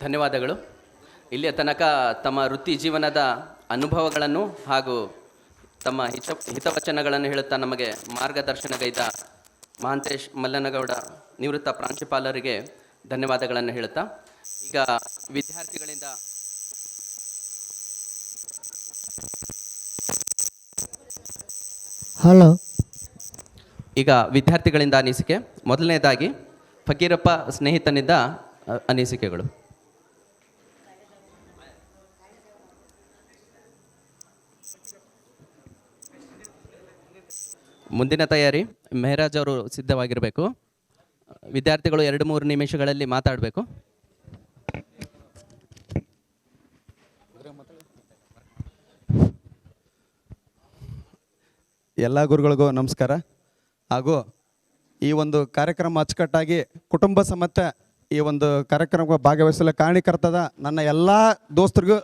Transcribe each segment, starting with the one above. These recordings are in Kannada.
ಧನ್ಯವಾದಗಳು. ಇಲ್ಲಿಯ ತನಕ ತಮ್ಮ ವೃತ್ತಿ ಜೀವನದ ಅನುಭವಗಳನ್ನು ಹಾಗೂ ತಮ್ಮ ಹಿತವಚನಗಳನ್ನು ಹೇಳುತ್ತಾ ನಮಗೆ ಮಾರ್ಗದರ್ಶನಗೈದ ಮಹಾಂತೇಶ್ ಮಲ್ಲನಗೌಡ ನಿವೃತ್ತ ಪ್ರಾಂಶುಪಾಲರಿಗೆ ಧನ್ಯವಾದಗಳನ್ನು ಹೇಳುತ್ತಾ ಈಗ ವಿದ್ಯಾರ್ಥಿಗಳಿಂದ ಹಲೋ ಅನಿಸಿಕೆ. ಮೊದಲನೇದಾಗಿ ಫಕೀರಪ್ಪ ಸ್ನೇಹಿತನಿಂದ ಅನಿಸಿಕೆಗಳು. ಮುಂದಿನ ತಯಾರಿ ಮೆಹರಾಜ್ ಅವರು ಸಿದ್ಧವಾಗಿರಬೇಕು. ವಿದ್ಯಾರ್ಥಿಗಳು 2-3 ನಿಮಿಷಗಳಲ್ಲಿ ಮಾತಾಡಬೇಕು. ಎಲ್ಲ ಗುರುಗಳಿಗೂ ನಮಸ್ಕಾರ. ಹಾಗೂ ಈ ಒಂದು ಕಾರ್ಯಕ್ರಮ ಅಚ್ಚುಕಟ್ಟಾಗಿ ಕುಟುಂಬ ಸಮೇತ ಈ ಒಂದು ಕಾರ್ಯಕ್ರಮಕ್ಕೆ ಭಾಗವಹಿಸಲು ಕಾರಣೀಕರ್ತದ ನನ್ನ ಎಲ್ಲ ದೋಸ್ತರಿಗೂ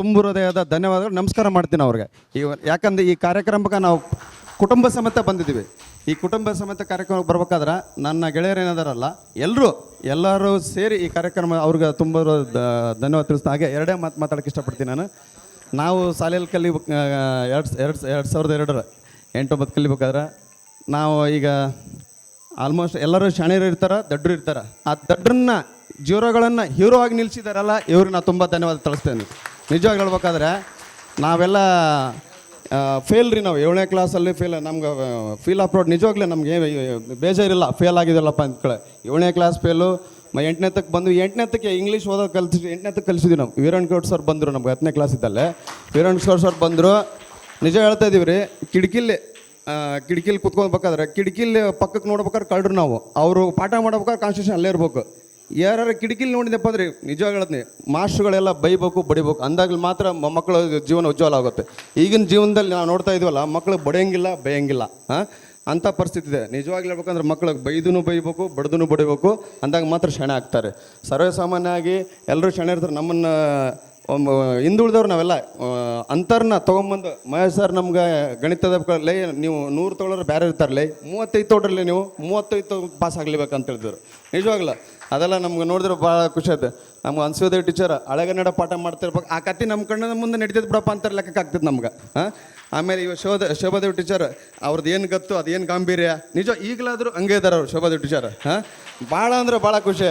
ತುಂಬ ಹೃದಯದ ಧನ್ಯವಾದಗಳು, ನಮಸ್ಕಾರ ಮಾಡ್ತೀನಿ ಅವ್ರಿಗೆ. ಯಾಕಂದರೆ ಈ ಕಾರ್ಯಕ್ರಮಕ್ಕೆ ನಾವು ಕುಟುಂಬ ಸಮೇತ ಬಂದಿದ್ದೀವಿ. ಈ ಕುಟುಂಬ ಸಮೇತ ಕಾರ್ಯಕ್ರಮಕ್ಕೆ ಬರ್ಬೇಕಾದ್ರೆ ನನ್ನ ಗೆಳೆಯರೇನದಾರಲ್ಲ ಎಲ್ಲರೂ ಸೇರಿ ಈ ಕಾರ್ಯಕ್ರಮ ಅವ್ರಿಗೆ ತುಂಬ ಧನ್ಯವಾದ ತಿಳಿಸ್ತಾ. ಹಾಗೆ ಎರಡೇ ಮಾತಾಡೋಕ್ಕೆ ಇಷ್ಟಪಡ್ತೀನಿ. ನಾವು ಶಾಲೆಯಲ್ಲಿ 2002 8-9 ಕಲಿಬೇಕಾದ್ರೆ ನಾವು ಈಗ ಆಲ್ಮೋಸ್ಟ್ ಎಲ್ಲರೂ ಶಾಣೆರು ಇರ್ತಾರೆ, ದಡ್ಡರು ಇರ್ತಾರೆ. ಆ ದಡ್ಡರನ್ನ ಜೀರೋಗಳನ್ನು ಹೀರೋ ಆಗಿ ನಿಲ್ಲಿಸಿದಾರಲ್ಲ, ಇವ್ರಿಗೆ ನಾನು ತುಂಬ ಧನ್ಯವಾದ ತಿಳಿಸ್ತೇನೆ. ನಿಜವಾಗಿ ಹೇಳ್ಬೇಕಾದ್ರೆ ನಾವೆಲ್ಲ ಫೇಲ್ ರೀ. ನಾವು 7ನೇ ಕ್ಲಾಸಲ್ಲಿ ನಮ್ಗೆ ಫೀಲ್ ಅಪ್ರೋಡ್ ನಿಜವಾಗ್ಲೂ ನಮಗೆ ಬೇಜಾರಿಲ್ಲ ಫೇಲ್ ಆಗಿದ್ದಲ್ಲಪ್ಪ ಅಂದ್ಕೊಳ್ಳೆ. 7ನೇ ಕ್ಲಾಸ್ ಫೇಲು 8ನೇತಕ್ಕೆ ಬಂದು 8ನೇತಕ್ಕೆ ಇಂಗ್ಲೀಷ್ ಓದೋದು ಕಲಿಸಿದ್ವಿ. 8ನೇತಕ್ಕೆ ಕಲಿಸಿದ್ವಿ ನಾವು. ವೀರಣ್ಗೌಡ್ ಸರ್ ಬಂದರು ನಮ್ಗೆ 10ನೇ ಕ್ಲಾಸ್ ಇದ್ದಲ್ಲೇ. ವೀರಣ್ಗೌಡ್ ಸರ್ ಬಂದರು. ನಿಜ ಹೇಳ್ತಾ ಇದ್ದೀವಿ ರೀ. ಕಿಟಕಿಲಿ ಕುತ್ಕೊಳ್ಬೇಕಾದ್ರೆ ಕಿಟಕಿಲಿ ಪಕ್ಕಕ್ಕೆ ನೋಡ್ಬೇಕಾದ್ರೆ ಕಳ್ರು ನಾವು. ಅವರು ಪಾಠ ಮಾಡ್ಬೇಕಾದ್ರೆ ಕಾನ್ಸ್ಟಿಟ್ಯೂಷನ್ ಅಲ್ಲೇ ಇರ್ಬೇಕು. ಯಾರು ಕಿಟಕಿಲಿ ನೋಡಿದಪ್ಪ ಅಂದ್ರೆ ನಿಜವಾಗಿ ಹೇಳ್ತೀನಿ, ಮಾಸ್ಟ್ರುಗಳೆಲ್ಲ ಬೈಬೇಕು ಬಡಿಬೇಕು ಅಂದಾಗಲಿ ಮಾತ್ರ ಮಕ್ಕಳ ಜೀವನ ಉಜ್ವಲ ಆಗುತ್ತೆ. ಈಗಿನ ಜೀವನದಲ್ಲಿ ನಾವು ನೋಡ್ತಾ ಇದೀವಲ್ಲ, ಮಕ್ಕಳು ಬಡಿಯಂಗಿಲ್ಲ ಬೈಯಂಗಿಲ್ಲ ಅಂಥ ಪರಿಸ್ಥಿತಿ ಇದೆ. ನಿಜವಾಗ್ಲೂ ಹೇಳ್ಬೇಕಂದ್ರೆ ಮಕ್ಕಳಿಗೆ ಬೈಬೇಕು ಬಡ್ದೂ ಬಡಿಬೇಕು ಅಂದಾಗ ಮಾತ್ರ ಶಣೆ ಆಗ್ತಾರೆ. ಸರ್ವೇ ಸಾಮಾನ್ಯವಾಗಿ ಎಲ್ಲರೂ ಶಣೆ ಇರ್ತಾರೆ. ನಮ್ಮನ್ನು ಹಿಂದುಳಿದವ್ರು ನಾವೆಲ್ಲ ಅಂತರ್ನ ತೊಗೊಂಬಂದು ಮಹೇಶ್ ಸರ್ ನಮ್ಗೆ ಗಣಿತದ ಲೈ ನೀವು 100 ತೊಗೊಳೋರು ಬೇರೆ ಇರ್ತಾರಲ್ಲ, 35 ತೊಗೊಳ್ರಿ, ನೀವು 35 ಪಾಸ್ ಆಗ್ಲೇಬೇಕಂತ ಹೇಳಿದ್ರು. ನಿಜವಾಗ್ಲ ಅದೆಲ್ಲ ನಮ್ಗೆ ನೋಡಿದ್ರೆ ಭಾಳ ಖುಷಿ ಆಯ್ತು. ನಮ್ಗೆ ಅನ್ಸೋದೇವ್ ಟೀಚರ್ ಹಳೆಗನ್ನಡ ಪಾಠ ಮಾಡ್ತಿರ್ಬೇಕು. ಆ ಕತೆ ನಮ್ಮ ಕಣ್ಣ ಮುಂದೆ ನಡೀತದೆ ಬಿಡಪ್ಪ ಅಂತಾರೆ ಲೆಕ್ಕಕ್ಕೆ ಆಗ್ತದೆ ನಮ್ಗೆ. ಆಮೇಲೆ ಇವ ಶೋಭಾದೇವ್ ಟೀಚರ್ ಅವ್ರದ್ದು ಏನು ಗತ್ತು, ಅದೇನು ಗಾಂಭೀರ್ಯ. ನಿಜ ಈಗಲಾದರೂ ಹಂಗೆ ಇದ್ದಾರೆ ಅವ್ರು ಶೋಭಾದೇವ್ ಟೀಚರ್. ಭಾಳ ಅಂದ್ರೆ ಭಾಳ ಖುಷಿ.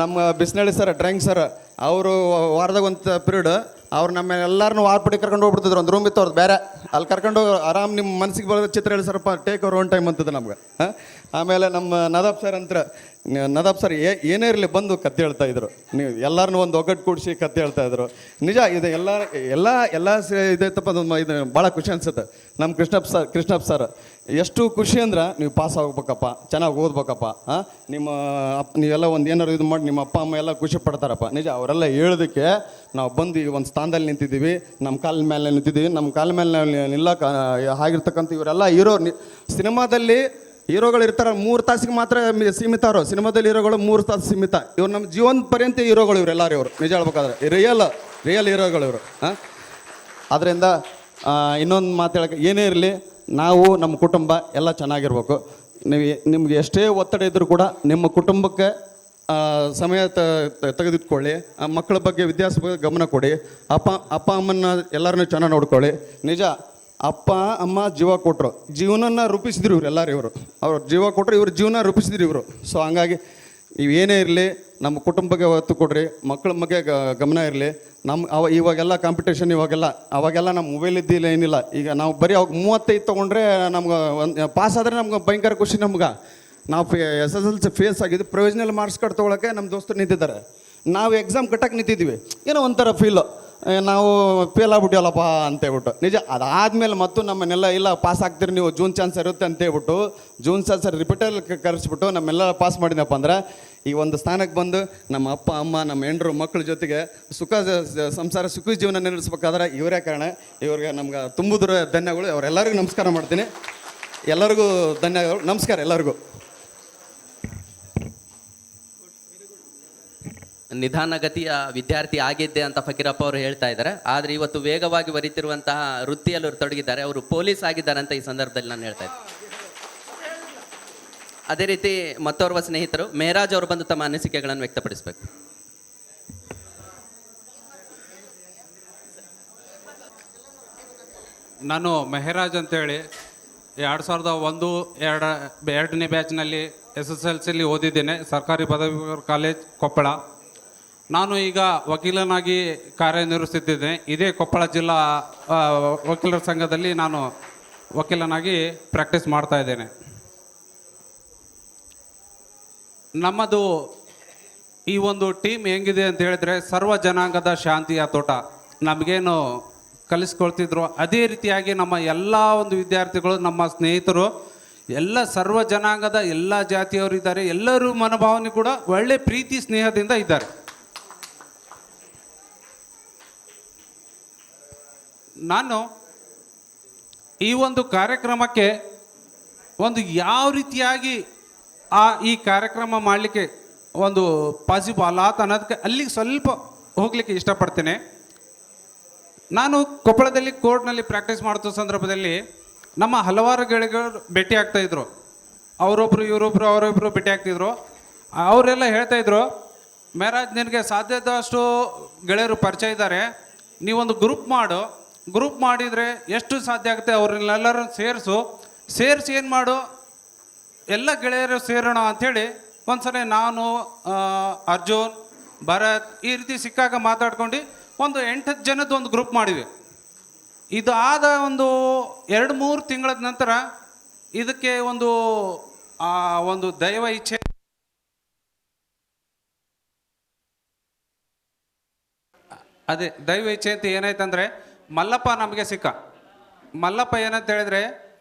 ನಮ್ಮ ಬಿಸ್ನಳ್ಳಿ ಸರ್ ಡ್ರಾಯಿಂಗ್ ಸರ್ ಅವರು ವಾರದಾಗ ಒಂದು ಪೀರಿಯಡ್ ಅವ್ರು ನಮ್ಮ ಎಲ್ಲರನ್ನೂ ವಾರಪಡಿ ಕರ್ಕೊಂಡು ಹೋಗ್ಬಿಡ್ತಿದ್ರು. ಒಂದು ರೂಮ್ ಇತ್ತು ಅವ್ರದ್ದು ಬೇರೆ, ಅಲ್ಲಿ ಕರ್ಕೊಂಡು ಆರಾಮ್ ನಿಮ್ಮ ಮನಸ್ಸಿಗೆ ಬರೋದು ಚಿತ್ರ ಹೇಳಿ ಸರ್ಪ ಟೇಕ್ ಅವ್ರ ಒನ್ ಟೈಮ್ ಅಂತದ್ದು ನಮ್ಗೆ. ಆಮೇಲೆ ನಮ್ಮ ನದಾಬ್ ಸರ್ ಏನೇ ಇರಲಿ ಬಂದು ಕತೆ ಹೇಳ್ತಾ ಇದ್ರು. ನೀವು ಎಲ್ಲರನ್ನೂ ಒಂದು ಒಗ್ಗಟ್ಟು ಕೂಡಿಸಿ ಕತೆ ಹೇಳ್ತಾ ಇದ್ರು. ನಿಜ ಇದು ಎಲ್ಲ ಇದೈತಪ್ಪ. ಇದು ಭಾಳ ಖುಷಿ ಅನ್ಸುತ್ತೆ. ನಮ್ಮ ಕೃಷ್ಣಪ್ಪ ಸರ್ ಎಷ್ಟು ಖುಷಿ ಅಂದ್ರೆ, ನೀವು ಪಾಸ್ ಆಗ್ಬೇಕಪ್ಪ, ಚೆನ್ನಾಗಿ ಓದ್ಬೇಕಪ್ಪ, ನೀವೆಲ್ಲ ಒಂದು ಏನಾರು ಇದು ಮಾಡಿ ನಿಮ್ಮ ಅಪ್ಪ ಅಮ್ಮ ಎಲ್ಲ ಖುಷಿ ಪಡ್ತಾರಪ್ಪ. ನಿಜ ಅವರೆಲ್ಲ ಹೇಳೋದಕ್ಕೆ ನಾವು ಬಂದು ಈ ಒಂದು ಸ್ಥಾನದಲ್ಲಿ ನಿಂತಿದ್ದೀವಿ. ನಮ್ಮ ಕಾಲ ಮೇಲೆ ನಿಂತಿದ್ದೀವಿ. ನಮ್ಮ ಕಾಲ ಮೇಲೆ ನಿಲ್ಲಕ್ಕೆ ಆಗಿರ್ತಕ್ಕಂಥ ಇವರೆಲ್ಲ ಸಿನಿಮಾದಲ್ಲಿ ಹೀರೋಗಳು ಇರ್ತಾರೆ 3 ತಾಸಿಗೆ ಮಾತ್ರ ಸೀಮಿತ. ಅವರು ಸಿನಿಮಾದಲ್ಲಿ ಹೀರೋಗಳು 3 ತಾಸು ಸೀಮಿತ. ಇವ್ರು ನಮ್ಮ ಜೀವನ ಪರ್ಯಂತ ಹೀರೋಗಳು ಇವರೆಲ್ಲರೂ. ಇವರು ನಿಜ ಹೇಳ್ಬೇಕಾದ್ರೆ ರಿಯಲ್ ಹೀರೋಗಳು ಇವರು. ಅದರಿಂದ ಇನ್ನೊಂದು ಮಾತು ಹೇಳಕ್ಕೆ ಏನೇ ಇರಲಿ, ನಾವು ನಮ್ಮ ಕುಟುಂಬ ಎಲ್ಲ ಚೆನ್ನಾಗಿರ್ಬೇಕು. ನಿಮ್ಗೆ ಎಷ್ಟೇ ಒತ್ತಡ ಇದ್ದರೂ ಕೂಡ ನಿಮ್ಮ ಕುಟುಂಬಕ್ಕೆ ಸಮಯ ತೆಗೆದಿಟ್ಕೊಳ್ಳಿ. ಮಕ್ಕಳ ಬಗ್ಗೆ ವಿದ್ಯಾಭ್ಯಾಸ ಬಗ್ಗೆ ಗಮನ ಕೊಡಿ. ಅಪ್ಪ ಅಮ್ಮನ ಎಲ್ಲರನ್ನೂ ಚೆನ್ನಾಗಿ ನೋಡ್ಕೊಳ್ಳಿ. ನಿಜ ಅಪ್ಪ ಅಮ್ಮ ಜೀವ ಕೊಟ್ಟರು, ಜೀವನನ ರೂಪಿಸಿದ್ರು ಇವರೆಲ್ಲರೂ. ಅವ್ರು ಜೀವ ಕೊಟ್ಟರು, ಇವ್ರ ಜೀವನ ರೂಪಿಸಿದ್ರು ಇವರು. ಸೊ ಹಂಗಾಗಿ ನೀವೇನೇ ಇರಲಿ ನಮ್ಮ ಕುಟುಂಬಕ್ಕೆ ಒತ್ತು ಕೊಡ್ರಿ, ಮಕ್ಕಳ ಬಗ್ಗೆ ಗಮನ ಇರಲಿ. ಇವಾಗೆಲ್ಲ ಕಾಂಪಿಟೇಷನ್, ಅವಾಗೆಲ್ಲ ನಮ್ಮ ಮೊಬೈಲ್ ಇದ್ದಿಲ್ಲ, ಏನಿಲ್ಲ. ಈಗ ನಾವು ಬರೀ ಅವಾಗ 35 ತೊಗೊಂಡ್ರೆ ನಮ್ಗೆ ಪಾಸ್ ಆದರೆ ನಮ್ಗೆ ಭಯಂಕರ ಖುಷಿ. ನಮ್ಗೆ ನಾವು SSLC ಫೇಸ್ ಆಗಿದ್ದು ಪ್ರೊವಿಷನಲ್ ಮಾರ್ಕ್ಸ್ ಕಾರ್ಡ್ ತೊಗೊಳಕ್ಕೆ ನಮ್ಮ ದೋಸ್ತರು ನಿಂತಿದ್ದಾರೆ. ನಾವು ಎಕ್ಸಾಮ್ ಕಟ್ಟಕ್ಕೆ ನಿಂತಿದ್ದೀವಿ. ಏನೋ ಒಂಥರ ಫೀಲು, ನಾವು ಫೇಲ್ ಆಗ್ಬಿಟ್ಟಿವಲ್ಲಪ್ಪ ಅಂತೇಳ್ಬಿಟ್ಟು. ನಿಜ ಅದಾದಮೇಲೆ ಮತ್ತು ನಮ್ಮನ್ನೆಲ್ಲ ಇಲ್ಲ ಪಾಸ್ ಆಗ್ತೀರಿ ನೀವು, ಜೂನ್ ಚಾನ್ಸ್ ಇರುತ್ತೆ ಅಂತೇಳ್ಬಿಟ್ಟು ಜೂನ್ ಚಾನ್ಸ್ ರಿಪೀಟಲ್ಲಿ ಕರೆಸ್ಬಿಟ್ಟು ನಮ್ಮೆಲ್ಲ ಪಾಸ್ ಮಾಡಿದಪ್ಪ ಅಂದ್ರೆ ಈ ಒಂದು ಸ್ಥಾನಕ್ಕೆ ಬಂದು ನಮ್ಮ ಅಪ್ಪ ಅಮ್ಮ ನಮ್ಮ ಹೆಂಡರು ಮಕ್ಕಳ ಜೊತೆಗೆ ಸಂಸಾರ ಸುಖಿ ಜೀವನ ನಡೆಸ್ಬೇಕಾದ್ರೆ ಇವರೇ ಕಾರಣ. ಇವ್ರಿಗೆ ನಮ್ಗೆ ತುಂಬುದ್ರ ಧನ್ಯಗಳು. ಅವರೆಲ್ಲರಿಗೂ ನಮಸ್ಕಾರ ಮಾಡ್ತೀನಿ. ಎಲ್ಲರಿಗೂ ಧನ್ಯವಾದಗಳು. ನಮಸ್ಕಾರ ಎಲ್ಲರಿಗೂ. ನಿಧಾನಗತಿಯ ವಿದ್ಯಾರ್ಥಿ ಆಗಿದ್ದೆ ಅಂತ ಫಕೀರಪ್ಪ ಅವರು ಹೇಳ್ತಾ ಇದ್ದಾರೆ. ಆದರೆ ಇವತ್ತು ವೇಗವಾಗಿ ಬರೀತಿರುವಂತಹ ವೃತ್ತಿಯಲ್ಲಿ ಅವರು ತೊಡಗಿದ್ದಾರೆ. ಅವರು ಪೊಲೀಸ್ ಆಗಿದ್ದಾರೆ ಅಂತ ಈ ಸಂದರ್ಭದಲ್ಲಿ ನಾನು ಹೇಳ್ತಾ ಇದ್ದೆ. ಅದೇ ರೀತಿ ಮತ್ತೋರ್ವ ಸ್ನೇಹಿತರು ಮೆಹರಾಜ್ ಅವರು ಬಂದು ತಮ್ಮ ಅನಿಸಿಕೆಗಳನ್ನು ವ್ಯಕ್ತಪಡಿಸಬೇಕು. ನಾನು ಮೆಹರಾಜ್ ಅಂತೇಳಿ 2001-2ನೇ ಬ್ಯಾಚ್ನಲ್ಲಿ SSLCಲಿ ಓದಿದ್ದೇನೆ, ಸರ್ಕಾರಿ ಪದವಿ ಪೂರ್ವ ಕಾಲೇಜ್ ಕೊಪ್ಪಳ. ನಾನು ಈಗ ವಕೀಲನಾಗಿ ಕಾರ್ಯನಿರ್ವಹಿಸುತ್ತಿದ್ದೇನೆ. ಇದೇ ಕೊಪ್ಪಳ ಜಿಲ್ಲಾ ವಕೀಲರ ಸಂಘದಲ್ಲಿ ನಾನು ವಕೀಲನಾಗಿ ಪ್ರಾಕ್ಟೀಸ್ ಮಾಡ್ತಾ ಇದ್ದೇನೆ. ನಮ್ಮದು ಈ ಒಂದು ಟೀಮ್ ಹೆಂಗಿದೆ ಅಂತ ಹೇಳಿದ್ರೆ ಸರ್ವ ಜನಾಂಗದ ಶಾಂತಿಯ ತೋಟ. ನಮಗೇನು ಕಲಿಸ್ಕೊಳ್ತಿದ್ರು ಅದೇ ರೀತಿಯಾಗಿ ನಮ್ಮ ಎಲ್ಲ ಒಂದು ವಿದ್ಯಾರ್ಥಿಗಳು, ನಮ್ಮ ಸ್ನೇಹಿತರು ಎಲ್ಲ ಸರ್ವ ಜನಾಂಗದ ಎಲ್ಲ ಜಾತಿಯವರು ಇದ್ದಾರೆ. ಎಲ್ಲರೂ ಮನೋಭಾವನೆ ಕೂಡ ಒಳ್ಳೆ ಪ್ರೀತಿ ಸ್ನೇಹದಿಂದ ಇದ್ದಾರೆ. ನಾನು ಈ ಒಂದು ಕಾರ್ಯಕ್ರಮಕ್ಕೆ ಒಂದು ಯಾವ ರೀತಿಯಾಗಿ ಈ ಕಾರ್ಯಕ್ರಮ ಮಾಡಲಿಕ್ಕೆ ಒಂದು ಪಾಸಿಬಲ್ ಅಲ್ಲ ಅನ್ನೋದಕ್ಕೆ ಅಲ್ಲಿಗೆ ಸ್ವಲ್ಪ ಹೋಗಲಿಕ್ಕೆ ಇಷ್ಟಪಡ್ತೇನೆ. ನಾನು ಕೊಪ್ಪಳದಲ್ಲಿ ಕೋರ್ಟ್ನಲ್ಲಿ ಪ್ರಾಕ್ಟೀಸ್ ಮಾಡ್ತೋ ಸಂದರ್ಭದಲ್ಲಿ ನಮ್ಮ ಹಲವಾರು ಗೆಳೆಯರು ಭೇಟಿ ಆಗ್ತಾಯಿದ್ರು. ಅವರೊಬ್ಬರು ಅವರೊಬ್ಬರು ಭೇಟಿ ಆಗ್ತಿದ್ರು. ಅವರೆಲ್ಲ ಹೇಳ್ತಾಯಿದ್ರು, ಮೆಹರಾಜ್ ನಿನಗೆ ಸಾಧ್ಯದಷ್ಟು ಗೆಳೆಯರು ಪರಿಚಯ ಇದ್ದಾರೆ, ನೀವೊಂದು ಗ್ರೂಪ್ ಮಾಡು, ಗ್ರೂಪ್ ಮಾಡಿದರೆ ಎಷ್ಟು ಸಾಧ್ಯ ಆಗುತ್ತೆ ಅವ್ರನ್ನೆಲ್ಲರೂ ಸೇರಿಸಿ ಏನು ಮಾಡು, ಎಲ್ಲ ಗೆಳೆಯರು ಸೇರೋಣ ಅಂಥೇಳಿ ಒಂದ್ಸಲ ನಾನು, ಅರ್ಜುನ್, ಭರತ್ ಈ ರೀತಿ ಸಿಕ್ಕಾಗ ಮಾತಾಡ್ಕೊಂಡು ಒಂದು 8-10 ಜನದ ಒಂದು ಗ್ರೂಪ್ ಮಾಡಿದ್ವಿ. ಇದಾದ ಒಂದು 2-3 ತಿಂಗಳ ನಂತರ ಇದಕ್ಕೆ ಒಂದು ದೈವ ಇಚ್ಛೆ, ಅದೇ ದೈವ ಇಚ್ಛೆ ಅಂತ ಏನಾಯ್ತಂದರೆ ಮಲ್ಲಪ್ಪ ನಮಗೆ ಸಿಕ್ಕ. ಮಲ್ಲಪ್ಪ ಏನಂತ ಹೇಳಿದ್ರೆ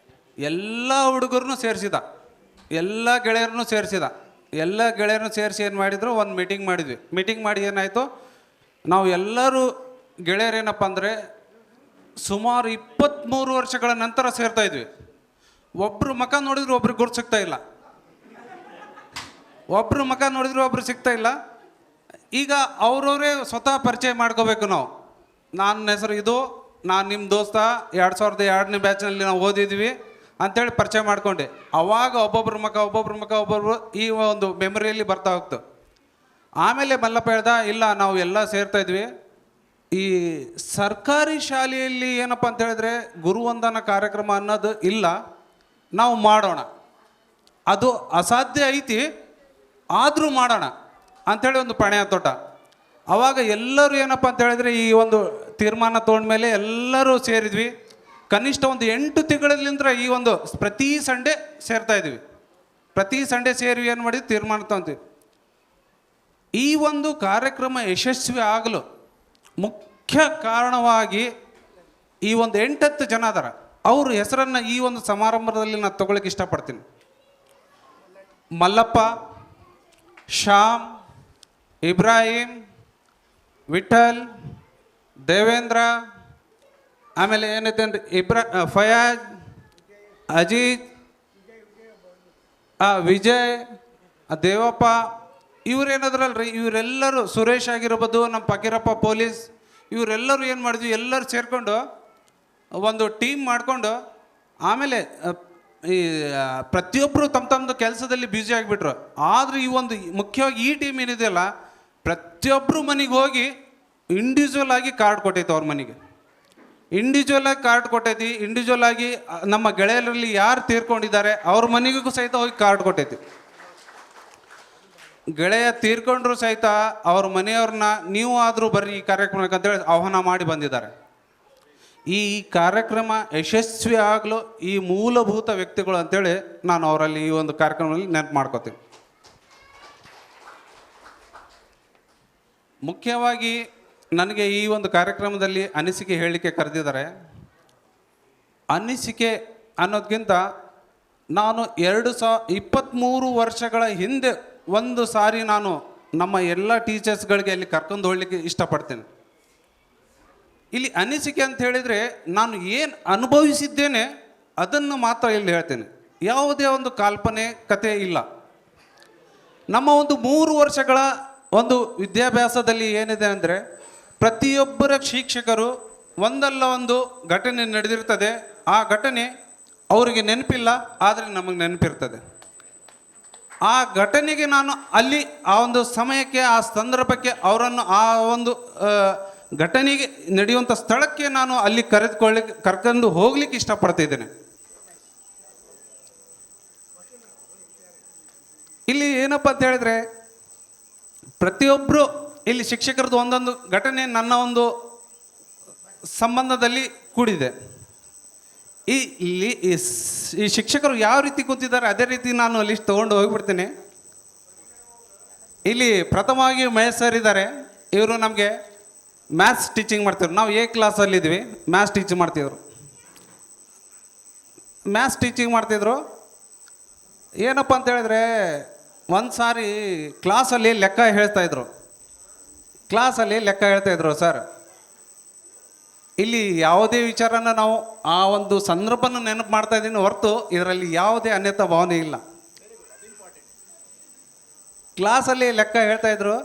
ಎಲ್ಲ ಹುಡುಗರನ್ನು ಸೇರಿಸಿದ, ಎಲ್ಲ ಗೆಳೆಯರನ್ನು ಸೇರಿಸಿ ಏನು ಮಾಡಿದ್ರು, ಒಂದು ಮೀಟಿಂಗ್ ಮಾಡಿದ್ವಿ. ಮೀಟಿಂಗ್ ಮಾಡಿ ಏನಾಯಿತು, ನಾವು ಎಲ್ಲರೂ ಗೆಳೆಯರೇನಪ್ಪ ಅಂದರೆ ಸುಮಾರು 23 ವರ್ಷಗಳ ನಂತರ ಸೇರ್ತಾ ಇದ್ವಿ. ಒಬ್ಬರು ಮುಖ ನೋಡಿದ್ರು ಒಬ್ರಿಗೆ ಗುರ್ತು ಸಿಗ್ತಾ ಇಲ್ಲ, ಒಬ್ಬರು ಮುಖ ನೋಡಿದ್ರು ಒಬ್ರು ಸಿಗ್ತಾ ಇಲ್ಲ. ಈಗ ಅವ್ರವರೇ ಸ್ವತಃ ಪರಿಚಯ ಮಾಡ್ಕೋಬೇಕು. ನನ್ನ ಹೆಸರು ಇದು, ನಾನು ನಿಮ್ಮ ದೋಸ್ತ, 2002ನೇ ಬ್ಯಾಚ್ನಲ್ಲಿ ನಾವು ಓದಿದ್ವಿ ಅಂಥೇಳಿ ಪರಿಚಯ ಮಾಡ್ಕೊಂಡೆ. ಅವಾಗ ಒಬ್ಬೊಬ್ರ ಮುಖ ಈ ಒಂದು ಮೆಮೊರಿಯಲ್ಲಿ ಬರ್ತಾ ಹೋಗ್ತು. ಆಮೇಲೆ ಮಲ್ಲಪ್ಪ ಹೇಳ್ದ, ಇಲ್ಲ ನಾವು ಎಲ್ಲ ಸೇರ್ತಾ ಇದ್ವಿ, ಈ ಸರ್ಕಾರಿ ಶಾಲೆಯಲ್ಲಿ ಏನಪ್ಪ ಅಂತ ಹೇಳಿದ್ರೆ ಗುರುವಂದನ ಕಾರ್ಯಕ್ರಮ ಅನ್ನೋದು ಇಲ್ಲ, ನಾವು ಮಾಡೋಣ, ಅದು ಅಸಾಧ್ಯ ಐತಿ ಆದರೂ ಮಾಡೋಣ ಅಂಥೇಳಿ ಒಂದು ಪಣೆ ತೋಟ. ಆವಾಗ ಎಲ್ಲರೂ ಏನಪ್ಪ ಅಂತ ಹೇಳಿದ್ರೆ ಈ ಒಂದು ತೀರ್ಮಾನ ತೊಗೊಂಡ್ಮೇಲೆ ಎಲ್ಲರೂ ಸೇರಿದ್ವಿ. ಕನಿಷ್ಠ ಒಂದು 8 ತಿಂಗಳಿಂದ ಈ ಒಂದು ಪ್ರತಿ ಸಂಡೇ ಸೇರ್ತಾ ಇದ್ವಿ. ಪ್ರತಿ ಸಂಡೇ ಸೇರಿ ಏನು ಮಾಡಿದ್ವಿ, ತೀರ್ಮಾನ ತಗೊಂತೀವಿ. ಈ ಒಂದು ಕಾರ್ಯಕ್ರಮ ಯಶಸ್ವಿ ಆಗಲು ಮುಖ್ಯ ಕಾರಣವಾಗಿ ಈ ಒಂದು 8-10 ಜನ ಅದಾರ, ಅವ್ರ ಹೆಸರನ್ನು ಈ ಒಂದು ಸಮಾರಂಭದಲ್ಲಿ ನಾನು ತಗೊಳ್ಳಿಕ್ಕೆ ಇಷ್ಟಪಡ್ತೀನಿ. ಮಲ್ಲಪ್ಪ, ಶ್ಯಾಮ್, ಇಬ್ರಾಹಿಂ, ವಿಠಲ್, ದೇವೇಂದ್ರ, ಆಮೇಲೆ ಏನೈತೆ ಅಂದ್ರೆ ಫಯಾಜ್, ಅಜಿತ್, ವಿಜಯ್, ದೇವಪ್ಪ, ಇವರೇನದ್ರಲ್ರಿ, ಇವರೆಲ್ಲರೂ ಸುರೇಶ್ ಆಗಿರ್ಬೋದು, ನಮ್ಮ ಫಕೀರಪ್ಪ ಪೊಲೀಸ್, ಇವರೆಲ್ಲರೂ ಏನು ಮಾಡಿದ್ವಿ, ಎಲ್ಲರೂ ಸೇರಿಕೊಂಡು ಒಂದು ಟೀಮ್ ಮಾಡಿಕೊಂಡು ಆಮೇಲೆ ಈ ಪ್ರತಿಯೊಬ್ಬರು ತಮ್ಮದು ಕೆಲಸದಲ್ಲಿ ಬ್ಯುಸಿ ಆಗಿಬಿಟ್ರು. ಆದರೆ ಈ ಒಂದು ಮುಖ್ಯವಾಗಿ ಈ ಟೀಮ್ ಏನಿದೆಯಲ್ಲ, ಪ್ರತಿಯೊಬ್ಬರು ಮನೆಗೆ ಹೋಗಿ ಇಂಡಿವಿಜುವಲ್ ಆಗಿ ಕಾರ್ಡ್ ಕೊಟ್ಟೈತೆ. ಅವ್ರ ಮನೆಗೆ ಇಂಡಿವಿಜುವಲ್ ಆಗಿ ಕಾರ್ಡ್ ಕೊಟ್ಟೈತಿ. ಇಂಡಿವಿಜುವಲ್ ಆಗಿ ನಮ್ಮ ಗೆಳೆಯರಲ್ಲಿ ಯಾರು ತೀರ್ಕೊಂಡಿದ್ದಾರೆ ಅವ್ರ ಮನೆಗೂ ಸಹಿತ ಹೋಗಿ ಕಾರ್ಡ್ ಕೊಟ್ಟೈತಿ. ಗೆಳೆಯ ತೀರ್ಕೊಂಡ್ರು ಸಹಿತ ಅವ್ರ ಮನೆಯವ್ರನ್ನ ನೀವು ಆದರೂ ಬರ್ರಿ ಈ ಕಾರ್ಯಕ್ರಮಕ್ಕೆ ಅಂತೇಳಿ ಆಹ್ವಾನ ಮಾಡಿ ಬಂದಿದ್ದಾರೆ. ಈ ಕಾರ್ಯಕ್ರಮ ಯಶಸ್ವಿ ಆಗಲು ಈ ಮೂಲಭೂತ ವ್ಯಕ್ತಿಗಳು ಅಂತೇಳಿ ನಾನು ಅವರಲ್ಲಿ ಈ ಒಂದು ಕಾರ್ಯಕ್ರಮದಲ್ಲಿ ನೆನಪು ಮಾಡ್ಕೋತೀನಿ. ಮುಖ್ಯವಾಗಿ ನನಗೆ ಈ ಒಂದು ಕಾರ್ಯಕ್ರಮದಲ್ಲಿ ಅನಿಸಿಕೆ ಹೇಳಲಿಕ್ಕೆ ಕರೆದಿದ್ದಾರೆ. ಅನಿಸಿಕೆ ಅನ್ನೋದಕ್ಕಿಂತ ನಾನು 23 ವರ್ಷಗಳ ಹಿಂದೆ ಒಂದು ಸಾರಿ ನಾನು ನಮ್ಮ ಎಲ್ಲ ಟೀಚರ್ಸ್ಗಳಿಗೆ ಅಲ್ಲಿ ಕರ್ಕೊಂಡು ಹೋಗ್ಲಿಕ್ಕೆ ಇಷ್ಟಪಡ್ತೇನೆ. ಇಲ್ಲಿ ಅನಿಸಿಕೆ ಅಂತ ಹೇಳಿದರೆ ನಾನು ಏನು ಅನುಭವಿಸಿದ್ದೇನೆ ಅದನ್ನು ಮಾತ್ರ ಇಲ್ಲಿ ಹೇಳ್ತೇನೆ. ಯಾವುದೇ ಒಂದು ಕಾಲ್ಪನೆ ಕತೆ ಇಲ್ಲ. ನಮ್ಮ ಒಂದು 3 ವರ್ಷಗಳ ಒಂದು ವಿದ್ಯಾಭ್ಯಾಸದಲ್ಲಿ ಏನಿದೆ ಅಂದರೆ ಪ್ರತಿಯೊಬ್ಬರ ಶಿಕ್ಷಕರು ಒಂದಲ್ಲ ಒಂದು ಘಟನೆ ನಡೆದಿರ್ತದೆ. ಆ ಘಟನೆ ಅವರಿಗೆ ನೆನಪಿಲ್ಲ, ಆದರೆ ನಮಗೆ ನೆನಪಿರ್ತದೆ. ಆ ಘಟನೆಗೆ ನಾನು ಅಲ್ಲಿ ಆ ಒಂದು ಸಮಯಕ್ಕೆ, ಆ ಸಂದರ್ಭಕ್ಕೆ ಅವರನ್ನು ಆ ಒಂದು ಘಟನೆಗೆ ನಡೆಯುವಂಥ ಸ್ಥಳಕ್ಕೆ ನಾನು ಅಲ್ಲಿ ಕರ್ಕೊಂಡು ಹೋಗ್ಲಿಕ್ಕೆ ಇಷ್ಟಪಡ್ತಿದ್ದೇನೆ. ಇಲ್ಲಿ ಏನಪ್ಪ ಅಂತ ಹೇಳಿದ್ರೆ, ಪ್ರತಿಯೊಬ್ಬರು ಇಲ್ಲಿ ಶಿಕ್ಷಕರದ್ದು ಒಂದೊಂದು ಘಟನೆ ನನ್ನ ಒಂದು ಸಂಬಂಧದಲ್ಲಿ ಕೂಡಿದೆ. ಈ ಶಿಕ್ಷಕರು ಯಾವ ರೀತಿ ಕೂತಿದ್ದಾರೆ ಅದೇ ರೀತಿ ನಾನು ಲಿಸ್ಟ್ ತೊಗೊಂಡು ಹೋಗಿಬಿಡ್ತೀನಿ. ಇಲ್ಲಿ ಪ್ರಥಮವಾಗಿ ಮಹೇಶ್ ಸರ್ ಇದ್ದಾರೆ. ಇವರು ನಮಗೆ ಮ್ಯಾಥ್ಸ್ ಟೀಚಿಂಗ್ ಮಾಡ್ತಿದ್ರು. ನಾವು ಕ್ಲಾಸಲ್ಲಿದ್ವಿ, ಮ್ಯಾಥ್ಸ್ ಟೀಚಿಂಗ್ ಮಾಡ್ತಿದ್ರು. ಮ್ಯಾಥ್ಸ್ ಟೀಚಿಂಗ್ ಮಾಡ್ತಿದ್ರು. ಏನಪ್ಪ ಅಂತ ಹೇಳಿದ್ರೆ, ಒಂದು ಸಾರಿ ಕ್ಲಾಸಲ್ಲಿ ಲೆಕ್ಕ ಹೇಳ್ತಾಯಿದ್ರು. ಸರ್, ಇಲ್ಲಿ ಯಾವುದೇ ವಿಚಾರನ ನಾವು ಆ ಒಂದು ಸಂದರ್ಭನ ನೆನಪು ಮಾಡ್ತಾ ಇದ್ದೀನಿ ಹೊರತು ಇದರಲ್ಲಿ ಯಾವುದೇ ಅನ್ಯತಾ ಭಾವನೆ ಇಲ್ಲ. ಕ್ಲಾಸಲ್ಲಿ ಲೆಕ್ಕ ಹೇಳ್ತಾಯಿದ್ರು.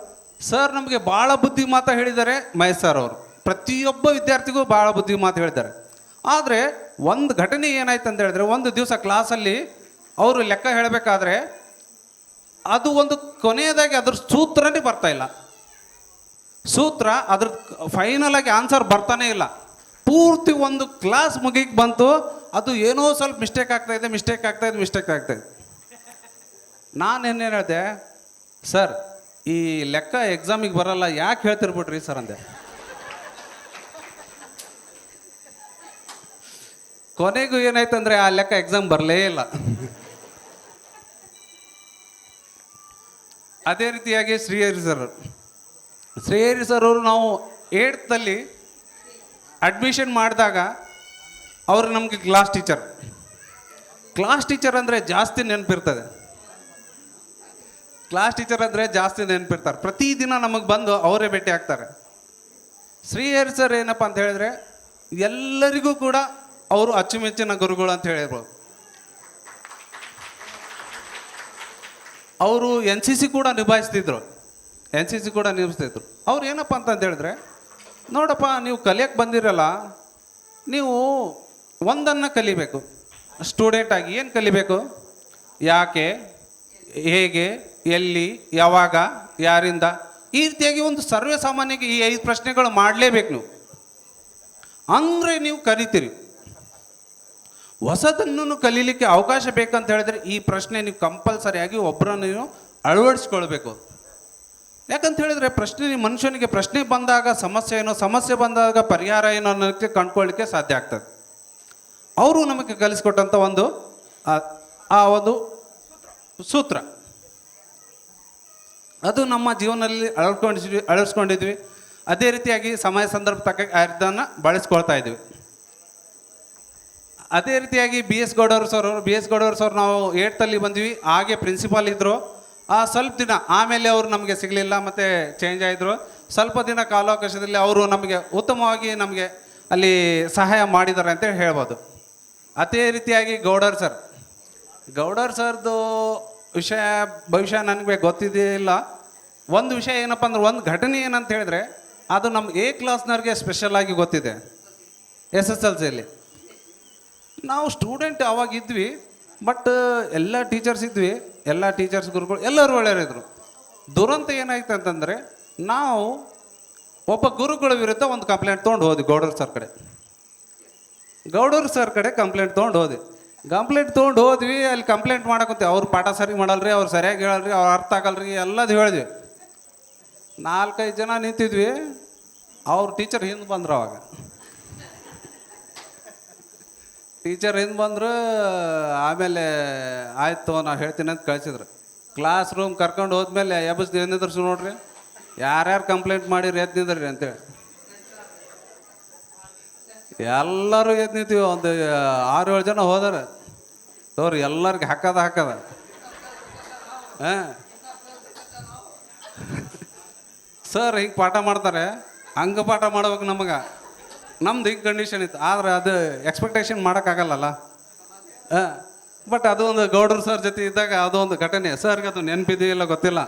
ಸರ್ ನಮಗೆ ಭಾಳ ಬುದ್ಧಿ ಮಾತು ಹೇಳಿದ್ದಾರೆ ಮಹೇಶ್ ಸರ್ ಅವರು. ಪ್ರತಿಯೊಬ್ಬ ವಿದ್ಯಾರ್ಥಿಗೂ ಭಾಳ ಬುದ್ಧಿ ಮಾತು ಹೇಳಿದ್ದಾರೆ. ಆದರೆ ಒಂದು ಘಟನೆ ಏನಾಯ್ತು ಅಂತ ಹೇಳಿದ್ರೆ, ಒಂದು ದಿವಸ ಕ್ಲಾಸಲ್ಲಿ ಅವರು ಲೆಕ್ಕ ಹೇಳಬೇಕಾದ್ರೆ ಅದು ಒಂದು ಕೊನೆಯದಾಗಿ ಅದ್ರ ಸೂತ್ರನೇ ಬರ್ತಾಯಿಲ್ಲ. ಅದ್ರ ಫೈನಲ್ ಆಗಿ ಆನ್ಸರ್ ಬರ್ತಾನೆ ಇಲ್ಲ. ಪೂರ್ತಿ ಒಂದು ಕ್ಲಾಸ್ ಮುಗಿಗೆ ಬಂತು, ಅದು ಏನೋ ಸ್ವಲ್ಪ ಮಿಸ್ಟೇಕ್ ಆಗ್ತಾಯಿದೆ. ನಾನೇನೇನು ಹೇಳಿದೆ, ಸರ್ ಈ ಲೆಕ್ಕ ಎಕ್ಸಾಮಿಗೆ ಬರಲ್ಲ, ಯಾಕೆ ಹೇಳ್ತಿರ್ಬಿಟ್ರಿ ಸರ್ ಅಂದೆ. ಕೊನೆಗೂ ಏನಾಯ್ತಂದ್ರೆ ಆ ಲೆಕ್ಕ ಎಕ್ಸಾಮ್ ಬರಲೇ ಇಲ್ಲ. ಅದೇ ರೀತಿಯಾಗಿ ಶ್ರೀಹರಿ ಸರ್ ಅವರು ನಾವು 8th ಅಡ್ಮಿಷನ್ ಮಾಡಿದಾಗ ಅವರು ನಮಗೆ ಕ್ಲಾಸ್ ಟೀಚರ್ ಅಂದರೆ ಜಾಸ್ತಿ ನೆನಪಿರ್ತದೆ. ಪ್ರತಿದಿನ ನಮಗೆ ಬಂದು ಅವರೇ ಭೇಟಿ ಆಗ್ತಾರೆ. ಶ್ರೀಹರಿ ಸರ್ ಏನಪ್ಪ ಅಂತ ಹೇಳಿದ್ರೆ, ಎಲ್ಲರಿಗೂ ಕೂಡ ಅವರು ಅಚ್ಚುಮೆಚ್ಚಿನ ಗುರುಗಳು ಅಂತ ಹೇಳಿರ್ಬೋದು. ಅವರು NCC ಕೂಡ ನಿಭಾಯಿಸ್ತಿದ್ರು. ಅವ್ರು ಏನಪ್ಪ ಅಂತ ಹೇಳಿದ್ರೆ, ನೋಡಪ್ಪ ನೀವು ಕಲಿಯಕ್ಕೆ ಬಂದಿರಲ್ಲ, ನೀವು ಒಂದನ್ನು ಕಲಿಬೇಕು. ಸ್ಟೂಡೆಂಟ್ ಆಗಿ ಏನು ಕಲಿಬೇಕು? ಯಾಕೆ, ಹೇಗೆ, ಎಲ್ಲಿ, ಯಾವಾಗ, ಯಾರಿಂದ, ಈ ರೀತಿಯಾಗಿ ಒಂದು ಸರ್ವೇ ಸಾಮಾನ್ಯಕ್ಕೆ ಈ 5 ಪ್ರಶ್ನೆಗಳು ಮಾಡಲೇಬೇಕು ನೀವು. ಅಂದರೆ ನೀವು ಕಲಿತೀರಿ. ಹೊಸದನ್ನು ಕಲೀಲಿಕ್ಕೆ ಅವಕಾಶ ಬೇಕಂತ ಹೇಳಿದ್ರೆ ಈ ಪ್ರಶ್ನೆ ನೀವು ಕಂಪಲ್ಸರಿಯಾಗಿ ಒಬ್ಬರನ್ನು ನೀವು ಅಳವಡಿಸ್ಕೊಳ್ಬೇಕು. ಯಾಕಂತ ಹೇಳಿದ್ರೆ ಮನುಷ್ಯನಿಗೆ ಪ್ರಶ್ನೆ ಬಂದಾಗ ಸಮಸ್ಯೆ ಬಂದಾಗ ಪರಿಹಾರ ಏನೋ ಅನ್ನೋದಕ್ಕೆ ಕಂಡುಕೊಳ್ಳಿಕ್ಕೆ ಸಾಧ್ಯ ಆಗ್ತದೆ. ಅವರು ನಮಗೆ ಕಲಿಸ್ಕೊಟ್ಟಂಥ ಒಂದು ಸೂತ್ರ ಅದು ನಮ್ಮ ಜೀವನದಲ್ಲಿ ಅಳವಡಿಸ್ಕೊಂಡಿದ್ವಿ. ಅದೇ ರೀತಿಯಾಗಿ ಸಮಯ ಸಂದರ್ಭ ತಕ್ಕ ಅದನ್ನು ಬಳಸ್ಕೊಳ್ತಾ ಇದ್ವಿ. ಅದೇ ರೀತಿಯಾಗಿ BS ಗೌಡರು ಸರ್ ನಾವು 8th ಬಂದ್ವಿ. ಹಾಗೆ ಪ್ರಿನ್ಸಿಪಾಲ್ ಇದ್ದರು. ಸ್ವಲ್ಪ ದಿನ ಆಮೇಲೆ ಅವರು ನಮಗೆ ಸಿಗಲಿಲ್ಲ, ಮತ್ತು ಚೇಂಜ್ ಆಯಿದ್ರು. ಸ್ವಲ್ಪ ದಿನ ಕಾಲಾವಕಾಶದಲ್ಲಿ ಅವರು ನಮಗೆ ಉತ್ತಮವಾಗಿ ನಮಗೆ ಅಲ್ಲಿ ಸಹಾಯ ಮಾಡಿದ್ದಾರೆ ಅಂತೇಳಿ ಹೇಳ್ಬೋದು. ಅದೇ ರೀತಿಯಾಗಿ ಗೌಡರ್ ಸರ್ದು ಭವಿಷ್ಯ ನನಗೆ ಗೊತ್ತಿದ್ದಿಲ್ಲ. ಒಂದು ವಿಷಯ ಏನಪ್ಪ ಅಂದ್ರೆ, ಒಂದು ಘಟನೆ ಏನಂತ ಹೇಳಿದ್ರೆ, ಅದು ನಮ್ಮ ಕ್ಲಾಸ್ನವ್ರಿಗೆ ಸ್ಪೆಷಲ್ ಆಗಿ ಗೊತ್ತಿದೆ. SSLCಯಲ್ಲಿ ನಾವು ಸ್ಟೂಡೆಂಟ್ ಅವಾಗಿದ್ವಿ, ಬಟ್ ಎಲ್ಲ ಟೀಚರ್ಸ್ ಗುರುಗಳು ಎಲ್ಲರೂ ಒಳ್ಳೆಯರಿದ್ರು. ದುರಂತ ಏನಾಯ್ತು ಅಂತಂದರೆ, ನಾವು ಒಬ್ಬ ಗುರುಗಳ ವಿರುದ್ಧ ಒಂದು ಕಂಪ್ಲೇಂಟ್ ತೊಗೊಂಡು ಹೋದ್ವಿ ಗೌಡರ್ ಸರ್ ಕಡೆ ಕಂಪ್ಲೇಂಟ್ ತೊಗೊಂಡು ಹೋದ್ವಿ. ಅಲ್ಲಿ ಕಂಪ್ಲೇಂಟ್ ಮಾಡಕಂತೀವಿ. ಅವ್ರು ಪಾಠ ಸರಿ ಮಾಡಲ್ರಿ, ಅವ್ರು ಸರಿಯಾಗಿ ಹೇಳಲ್ರಿ, ಅವ್ರು ಅರ್ಥ ಆಗಲ್ರಿ, ಎಲ್ಲದು ಹೇಳಿದ್ವಿ. 4-5 ಜನ ನಿಂತಿದ್ವಿ. ಅವ್ರ ಟೀಚರ್ ಹಿಂದೆ ಬಂದರು. ಅವಾಗ ಆಮೇಲೆ ಆಯಿತು ನಾ ಹೇಳ್ತೀನಿ ಅಂತ ಕಳಿಸಿದ್ರು. ಕ್ಲಾಸ್ ರೂಮ್ ಕರ್ಕೊಂಡು ಹೋದ್ಮೇಲೆ ಎಬ್ಬಿಸ್ದು ಏನಿದ್ರು ನೋಡ್ರಿ, ಯಾರ್ಯಾರು ಕಂಪ್ಲೇಂಟ್ ಮಾಡಿರಿ ಎದ್ದು ನಿಂದ್ರಿ ಅಂತೇಳಿ. ಎಲ್ಲರೂ ಎದ್ದು ನಿಂತೀವಿ. ಒಂದು 6-7 ಜನ ಹೋದಾರೆ. ತೋರಿ ಎಲ್ಲರಿಗೆ ಹಾಕದ ಸರ್ ಹಿಂಗೆ ಪಾಠ ಮಾಡ್ತಾರೆ, ಹಂಗೆ ಪಾಠ ಮಾಡ್ಬೇಕು. ನಮ್ದು ಹಿಂಗೆ ಕಂಡೀಷನ್ ಇತ್ತು. ಆದರೆ ಅದು ಎಕ್ಸ್ಪೆಕ್ಟೇಷನ್ ಮಾಡೋಕ್ಕಾಗಲ್ಲಲ್ಲ. ಬಟ್ ಅದು ಒಂದು ಗೌಡ್ರು ಸರ್ ಜೊತೆ ಇದ್ದಾಗ ಅದು ಒಂದು ಘಟನೆ. ಸರ್ಗೆ ಅದು ನೆನಪಿದೆಯಲ್ಲ ಗೊತ್ತಿಲ್ಲ.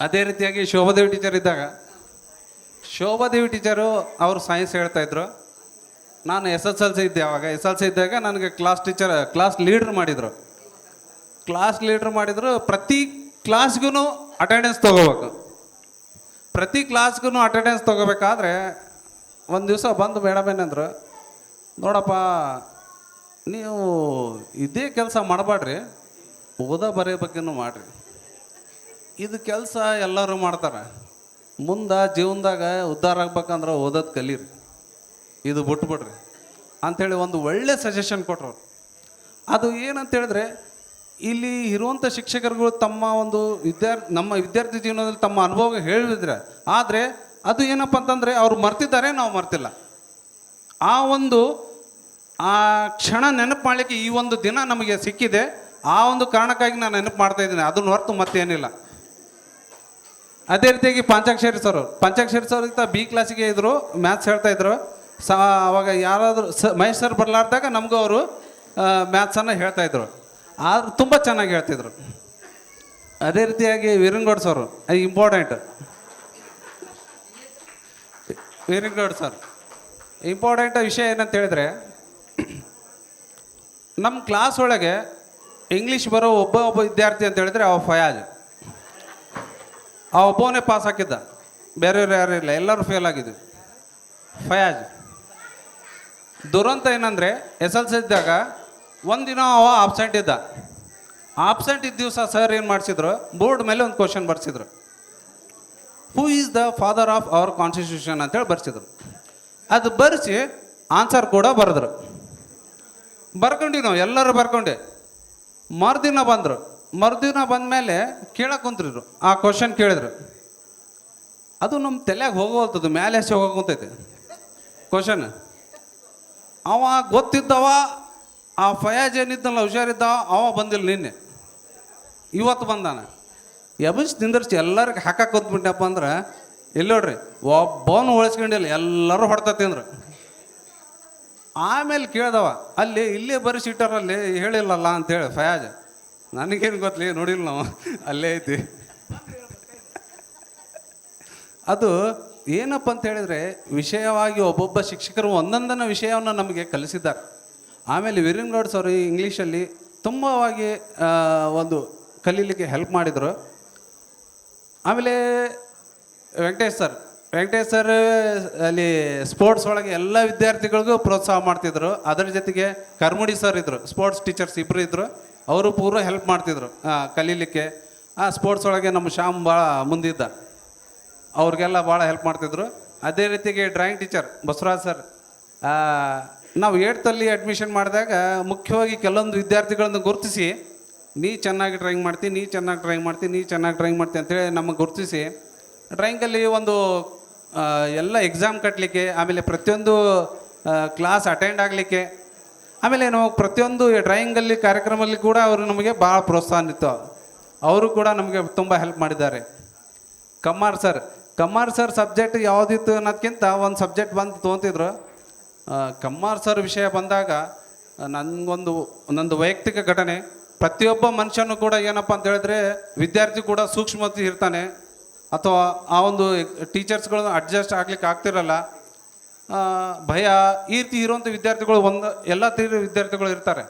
ಅದೇ ರೀತಿಯಾಗಿ ಶೋಭಾದೇವಿ ಟೀಚರು ಅವರು ಸೈನ್ಸ್ ಹೇಳ್ತಾಯಿದ್ರು. ನಾನು SSLC ಇದ್ದೆ. ಆವಾಗ SSLC ಇದ್ದಾಗ ನನಗೆ ಕ್ಲಾಸ್ ಲೀಡ್ರ್ ಮಾಡಿದರು. ಪ್ರತಿ ಕ್ಲಾಸ್ಗೂ ಅಟೆಂಡೆನ್ಸ್ ತೊಗೋಬೇಕು. ಪ್ರತಿ ಕ್ಲಾಸ್ಗೂ ಅಟೆಂಡೆನ್ಸ್ ತೊಗೋಬೇಕಾದ್ರೆ ಒಂದು ದಿವಸ ಬಂದು ಮೇಡಮ್ ಏನಂದ್ರು, ನೋಡಪ್ಪ ನೀವು ಇದೇ ಕೆಲಸ ಮಾಡಬೇಡ್ರಿ, ಬರೆಯ ಬಗ್ಗೆನೂ ಮಾಡಿರಿ. ಇದು ಕೆಲಸ ಎಲ್ಲರೂ ಮಾಡ್ತಾರೆ, ಮುಂದೆ ಜೀವನದಾಗ ಉದ್ಧಾರ ಆಗ್ಬೇಕಂದ್ರೆ ಓದೋದು ಕಲೀರಿ, ಇದು ಬಿಟ್ಬಿಡ್ರಿ ಅಂಥೇಳಿ ಒಂದು ಒಳ್ಳೆ ಸಜೆಷನ್ ಕೊಟ್ಟರು. ಅದು ಏನಂತ ಹೇಳಿದ್ರೆ, ಇಲ್ಲಿ ಇರುವಂಥ ಶಿಕ್ಷಕರುಗಳು ತಮ್ಮ ಒಂದು ನಮ್ಮ ವಿದ್ಯಾರ್ಥಿ ಜೀವನದಲ್ಲಿ ತಮ್ಮ ಅನುಭವ ಹೇಳಿದ್ರೆ, ಆದರೆ ಅದು ಏನಪ್ಪ ಅಂತಂದರೆ ಅವ್ರು ಮರ್ತಿದ್ದಾರೆ, ನಾವು ಮರ್ತಿಲ್ಲ. ಆ ಕ್ಷಣ ನೆನಪು ಮಾಡಲಿಕ್ಕೆ ಈ ಒಂದು ದಿನ ನಮಗೆ ಸಿಕ್ಕಿದೆ. ಆ ಒಂದು ಕಾರಣಕ್ಕಾಗಿ ನಾನು ನೆನಪು ಮಾಡ್ತಾ ಇದ್ದೀನಿ, ಅದನ್ನ ಹೊರತು ಮತ್ತೇನಿಲ್ಲ. ಅದೇ ರೀತಿಯಾಗಿ ಪಂಚಾಕ್ಷರಿ ಸರ್ ಇತ್ತ ಬಿ ಕ್ಲಾಸಿಗೆ ಇದ್ದರು, ಮ್ಯಾಥ್ಸ್ ಹೇಳ್ತಾ ಇದ್ರು. ಅವಾಗ ಯಾರಾದರೂ ಮಹೇಶ್ ಸರ್ ಬರಲಾರ್ದಾಗ ನಮಗೂ ಅವರು ಮ್ಯಾಥ್ಸನ್ನು ಹೇಳ್ತಾಯಿದ್ರು, ಆದ್ರೆ ತುಂಬ ಚೆನ್ನಾಗಿ ಹೇಳ್ತಿದ್ರು. ಅದೇ ರೀತಿಯಾಗಿ ವೀರಂಗೌಡ ಸರ್ ಇಂಪಾರ್ಟೆಂಟ್. ವೀರಂಗೌಡ ಸರ್ ಇಂಪಾರ್ಟೆಂಟ್ ವಿಷಯ ಏನಂತ ಹೇಳಿದ್ರೆ, ನಮ್ಮ ಕ್ಲಾಸ್ ಒಳಗೆ ಇಂಗ್ಲೀಷ್ ಬರೋ ಒಬ್ಬ ವಿದ್ಯಾರ್ಥಿ ಅಂತ ಹೇಳಿದ್ರೆ ಅವ ಫಯಾಜ್. ಆ ಒಬ್ಬವನೇ ಪಾಸ್ ಹಾಕಿದ್ದ, ಬೇರೆಯವ್ರು ಯಾರು ಇಲ್ಲ, ಎಲ್ಲರೂ ಫೇಲ್ ಆಗಿದ್ವಿ. ಫಯಾಜ್ ದುರಂತ ಏನಂದರೆ, SLC ಇದ್ದಾಗ ಒಂದಿನ ಅವ ಆಬ್ಸೆಂಟ್ ಇದ್ದ. ಆಬ್ಸೆಂಟ್ ಇದ್ದ ದಿವಸ ಸರ್ ಏನು ಮಾಡಿಸಿದ್ರು, ಬೋರ್ಡ್ ಮೇಲೆ ಒಂದು ಕ್ವಶನ್ ಬರ್ಸಿದ್ರು, who is the father of our constitution ಅಂತೇಳಿ ಬರ್ಸಿದ್ರು. ಅದು ಬರೆಸಿ ಆನ್ಸರ್ ಕೂಡ ಬರೆದ್ರು. ಬರ್ಕೊಂಡ್ವಿ ನಾವು ಎಲ್ಲರೂ ಬರ್ಕೊಂಡೆ. ಮರುದಿನ ಬಂದರು. ಮರುದಿನ ಬಂದಮೇಲೆ ಕೇಳಕ್ಕೆ ಕುಂತ್ರಿದ್ರು, ಆ ಕ್ವಶನ್ ಕೇಳಿದ್ರು. ಅದು ನಮ್ಮ ತಲೆಯಾಗ ಹೋಗೋಲ್ತದ್ದು, ಮೇಲೆ ಹೆಸೆ ಹೋಗೋಕುಂತೈತೆ ಕ್ವಶನ್. ಅವ ಗೊತ್ತಿದ್ದವ, ಆ ಫಯಾಜ್ ಏನಿದ್ದಲ್ಲ ಹುಷಾರಿದ್ದ, ಅವ ಬಂದಿಲ್ಲ. ನಿನ್ನೆ ಇವತ್ತು ಬಂದಾನ. ಎಬಸ್ ನಿಂದರ್ಸಿ ಎಲ್ಲರಿಗೆ ಹಾಕಕ್ಕೆ ಕೂತ್ಬಿಟ್ಟಪ್ಪ ಅಂದ್ರೆ ಎಲ್ಲಿ ನೋಡ್ರಿ, ಒಬ್ಬವನು ಉಳಿಸ್ಕೊಂಡಿಲ್ಲ, ಎಲ್ಲರೂ ಹೊಡ್ತಾ ತಿಂದ್ರು. ಆಮೇಲೆ ಕೇಳ್ದವ, ಅಲ್ಲಿ ಇಲ್ಲೇ ಬರೆಸಿಟ್ಟಾರಲ್ಲಿ ಹೇಳಿಲ್ಲಲ್ಲ ಅಂತೇಳಿ ಫಯಾಜ್. ನನಗೇನು ಗೊತ್ತಲಿ, ನೋಡಿಲ್ಲ ನಾವು, ಅಲ್ಲೇ ಐತಿ. ಅದು ಏನಪ್ಪ ಅಂತ ಹೇಳಿದರೆ, ವಿಷಯವಾಗಿ ಒಬ್ಬೊಬ್ಬ ಶಿಕ್ಷಕರು ಒಂದೊಂದನ್ನು ವಿಷಯವನ್ನು ನಮಗೆ ಕಲಿಸಿದ್ದಾರೆ. ಆಮೇಲೆ ವೀರಂಗೌಡ ಸರ್ ಇಂಗ್ಲೀಷಲ್ಲಿ ತುಂಬವಾಗಿ ಒಂದು ಕಲೀಲಿಕ್ಕೆ ಹೆಲ್ಪ್ ಮಾಡಿದರು. ಆಮೇಲೆ ವೆಂಕಟೇಶ್ ಸರ್ ಅಲ್ಲಿ ಸ್ಪೋರ್ಟ್ಸ್ ಒಳಗೆ ಎಲ್ಲ ವಿದ್ಯಾರ್ಥಿಗಳಿಗೂ ಪ್ರೋತ್ಸಾಹ ಮಾಡ್ತಿದ್ರು. ಅದರ ಜೊತೆಗೆ ಕರ್ಮುಡಿ ಸರ್ ಇದ್ದರು, ಸ್ಪೋರ್ಟ್ಸ್ ಟೀಚರ್ಸ್ ಇಬ್ಬರು ಇದ್ದರು, ಅವರು ಪೂರ ಹೆಲ್ಪ್ ಮಾಡ್ತಿದ್ರು ಕಲೀಲಿಕ್ಕೆ. ಸ್ಪೋರ್ಟ್ಸ್ ಒಳಗೆ ನಮ್ಮ ಶ್ಯಾಮ್ ಭಾಳ ಮುಂದಿದ್ದ, ಅವ್ರಿಗೆಲ್ಲ ಭಾಳ ಹೆಲ್ಪ್ ಮಾಡ್ತಿದ್ರು. ಅದೇ ರೀತಿಗೆ ಡ್ರಾಯಿಂಗ್ ಟೀಚರ್ ಬಸವರಾಜ್ ಸರ್, ನಾವು 8th ಅಡ್ಮಿಷನ್ ಮಾಡಿದಾಗ ಮುಖ್ಯವಾಗಿ ಕೆಲವೊಂದು ವಿದ್ಯಾರ್ಥಿಗಳನ್ನು ಗುರುತಿಸಿ, ನೀ ಚೆನ್ನಾಗಿ ಡ್ರಾಯಿಂಗ್ ಮಾಡ್ತೀನಿ, ನೀ ಚೆನ್ನಾಗಿ ಡ್ರಾಯಿಂಗ್ ಮಾಡ್ತೀನಿ ಅಂತೇಳಿ ನಮಗೆ ಗುರುತಿಸಿ ಡ್ರಾಯಿಂಗಲ್ಲಿ ಒಂದು ಎಲ್ಲ ಎಕ್ಸಾಮ್ ಕಟ್ಟಲಿಕ್ಕೆ, ಆಮೇಲೆ ಪ್ರತಿಯೊಂದು ಕ್ಲಾಸ್ ಅಟೆಂಡ್ ಆಗಲಿಕ್ಕೆ, ಆಮೇಲೆ ನಾವು ಪ್ರತಿಯೊಂದು ಡ್ರಾಯಿಂಗಲ್ಲಿ ಕಾರ್ಯಕ್ರಮದಲ್ಲಿ ಕೂಡ ಅವರು ನಮಗೆ ಭಾಳ ಪ್ರೋತ್ಸಾಹ ಇತ್ತು. ಅವರು ಕೂಡ ನಮಗೆ ತುಂಬ ಹೆಲ್ಪ್ ಮಾಡಿದ್ದಾರೆ. ಕಮ್ಮಾರ್ ಸರ್ ಸಬ್ಜೆಕ್ಟ್ ಯಾವುದಿತ್ತು ಅನ್ನೋದಕ್ಕಿಂತ ಒಂದು ಸಬ್ಜೆಕ್ಟ್ ಬಂದು ತೊಗೊತಿದ್ರು. ಕಮ್ಮಾರ್ ಸರ್ ವಿಷಯ ಬಂದಾಗ ನಂದು ವೈಯಕ್ತಿಕ ಘಟನೆ. ಪ್ರತಿಯೊಬ್ಬ ಮನುಷ್ಯನೂ ಕೂಡ ಏನಪ್ಪ ಅಂತ ಹೇಳಿದ್ರೆ, ವಿದ್ಯಾರ್ಥಿ ಕೂಡ ಸೂಕ್ಷ್ಮತೆ ಇರ್ತಾನೆ, ಅಥವಾ ಆ ಒಂದು ಟೀಚರ್ಸ್ಗಳು ಅಡ್ಜಸ್ಟ್ ಆಗ್ಲಿಕ್ಕೆ ಆಗ್ತಿರಲ್ಲ, ಭಯ, ಈ ರೀತಿ ಇರುವಂಥ ವಿದ್ಯಾರ್ಥಿಗಳು ಎಲ್ಲ ತೀರ ವಿದ್ಯಾರ್ಥಿಗಳು ಇರ್ತಾರೆ.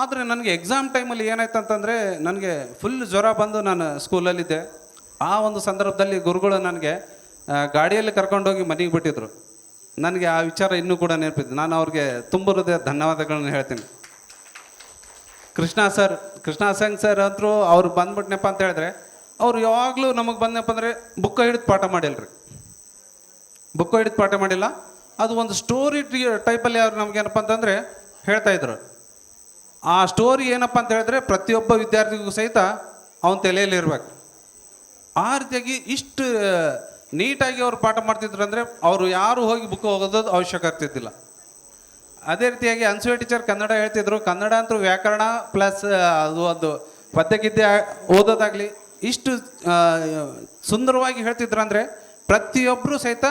ಆದರೆ ನನಗೆ ಎಕ್ಸಾಮ್ ಟೈಮಲ್ಲಿ ಏನಾಯ್ತು ಅಂತಂದರೆ, ನನಗೆ ಫುಲ್ ಜ್ವರ ಬಂದು ನಾನು ಸ್ಕೂಲಲ್ಲಿದ್ದೆ. ಆ ಒಂದು ಸಂದರ್ಭದಲ್ಲಿ ಗುರುಗಳು ನನಗೆ ಗಾಡಿಯಲ್ಲಿ ಕರ್ಕೊಂಡೋಗಿ ಮನೆಗೆ ಬಿಟ್ಟಿದ್ರು. ನನಗೆ ಆ ವಿಚಾರ ಇನ್ನೂ ಕೂಡ ನೆನಪಿದ್ದು. ನಾನು ಅವ್ರಿಗೆ ತುಂಬ ಹೃದಯ ಧನ್ಯವಾದಗಳನ್ನ ಹೇಳ್ತೀನಿ. ಕೃಷ್ಣ ಸಂಘ್ ಸರ್ ಅಂತರೂ ಅವ್ರು ಬಂದ್ಬಿಟ್ನಪ್ಪ ಅಂತ ಹೇಳಿದ್ರೆ, ಅವ್ರು ಯಾವಾಗಲೂ ನಮಗೆ ಬಂದಪ್ಪ ಅಂದರೆ ಬುಕ್ಕ ಹಿಡಿದು ಪಾಠ ಮಾಡಿಲ್ಲ. ಅದು ಒಂದು ಸ್ಟೋರಿ ಟೈಪಲ್ಲಿ ಅವ್ರು ನಮಗೇನಪ್ಪ ಅಂತಂದರೆ ಹೇಳ್ತಾಯಿದ್ರು. ಆ ಸ್ಟೋರಿ ಏನಪ್ಪ ಅಂತ ಹೇಳಿದ್ರೆ, ಪ್ರತಿಯೊಬ್ಬ ವಿದ್ಯಾರ್ಥಿಗೂ ಸಹಿತ ಅವನ ತಲೆಯಲ್ಲಿ ಇರಬೇಕು. ಆ ರೀತಿಯಾಗಿ ಇಷ್ಟು ನೀಟಾಗಿ ಅವ್ರು ಪಾಠ ಮಾಡ್ತಿದ್ರು ಅಂದರೆ, ಅವರು ಯಾರು ಹೋಗಿ ಬುಕ್ ಹೋಗೋದು ಅವಶ್ಯಕ ಇರ್ತಿದ್ದಿಲ್ಲ. ಅದೇ ರೀತಿಯಾಗಿ ಅನ್ಸೂಯ ಟೀಚರ್ ಕನ್ನಡ ಹೇಳ್ತಿದ್ರು. ಕನ್ನಡ ಅಂತೂ ವ್ಯಾಕರಣ ಪ್ಲಸ್ ಅದು ಒಂದು ಪದ್ಯಗೀತೆ ಓದೋದಾಗಲಿ ಇಷ್ಟು ಸುಂದರವಾಗಿ ಹೇಳ್ತಿದ್ರು ಅಂದರೆ, ಪ್ರತಿಯೊಬ್ಬರು ಸಹಿತ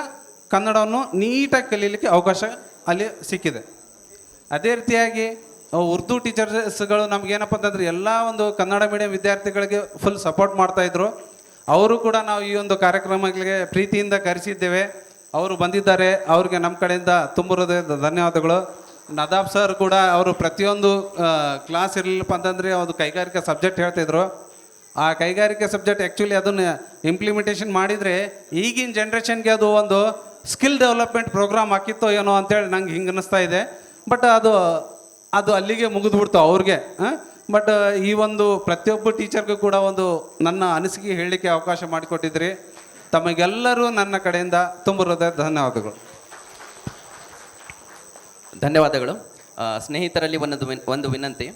ಕನ್ನಡವನ್ನು ನೀಟಾಗಿ ಕಲೀಲಿಕ್ಕೆ ಅವಕಾಶ ಅಲ್ಲಿ ಸಿಕ್ಕಿದೆ. ಅದೇ ರೀತಿಯಾಗಿ ಉರ್ದು ಟೀಚರ್ಸ್ಗಳು ನಮಗೇನಪ್ಪ ಅಂತಂದ್ರೆ, ಎಲ್ಲ ಒಂದು ಕನ್ನಡ ಮೀಡಿಯಂ ವಿದ್ಯಾರ್ಥಿಗಳಿಗೆ ಫುಲ್ ಸಪೋರ್ಟ್ ಮಾಡ್ತಾಯಿದ್ರು. ಅವರು ಕೂಡ ನಾವು ಈ ಒಂದು ಕಾರ್ಯಕ್ರಮಗಳಿಗೆ ಪ್ರೀತಿಯಿಂದ ಕರೆಸಿದ್ದೇವೆ. ಅವರು ಬಂದಿದ್ದಾರೆ, ಅವ್ರಿಗೆ ನಮ್ಮ ಕಡೆಯಿಂದ ತುಂಬ ಹೃದಯದ ಧನ್ಯವಾದಗಳು. ನದಾಬ್ ಸರ್ ಕೂಡ ಅವರು ಪ್ರತಿಯೊಂದು ಕ್ಲಾಸ್ ಇರಲಿಲ್ಲಪ್ಪ ಅಂತಂದರೆ ಅದು ಕೈಗಾರಿಕಾ ಸಬ್ಜೆಕ್ಟ್ ಹೇಳ್ತಿದ್ರು. ಆ ಕೈಗಾರಿಕೆ ಸಬ್ಜೆಕ್ಟ್ ಆ್ಯಕ್ಚುಲಿ ಅದನ್ನು ಇಂಪ್ಲಿಮೆಂಟೇಷನ್ ಮಾಡಿದರೆ ಈಗಿನ ಜನ್ರೇಷನ್ಗೆ ಅದು ಒಂದು ಸ್ಕಿಲ್ ಡೆವಲಪ್ಮೆಂಟ್ ಪ್ರೋಗ್ರಾಮ್ ಹಾಕಿತ್ತೋ ಏನೋ ಅಂತೇಳಿ ನಂಗೆ ಹಿಂಗೆ ಅನ್ನಿಸ್ತಾ ಇದೆ. ಬಟ್ ಅದು ಅಲ್ಲಿಗೆ ಮುಗಿದ್ಬಿಡ್ತು ಅವ್ರಿಗೆ. ಬಟ್ ಈ ಒಂದು ಪ್ರತಿಯೊಬ್ಬ ಟೀಚರ್ಗೂ ಕೂಡ ಒಂದು ನನ್ನ ಅನಿಸಿಕೆ ಹೇಳಲಿಕ್ಕೆ ಅವಕಾಶ ಮಾಡಿಕೊಟ್ಟಿದ್ರಿ. ತಮಗೆಲ್ಲರೂ ನನ್ನ ಕಡೆಯಿಂದ ತುಂಬ ಹೃದಯ ಧನ್ಯವಾದಗಳು. ಧನ್ಯವಾದಗಳು. ಸ್ನೇಹಿತರಲ್ಲಿ ಒಂದು ವಿನಂತಿ,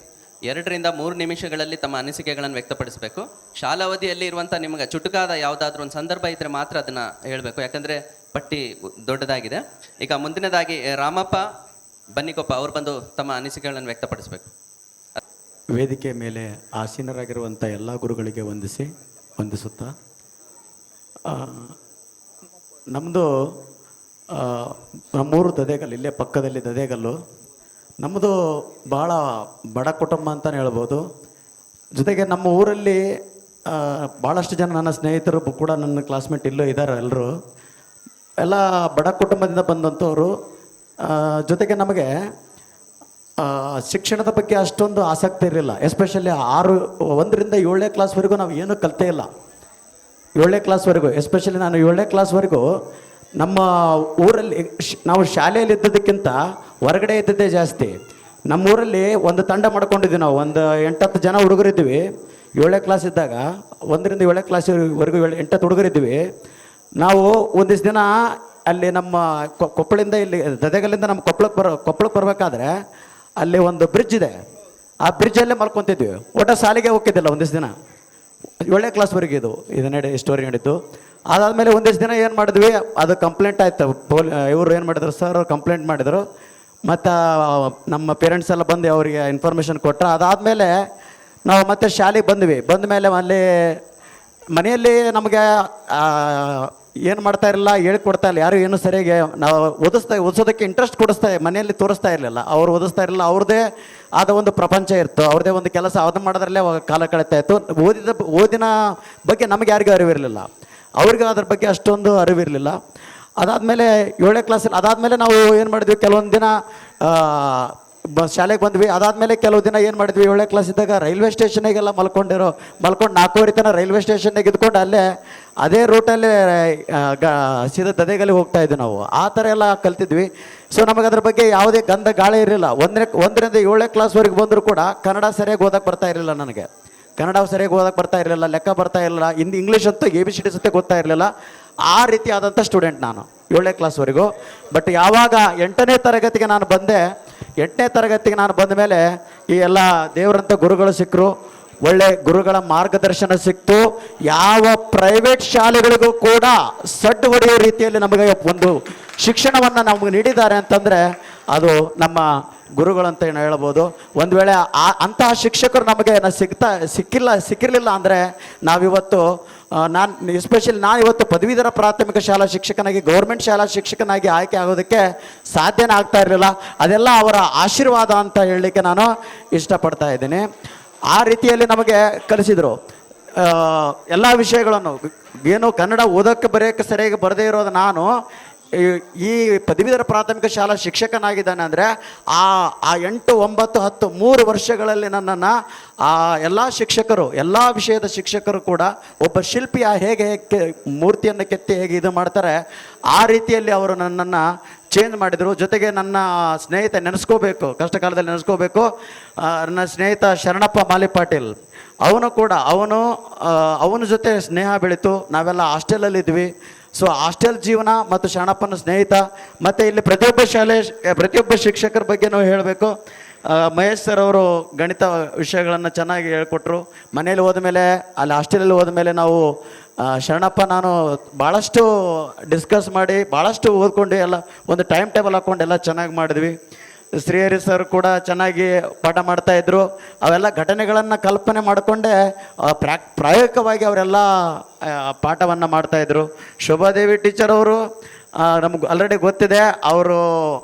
2 ರಿಂದ 3 ನಿಮಿಷಗಳಲ್ಲಿ ತಮ್ಮ ಅನಿಸಿಕೆಗಳನ್ನು ವ್ಯಕ್ತಪಡಿಸಬೇಕು. ಶಾಲಾವಧಿಯಲ್ಲಿ ಇರುವಂಥ ನಿಮಗೆ ಚುಟುಕಾದ ಯಾವುದಾದ್ರೂ ಒಂದು ಸಂದರ್ಭ ಇದ್ದರೆ ಮಾತ್ರ ಅದನ್ನು ಹೇಳಬೇಕು, ಯಾಕಂದರೆ ಪಟ್ಟಿ ದೊಡ್ಡದಾಗಿದೆ. ಈಗ ಮುಂದಿನದಾಗಿ ರಾಮಪ್ಪ ಬನ್ನಿಕೊಪ್ಪ ಅವರು ಬಂದು ತಮ್ಮ ಅನಿಸಿಕೆಗಳನ್ನು ವ್ಯಕ್ತಪಡಿಸಬೇಕು. ವೇದಿಕೆ ಮೇಲೆ ಆಸೀನರಾಗಿರುವಂಥ ಎಲ್ಲ ಗುರುಗಳಿಗೆ ವಂದಿಸುತ್ತಾ, ನಮ್ಮದು ನಮ್ಮೂರು ದದೇಗಲ್ಲು, ಇಲ್ಲೇ ಪಕ್ಕದಲ್ಲಿ ದದೇಗಲ್ಲು. ನಮ್ಮದು ಭಾಳ ಬಡ ಕುಟುಂಬ ಅಂತಲೇ ಹೇಳ್ಬೋದು. ಜೊತೆಗೆ ನಮ್ಮ ಊರಲ್ಲಿ ಭಾಳಷ್ಟು ಜನ ನನ್ನ ಸ್ನೇಹಿತರು ಕೂಡ ನನ್ನ ಕ್ಲಾಸ್ಮೇಟ್ ಇಲ್ಲೂ ಇದ್ದಾರೆ. ಎಲ್ಲರೂ ಎಲ್ಲ ಬಡ ಕುಟುಂಬದಿಂದ ಬಂದಂಥವ್ರು. ಜೊತೆಗೆ ನಮಗೆ ಶಿಕ್ಷಣದ ಬಗ್ಗೆ ಅಷ್ಟೊಂದು ಆಸಕ್ತಿ ಇರಲಿಲ್ಲ. ಎಸ್ಪೆಷಲಿ 1 ರಿಂದ 7ನೇ ಕ್ಲಾಸ್ವರೆಗೂ ನಾವು ಏನೂ ಕಲಿತೇ ಇಲ್ಲ. 7ನೇ ಕ್ಲಾಸ್ವರೆಗೂ, ಎಸ್ಪೆಷಲಿ ನಾನು 7ನೇ ಕ್ಲಾಸ್ವರೆಗೂ ನಮ್ಮ ಊರಲ್ಲಿ ನಾವು ಶಾಲೆಯಲ್ಲಿ ಇದ್ದದಕ್ಕಿಂತ ಹೊರಗಡೆ ಇದ್ದದ್ದೇ ಜಾಸ್ತಿ. ನಮ್ಮೂರಲ್ಲಿ ಒಂದು ತಂಡ ಮಾಡ್ಕೊಂಡಿದ್ವಿ ನಾವು, ಒಂದು 8-10 ಜನ ಹುಡುಗರಿದ್ವಿ 7ನೇ ಕ್ಲಾಸ್ ಇದ್ದಾಗ. 1 ರಿಂದ 7ನೇ ಕ್ಲಾಸ್ವರೆಗೂ 8-10 ಹುಡುಗರಿದ್ವಿ ನಾವು. ಒಂದಿಷ್ಟು ದಿನ ಅಲ್ಲಿ ನಮ್ಮ ಕೊಪ್ಪಳಿಂದ ಇಲ್ಲಿ ದದೇಗಲ್ಲಿಂದ ನಮ್ಮ ಕೊಪ್ಪಳಕ್ಕೆ ಬರಬೇಕಾದ್ರೆ ಅಲ್ಲಿ ಒಂದು ಬ್ರಿಡ್ಜ್ ಇದೆ. ಆ ಬ್ರಿಡ್ಜಲ್ಲೇ ಮಲ್ಕೊತಿದ್ವಿ. ಒಟ್ಟು ಸಾಲಿಗೆ ಹೋಗ್ತಿದ್ದಿಲ್ಲ ಒಂದಿಷ್ಟು ದಿನ. 7ನೇ ಕ್ಲಾಸ್ವರೆಗೆ ಇದು ಸ್ಟೋರಿ ನಡೀತು. ಅದಾದಮೇಲೆ ಒಂದಿಷ್ಟು ದಿನ ಏನು ಮಾಡಿದ್ವಿ, ಅದು ಕಂಪ್ಲೇಂಟ್ ಆಯಿತು. ಇವರು ಏನು ಮಾಡಿದ್ರು, ಸರ್ ಅವ್ರು ಕಂಪ್ಲೇಂಟ್ ಮಾಡಿದರು. ಮತ್ತು ನಮ್ಮ ಪೇರೆಂಟ್ಸ್ ಎಲ್ಲ ಬಂದು ಅವರಿಗೆ ಇನ್ಫಾರ್ಮೇಷನ್ ಕೊಟ್ಟರು. ಅದಾದಮೇಲೆ ನಾವು ಮತ್ತೆ ಶಾಲೆಗೆ ಬಂದ ಮೇಲೆ ಅಲ್ಲಿ ಮನೆಯಲ್ಲಿ ನಮಗೆ ಏನು ಮಾಡ್ತಾ ಇರಲಿಲ್ಲ, ಹೇಳ್ಕೊಡ್ತಾ ಇಲ್ಲ ಯಾರು. ಏನು ಸರಿಯಾಗಿ ನಾವು ಓದಿಸೋದಕ್ಕೆ ಇಂಟ್ರೆಸ್ಟ್ ಮನೆಯಲ್ಲಿ ತೋರಿಸ್ತಾ ಇರಲಿಲ್ಲ. ಅವ್ರು ಓದಿಸ್ತಾ ಇರಲಿಲ್ಲ. ಅವ್ರದ್ದೇ ಆದ ಒಂದು ಪ್ರಪಂಚ ಇತ್ತು, ಅವ್ರದ್ದೇ ಒಂದು ಕೆಲಸ ಅದನ್ನು ಮಾಡೋದ್ರಲ್ಲೇ ಕಾಲ ಕಳೀತಾ ಇತ್ತು. ಓದಿನ ಬಗ್ಗೆ ನಮಗೆ ಯಾರಿಗೂ ಅರಿವಿರಲಿಲ್ಲ, ಅವ್ರಿಗೆ ಅದ್ರ ಬಗ್ಗೆ ಅಷ್ಟೊಂದು ಅರಿವಿರಲಿಲ್ಲ. ಅದಾದಮೇಲೆ 7ನೇ ಕ್ಲಾಸಲ್ಲಿ ಅದಾದಮೇಲೆ ನಾವು ಏನು ಮಾಡಿದ್ವಿ, ಕೆಲವೊಂದು ದಿನ ಶಾಲೆಗೆ ಬಂದ್ವಿ. ಅದಾದಮೇಲೆ ಕೆಲವು ದಿನ ಏನು ಮಾಡಿದ್ವಿ, 7ನೇ ಕ್ಲಾಸ್ ಇದ್ದಾಗ ರೈಲ್ವೆ ಸ್ಟೇಷನಿಗೆಲ್ಲ ಮಲ್ಕೊಂಡು 4:30 ತನಕ ರೈಲ್ವೆ ಸ್ಟೇಷನ್ಗೆ ಇದ್ಕೊಂಡು ಅಲ್ಲೇ ಅದೇ ರೂಟಲ್ಲಿ ಸೀದಾ ದದೇಗಲ್ಲಿ ಹೋಗ್ತಾ ಇದ್ವಿ ನಾವು. ಆ ಥರ ಎಲ್ಲ ಕಲ್ತಿದ್ವಿ. ಸೊ ನಮಗೆ ಅದ್ರ ಬಗ್ಗೆ ಯಾವುದೇ ಗಂಧ ಗಾಳಿ ಇರಲಿಲ್ಲ. 1 ರಿಂದ 7ನೇ ಕ್ಲಾಸ್ವರೆಗೆ ಬಂದರೂ ಕೂಡ ಕನ್ನಡ ಸರಿಯಾಗಿ ಓದಕ್ಕೆ ಬರ್ತಾ ಇರಲಿಲ್ಲ. ನನಗೆ ಕನ್ನಡ ಸರಿಯಾಗಿ ಓದಕ್ಕೆ ಬರ್ತಾ ಇರಲಿಲ್ಲ, ಲೆಕ್ಕ ಬರ್ತಾ ಇರಲಿಲ್ಲ, ಇಂಗ್ಲೀಷ್ ಅಂತೂ ABCD ಸತ್ತೆ ಗೊತ್ತಾ ಇರಲಿಲ್ಲ. ಆ ರೀತಿ ಆದಂಥ ಸ್ಟೂಡೆಂಟ್ ನಾನು 7ನೇ ಕ್ಲಾಸ್ವರೆಗೂ. ಬಟ್ ಯಾವಾಗ 8ನೇ ತರಗತಿಗೆ ನಾನು ಬಂದೆ, 8ನೇ ತರಗತಿಗೆ ನಾನು ಬಂದ ಮೇಲೆ ಈ ಎಲ್ಲ ದೇವರಂಥ ಗುರುಗಳು ಸಿಕ್ಕರು, ಒಳ್ಳೆ ಗುರುಗಳ ಮಾರ್ಗದರ್ಶನ ಸಿಕ್ತು. ಯಾವ ಪ್ರೈವೇಟ್ ಶಾಲೆಗಳಿಗೂ ಕೂಡ ಸಡ್ಡು ಹೊಡೆಯೋ ರೀತಿಯಲ್ಲಿ ನಮಗೆ ಒಂದು ಶಿಕ್ಷಣವನ್ನು ನಮಗೆ ನೀಡಿದ್ದಾರೆ ಅಂತಂದರೆ ಅದು ನಮ್ಮ ಗುರುಗಳು ಅಂತ ಏನು ಹೇಳ್ಬೋದು. ಒಂದು ವೇಳೆ ಅಂತಹ ಶಿಕ್ಷಕರು ನಮಗೆ ಸಿಕ್ಕಿರಲಿಲ್ಲ ಅಂದರೆ ನಾವಿವತ್ತು ನಾನು ಇವತ್ತು ಪದವೀಧರ ಪ್ರಾಥಮಿಕ ಶಾಲಾ ಶಿಕ್ಷಕನಾಗಿ, ಗೌರ್ಮೆಂಟ್ ಶಾಲಾ ಶಿಕ್ಷಕನಾಗಿ ಆಯ್ಕೆ ಆಗೋದಕ್ಕೆ ಸಾಧ್ಯನೇ ಆಗ್ತಾ ಇರಲಿಲ್ಲ. ಅದೆಲ್ಲ ಅವರ ಆಶೀರ್ವಾದ ಅಂತ ಹೇಳಲಿಕ್ಕೆ ನಾನು ಇಷ್ಟಪಡ್ತಾ ಇದ್ದೀನಿ. ಆ ರೀತಿಯಲ್ಲಿ ನಮಗೆ ಕಲಿಸಿದರು ಎಲ್ಲ ವಿಷಯಗಳನ್ನು. ಏನು ಕನ್ನಡ ಓದೋಕ್ಕೆ ಬರೆಯೋಕ್ಕೆ ಸರಿಯಾಗಿ ಬರದೇ ಇರೋದು ನಾನು ಈ ಪದವೀಧರ ಪ್ರಾಥಮಿಕ ಶಾಲಾ ಶಿಕ್ಷಕನಾಗಿದ್ದಾನೆ ಅಂದರೆ ಆ 8, 9, 10 3 ವರ್ಷಗಳಲ್ಲಿ ನನ್ನನ್ನು ಎಲ್ಲ ಶಿಕ್ಷಕರು, ಎಲ್ಲ ವಿಷಯದ ಶಿಕ್ಷಕರು ಕೂಡ ಒಬ್ಬ ಶಿಲ್ಪಿಯ ಹೇಗೆ ಮೂರ್ತಿಯನ್ನು ಕೆತ್ತಿ ಹೇಗೆ ಇದು ಮಾಡ್ತಾರೆ ಆ ರೀತಿಯಲ್ಲಿ ಅವರು ನನ್ನನ್ನು ಚೇಂಜ್ ಮಾಡಿದರು. ಜೊತೆಗೆ ನನ್ನ ಸ್ನೇಹಿತ ನೆನೆಸ್ಕೋಬೇಕು, ಕಷ್ಟ ಕಾಲದಲ್ಲಿ ನೆನೆಸ್ಕೋಬೇಕು. ನನ್ನ ಸ್ನೇಹಿತ ಶರಣಪ್ಪ ಮಾಲಿಪಾಟೀಲ್, ಅವನ ಜೊತೆ ಸ್ನೇಹ ಬೆಳೀತು. ನಾವೆಲ್ಲ ಹಾಸ್ಟೆಲಲ್ಲಿದ್ವಿ. ಸೊ ಹಾಸ್ಟೆಲ್ ಜೀವನ ಮತ್ತು ಶರಣಪ್ಪನ ಸ್ನೇಹಿತ. ಮತ್ತು ಇಲ್ಲಿ ಪ್ರತಿಯೊಬ್ಬ ಶಿಕ್ಷಕರ ಬಗ್ಗೆನೂ ಹೇಳಬೇಕು. ಮಹೇಶ್ ಸರ್ ಅವರು ಗಣಿತ ವಿಷಯಗಳನ್ನು ಚೆನ್ನಾಗಿ ಹೇಳ್ಕೊಟ್ರು. ಮನೇಲಿ ಹೋದ್ಮೇಲೆ, ಅಲ್ಲಿ ಹಾಸ್ಟೆಲಲ್ಲಿ ಹೋದ್ಮೇಲೆ ನಾವು ಶರಣಪ್ಪ ನಾನು ಭಾಳಷ್ಟು ಡಿಸ್ಕಸ್ ಮಾಡಿ ಭಾಳಷ್ಟು ಓದ್ಕೊಂಡು ಎಲ್ಲ ಒಂದು ಟೈಮ್ ಟೇಬಲ್ ಹಾಕ್ಕೊಂಡು ಎಲ್ಲ ಚೆನ್ನಾಗಿ ಮಾಡಿದ್ವಿ. ಶ್ರೀಹರಿ ಸರ್ ಕೂಡ ಚೆನ್ನಾಗಿ ಪಾಠ ಮಾಡ್ತಾಯಿದ್ರು. ಅವೆಲ್ಲ ಘಟನೆಗಳನ್ನು ಕಲ್ಪನೆ ಮಾಡಿಕೊಂಡೇ ಪ್ರಾಯೋಗಿಕವಾಗಿ ಅವರೆಲ್ಲ ಪಾಠವನ್ನು ಮಾಡ್ತಾಯಿದ್ರು. ಶೋಭಾದೇವಿ ಟೀಚರ್ ಅವರು ನಮ್ಗೆ ಆಲ್ರೆಡಿ ಗೊತ್ತಿದೆ. ಅವರು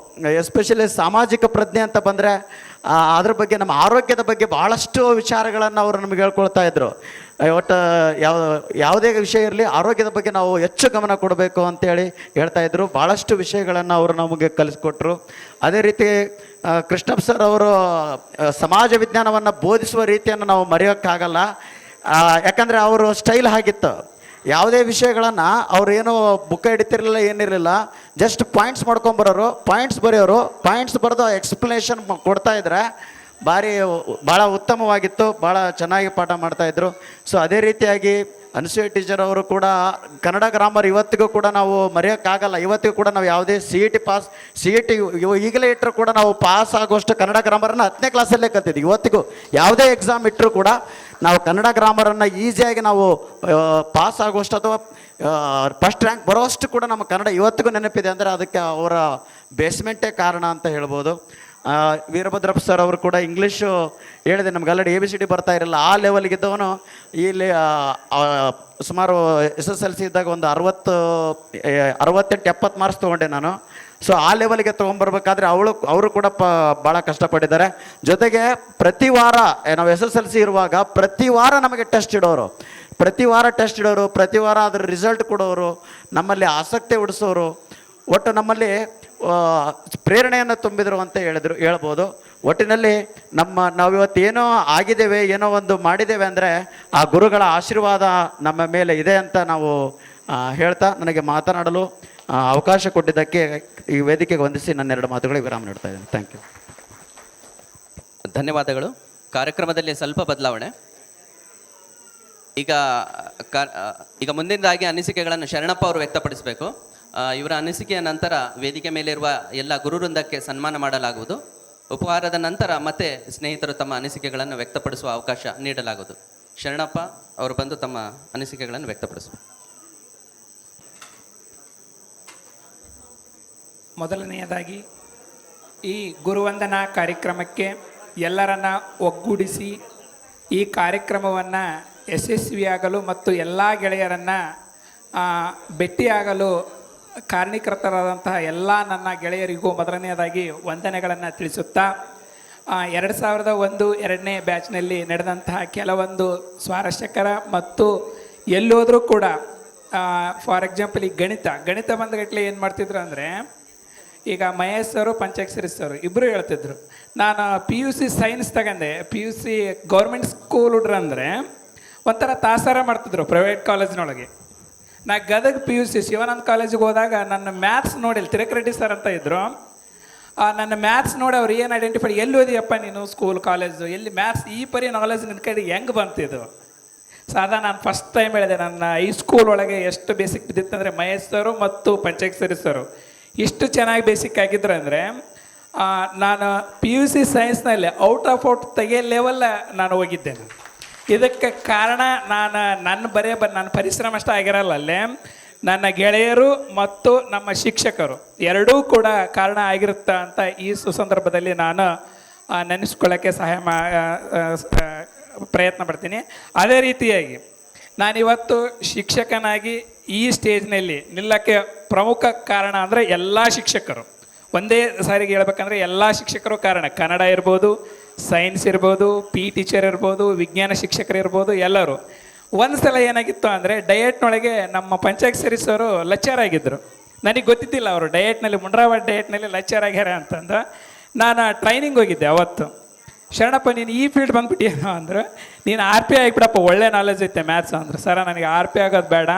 ಎಸ್ಪೆಷಲಿ ಸಾಮಾಜಿಕ ಪ್ರಜ್ಞೆ ಅಂತ ಬಂದರೆ ಅದ್ರ ಬಗ್ಗೆ, ನಮ್ಮ ಆರೋಗ್ಯದ ಬಗ್ಗೆ ಭಾಳಷ್ಟು ವಿಚಾರಗಳನ್ನು ಅವರು ನಮಗೆ ಹೇಳ್ಕೊಳ್ತಾ ಇದ್ರು. ಒಟ್ಟು ಯಾವುದೇ ವಿಷಯ ಇರಲಿ ಆರೋಗ್ಯದ ಬಗ್ಗೆ ನಾವು ಹೆಚ್ಚು ಗಮನ ಕೊಡಬೇಕು ಅಂತೇಳಿ ಹೇಳ್ತಾಯಿದ್ರು. ಭಾಳಷ್ಟು ವಿಷಯಗಳನ್ನು ಅವರು ನಮಗೆ ಕಲಿಸ್ಕೊಟ್ರು. ಅದೇ ರೀತಿ ಕೃಷ್ಣಪ್ಪ ಸರ್ ಅವರು ಸಮಾಜ ವಿಜ್ಞಾನವನ್ನು ಬೋಧಿಸುವ ರೀತಿಯನ್ನು ನಾವು ಮರೆಯೋಕ್ಕಾಗಲ್ಲ. ಯಾಕಂದರೆ ಅವರು ಸ್ಟೈಲ್ ಆಗಿತ್ತು. ಯಾವುದೇ ವಿಷಯಗಳನ್ನು ಅವ್ರೇನು ಬುಕ್ ಹಿಡಿತಿರಲಿಲ್ಲ, ಏನಿರಲಿಲ್ಲ, ಜಸ್ಟ್ ಪಾಯಿಂಟ್ಸ್ ಮಾಡ್ಕೊಂಬರೋರು, ಪಾಯಿಂಟ್ಸ್ ಬರೆಯೋರು, ಪಾಯಿಂಟ್ಸ್ ಬರೆದು ಎಕ್ಸ್ಪ್ಲನೇಷನ್ ಕೊಡ್ತಾಯಿದ್ರೆ ಭಾಳ ಉತ್ತಮವಾಗಿತ್ತು. ಭಾಳ ಚೆನ್ನಾಗಿ ಪಾಠ ಮಾಡ್ತಾಯಿದ್ರು. ಸೊ ಅದೇ ರೀತಿಯಾಗಿ ಅನಸೂಯ ಟೀಚರ್ ಅವರು ಕೂಡ ಕನ್ನಡ ಗ್ರಾಮರ್ ಇವತ್ತಿಗೂ ಕೂಡ ನಾವು ಮರೆಯೋಕ್ಕಾಗಲ್ಲ. ಇವತ್ತಿಗೂ ಕೂಡ ನಾವು ಯಾವುದೇ ಸಿ ಇ ಟಿ ಈಗಲೇ ಇಟ್ಟರು ಕೂಡ ನಾವು ಪಾಸ್ ಆಗೋಷ್ಟು ಕನ್ನಡ ಗ್ರಾಮರನ್ನು 10ನೇ ಕ್ಲಾಸಲ್ಲೇ ಕಲ್ತಿದ್ವಿ. ಇವತ್ತಿಗೂ ಯಾವುದೇ ಎಕ್ಸಾಮ್ ಇಟ್ಟರು ಕೂಡ ನಾವು ಕನ್ನಡ ಗ್ರಾಮರನ್ನು ಈಸಿಯಾಗಿ ನಾವು ಪಾಸ್ ಆಗೋಷ್ಟು ಅಥವಾ ಫಸ್ಟ್ ರ್ಯಾಂಕ್ ಬರೋಷ್ಟು ಕೂಡ ನಮ್ಮ ಕನ್ನಡ ಇವತ್ತಿಗೂ ನೆನಪಿದೆ. ಅಂದರೆ ಅದಕ್ಕೆ ಅವರ ಬೇಸ್ಮೆಂಟೇ ಕಾರಣ ಅಂತ ಹೇಳ್ಬೋದು. ವೀರಭದ್ರಪ್ಪ ಸರ್ ಅವರು ಕೂಡ ಇಂಗ್ಲೀಷು ಹೇಳಿದೆ, ನಮ್ಗೆ ಆಲ್ರೆಡಿ ABCD ಬರ್ತಾ ಇರಲಿಲ್ಲ, ಆ ಲೆವೆಲ್ಗಿದ್ದವನು ಇಲ್ಲಿ ಸುಮಾರು SSLC ಇದ್ದಾಗ ಒಂದು 68-70 ಮಾರ್ಕ್ಸ್ ತೊಗೊಂಡೆ ನಾನು. ಸೊ ಆ ಲೆವೆಲ್ಗೆ ತೊಗೊಂಬರ್ಬೇಕಾದ್ರೆ ಅವರು ಕೂಡ ಭಾಳ ಕಷ್ಟಪಟ್ಟಿದ್ದಾರೆ. ಜೊತೆಗೆ ಪ್ರತಿ ವಾರ ನಾವು SSLC ಇರುವಾಗ ಪ್ರತಿ ವಾರ ನಮಗೆ ಟೆಸ್ಟ್ ಇಡೋರು, ಪ್ರತಿ ವಾರ ಅದ್ರ ರಿಸಲ್ಟ್ ಕೊಡೋರು, ನಮ್ಮಲ್ಲಿ ಆಸಕ್ತಿ ಉಡಿಸೋರು, ಒಟ್ಟು ನಮ್ಮಲ್ಲಿ ಪ್ರೇರಣೆಯನ್ನು ತುಂಬಿದರು ಅಂತ ಹೇಳ್ಬೋದು. ಒಟ್ಟಿನಲ್ಲಿ ನಾವಿವತ್ತು ಏನೋ ಆಗಿದ್ದೇವೆ, ಏನೋ ಒಂದು ಮಾಡಿದ್ದೇವೆ ಅಂದರೆ ಆ ಗುರುಗಳ ಆಶೀರ್ವಾದ ನಮ್ಮ ಮೇಲೆ ಇದೆ ಅಂತ ನಾವು ಹೇಳ್ತಾ ನನಗೆ ಮಾತನಾಡಲು ಅವಕಾಶ ಕೊಟ್ಟಿದ್ದಕ್ಕೆ ಈ ವೇದಿಕೆಗೆ ವಂದಿಸಿ ನನ್ನ 2 ಮಾತುಗಳಿಗೆ ವಿರಾಮ ನೀಡ್ತಾ ಇದ್ದೇನೆ. Thank you. ಧನ್ಯವಾದಗಳು. ಕಾರ್ಯಕ್ರಮದಲ್ಲಿ ಸ್ವಲ್ಪ ಬದಲಾವಣೆ. ಈಗ ಮುಂದಿನದಾಗಿ ಅನಿಸಿಕೆಗಳನ್ನು ಶರಣಪ್ಪ ಅವರು ವ್ಯಕ್ತಪಡಿಸಬೇಕು. ಇವರ ಅನಿಸಿಕೆಯ ನಂತರ ವೇದಿಕೆ ಮೇಲಿರುವ ಎಲ್ಲ ಗುರುವೃಂದಕ್ಕೆ ಸನ್ಮಾನ ಮಾಡಲಾಗುವುದು. ಉಪಹಾರದ ನಂತರ ಮತ್ತೆ ಸ್ನೇಹಿತರು ತಮ್ಮ ಅನಿಸಿಕೆಗಳನ್ನು ವ್ಯಕ್ತಪಡಿಸುವ ಅವಕಾಶ ನೀಡಲಾಗುವುದು. ಶರಣಪ್ಪ ಅವರು ಬಂದು ತಮ್ಮ ಅನಿಸಿಕೆಗಳನ್ನು ವ್ಯಕ್ತಪಡಿಸುವರು. ಮೊದಲನೆಯದಾಗಿ ಈ ಗುರುವಂದನಾ ಕಾರ್ಯಕ್ರಮಕ್ಕೆ ಎಲ್ಲರನ್ನ ಒಗ್ಗೂಡಿಸಿ ಈ ಕಾರ್ಯಕ್ರಮವನ್ನು ಯಶಸ್ವಿಯಾಗಲು ಮತ್ತು ಎಲ್ಲ ಗೆಳೆಯರನ್ನು ಭೇಟಿಯಾಗಲು ಕಾರಣೀಕರ್ತರಾದಂತಹ ಎಲ್ಲ ನನ್ನ ಗೆಳೆಯರಿಗೂ ಮೊದಲನೆಯದಾಗಿ ವಂದನೆಗಳನ್ನು ತಿಳಿಸುತ್ತಾ 2001-2ನೇ ಬ್ಯಾಚ್ನಲ್ಲಿ ನಡೆದಂತಹ ಕೆಲವೊಂದು ಸ್ವಾರಸ್ಯಕರ ಮತ್ತು ಎಲ್ಲೋದ್ರೂ ಕೂಡ ಫಾರ್ ಎಕ್ಸಾಂಪಲ್ ಈ ಗಣಿತ ಬಂದಗಟ್ಟಲೆ ಏನು ಮಾಡ್ತಿದ್ರು ಅಂದರೆ, ಈಗ ಮಹೇಶ್ ಅವರು ಪಂಚಾಕ್ಷರಿ ಸರ್ ಇಬ್ಬರು ಹೇಳ್ತಿದ್ರು, ನಾನು PUC ಸೈನ್ಸ್ ತಗೊಂಡೆ, PUC ಗೌರ್ಮೆಂಟ್ ಸ್ಕೂಲ್ ಹುಡ್ರು ಅಂದರೆ ಒಂಥರ ತಾಸಾರ ಮಾಡ್ತಿದ್ರು ಪ್ರೈವೇಟ್ ಕಾಲೇಜಿನೊಳಗೆ. ನಾ ಗದಗ PUC ಶಿವಾನಂದ ಕಾಲೇಜಿಗೆ ಹೋದಾಗ ನನ್ನ ಮ್ಯಾಥ್ಸ್ ನೋಡಿ, ತಿರಕ್ ರೆಡ್ಡಿ ಸರ್ ಅಂತ ಇದ್ದರು, ನನ್ನ ಮ್ಯಾಥ್ಸ್ ನೋಡಿ ಅವ್ರು ಏನು ಐಡೆಂಟಿಫೈ, ಎಲ್ಲಿ ಓದಿಯಪ್ಪ ನೀನು ಸ್ಕೂಲ್ ಕಾಲೇಜು, ಎಲ್ಲಿ ಮ್ಯಾಥ್ಸ್ ಈ ಪರಿ ನಾಲೆಜ್ ನಿನ್ನ ಕಡೆ ಹೆಂಗೆ ಬಂತಿದ್ದು? ಸಾದಾ ನಾನು ಫಸ್ಟ್ ಟೈಮ್ ಹೇಳಿದೆ, ನನ್ನ ಹೈಸ್ಕೂಲ್ ಒಳಗೆ ಎಷ್ಟು ಬೇಸಿಕ್ ಬಿದ್ದಿತ್ತಂದರೆ ಮಹೇಶ್ ಸರು ಮತ್ತು ಪಂಚಾಕ್ಷರಿ ಸರು ಇಷ್ಟು ಚೆನ್ನಾಗಿ ಬೇಸಿಕ್ ಆಗಿದ್ರು ಅಂದರೆ, ನಾನು PUC ಸೈನ್ಸ್ನಲ್ಲಿ ಔಟ್ ತೆಗಿಯೋ ಲೆವೆಲ್ ನಾನು ಹೋಗಿದ್ದೇನೆ. ಇದಕ್ಕೆ ಕಾರಣ ನನ್ನ ಪರಿಶ್ರಮ ಅಷ್ಟೇ ಆಗಿರಲ್ಲ, ಅಲ್ಲೇ ನನ್ನ ಗೆಳೆಯರು ಮತ್ತು ನಮ್ಮ ಶಿಕ್ಷಕರು ಎರಡೂ ಕೂಡ ಕಾರಣ ಆಗಿರುತ್ತೆ ಅಂತ ಈ ಸುಸಂದರ್ಭದಲ್ಲಿ ನಾನು ನೆನೆಸ್ಕೊಳ್ಳೋಕ್ಕೆ ಪ್ರಯತ್ನ ಪಡ್ತೀನಿ. ಅದೇ ರೀತಿಯಾಗಿ ನಾನಿವತ್ತು ಶಿಕ್ಷಕನಾಗಿ ಈ ಸ್ಟೇಜ್ನಲ್ಲಿ ನಿಲ್ಲಕ್ಕೆ ಪ್ರಮುಖ ಕಾರಣ ಅಂದರೆ ಎಲ್ಲ ಶಿಕ್ಷಕರು, ಒಂದೇ ಸಾರಿಗೆ ಹೇಳ್ಬೇಕಂದ್ರೆ ಎಲ್ಲ ಶಿಕ್ಷಕರು ಕಾರಣ. ಕನ್ನಡ ಇರ್ಬೋದು, ಸೈನ್ಸ್ ಇರ್ಬೋದು, ಟೀಚರ್ ಇರ್ಬೋದು, ವಿಜ್ಞಾನ ಶಿಕ್ಷಕರು ಇರ್ಬೋದು, ಎಲ್ಲರೂ. ಒಂದು ಸಲ ಏನಾಗಿತ್ತು ಅಂದರೆ ಡಯಟ್ನೊಳಗೆ ನಮ್ಮ ಪಂಚಾಕ್ಷರಿ ಸರು ಲೆಕ್ಚರ್ ಆಗಿದ್ದರು. ನನಗೆ ಗೊತ್ತಿದ್ದಿಲ್ಲ ಅವರು ಡಯಟ್ನಲ್ಲಿ, ಮುಂಡ್ರಾಬಾದ್ ಡಯಟ್ನಲ್ಲಿ ಲೆಕ್ಚರ್ ಆಗ್ಯಾರ ಅಂತಂದು. ನಾನು ಟ್ರೈನಿಂಗ್ ಹೋಗಿದ್ದೆ ಅವತ್ತು. ಶರಣಪ್ಪ ನೀನು ಈ ಫೀಲ್ಡ್ ಬಂದ್ಬಿಟ್ಟಿಯೇನೋ ಅಂದ್ರೆ, ನೀನು RP ಆಗಿಬಿಡಪ್ಪ, ಒಳ್ಳೆ ನಾಲೆಜ್ ಐತೆ ಮ್ಯಾಥ್ಸ್ ಅಂದ್ರೆ. ಸರ ನನಗೆ RP ಆಗೋದು ಬೇಡ,